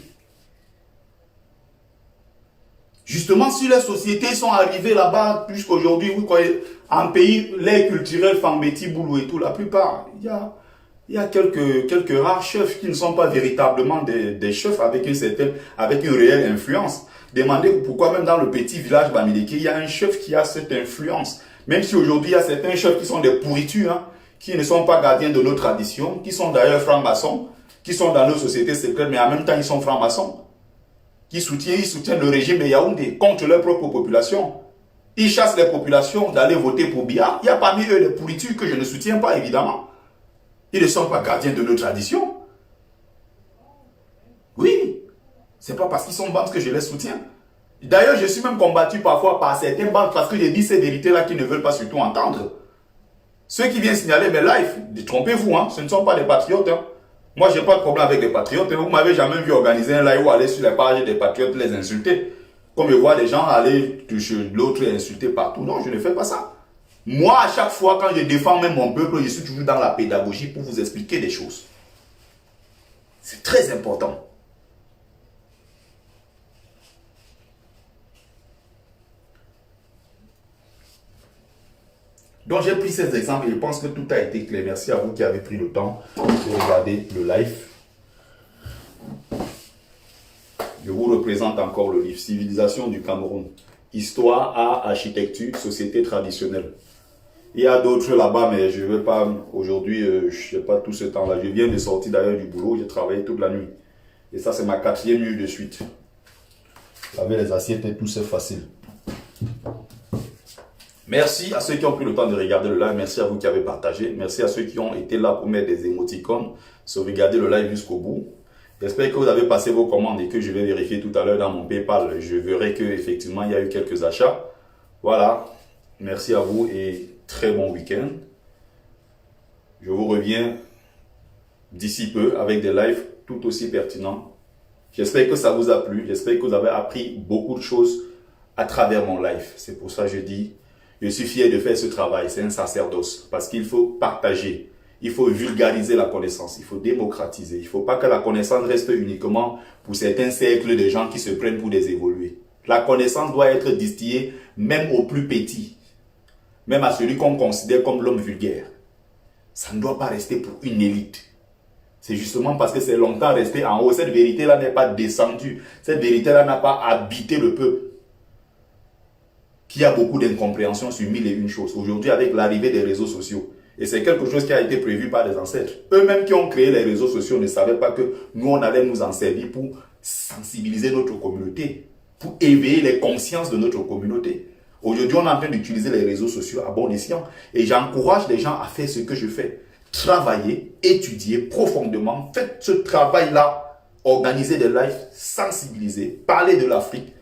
Justement, si les sociétés sont arrivées là-bas, puisqu'aujourd'hui, vous croyez, en pays, les culturels, Fambeti, Boulou et tout, la plupart, il y a quelques rares chefs qui ne sont pas véritablement des chefs avec une réelle influence. Demandez pourquoi même dans le petit village Bamileke, il y a un chef qui a cette influence. Même si aujourd'hui, il y a certains chefs qui sont des pourritures, hein, qui ne sont pas gardiens de nos traditions, qui sont d'ailleurs francs-maçons, qui sont dans nos sociétés secrètes, mais en même temps, ils sont francs-maçons. Ils soutiennent le régime de Yaoundé contre leur propre population. Ils chassent les populations d'aller voter pour Biya. Il y a parmi eux des pourritures que je ne soutiens pas, évidemment. Ils ne sont pas gardiens de nos traditions. Oui. C'est pas parce qu'ils sont bandes que je les soutiens. D'ailleurs, je suis même combattu parfois par certaines bandes parce que j'ai dit ces vérités-là qu'ils ne veulent pas surtout entendre. Ceux qui viennent signaler mes lives, trompez-vous, hein, ce ne sont pas des patriotes. Hein. Moi, je n'ai pas de problème avec les patriotes. Vous ne m'avez jamais vu organiser un live ou aller sur les pages des patriotes les insulter. Comme je vois des gens aller toucher l'autre et insulter partout. Non, je ne fais pas ça. Moi, à chaque fois, quand je défends même mon peuple, je suis toujours dans la pédagogie pour vous expliquer des choses. C'est très important. Donc j'ai pris ces exemples et je pense que tout a été clair. Merci à vous qui avez pris le temps de regarder le live. Je vous représente encore le livre Civilisation du Cameroun. Histoire, art, architecture, société traditionnelle. Il y a d'autres là-bas, mais je ne vais pas aujourd'hui, je n'ai pas tout ce temps-là. Je viens de sortir d'ailleurs du boulot, j'ai travaillé toute la nuit. Et ça, c'est ma 4e nuit de suite. Laver les assiettes et tout, c'est facile. Merci à ceux qui ont pris le temps de regarder le live. Merci à vous qui avez partagé. Merci à ceux qui ont été là pour mettre des émoticônes, sauvegarder le live jusqu'au bout. J'espère que vous avez passé vos commandes et que je vais vérifier tout à l'heure dans mon PayPal. Je verrai qu'effectivement, il y a eu quelques achats. Voilà. Merci à vous et très bon week-end. Je vous reviens d'ici peu avec des lives tout aussi pertinents. J'espère que ça vous a plu. J'espère que vous avez appris beaucoup de choses à travers mon live. C'est pour ça que je dis... Je suis fier de faire ce travail, c'est un sacerdoce, parce qu'il faut partager. Il faut vulgariser la connaissance, il faut démocratiser. Il ne faut pas que la connaissance reste uniquement pour certains cercles de gens qui se prennent pour des évolués. La connaissance doit être distillée même aux plus petits, même à celui qu'on considère comme l'homme vulgaire. Ça ne doit pas rester pour une élite. C'est justement parce que c'est longtemps resté en haut. Cette vérité-là n'est pas descendue. Cette vérité-là n'a pas habité le peuple. Qu'il y a beaucoup d'incompréhension sur mille et une choses. Aujourd'hui, avec l'arrivée des réseaux sociaux, et c'est quelque chose qui a été prévu par les ancêtres. Eux-mêmes qui ont créé les réseaux sociaux ne savaient pas que nous, on allait nous en servir pour sensibiliser notre communauté, pour éveiller les consciences de notre communauté. Aujourd'hui, on est en train d'utiliser les réseaux sociaux à bon escient. Et j'encourage les gens à faire ce que je fais. Travailler, étudier profondément. Faites ce travail-là. Organisez des lives, sensibiliser, parler de l'Afrique.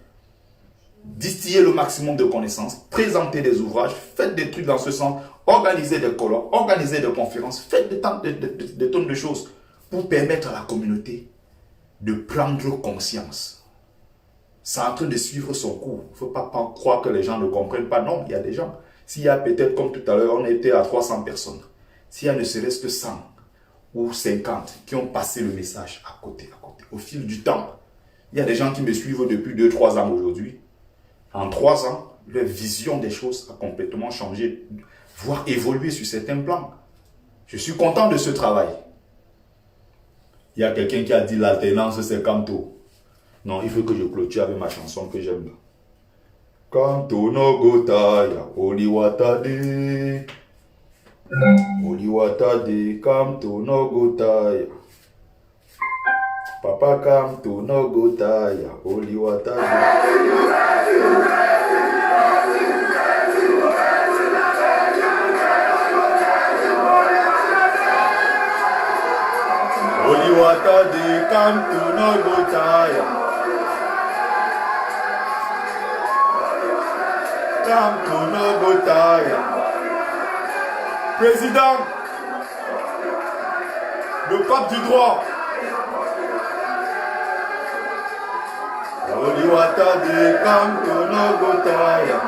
Distiller le maximum de connaissances, présenter des ouvrages, faites des trucs dans ce sens, organisez des colloques, organisez des conférences, faites des tonnes de choses pour permettre à la communauté de prendre conscience. C'est en train de suivre son cours. Il ne faut pas croire que les gens ne comprennent pas. Non, il y a des gens. S'il y a peut-être, comme tout à l'heure, on était à 300 personnes. S'il y a ne serait-ce que 100 ou 50 qui ont passé le message à côté, au fil du temps. Il y a des gens qui me suivent depuis 2-3 ans aujourd'hui. En 3 ans, leur vision des choses a complètement changé, voire évolué sur certains plans. Je suis content de ce travail. Il y a quelqu'un qui a dit l'alternance, c'est Kamto. Non, il faut que je clôture avec ma chanson que j'aime. Kamto no gotaya, oliwatade. Oliwatade, Kamto no gotaya. Papa Kamto no gotaya, oliwatade. Oliwatade, Kamto no gotaya. Kamto no gotaya. Président, le pape du droit. Oliwatade, Kamto no gotaya.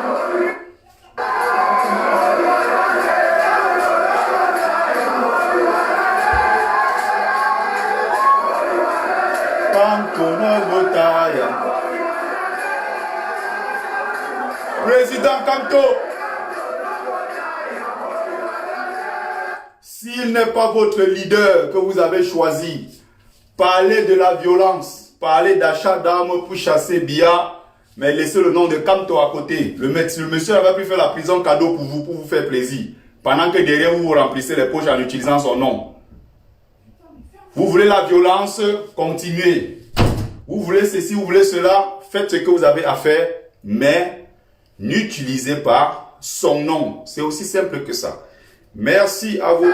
Kamto no gotaya. Président Kamto, s'il n'est pas votre leader que vous avez choisi, parlez de la violence, parlez d'achat d'armes pour chasser Bia, mais laissez le nom de Kamto à côté. Le monsieur avait pu faire la prison cadeau pour vous faire plaisir, pendant que derrière vous remplissez les poches en utilisant son nom. Vous voulez la violence, continuez. Vous voulez ceci, vous voulez cela, faites ce que vous avez à faire, mais n'utilisez pas son nom. C'est aussi simple que ça. Merci à vous.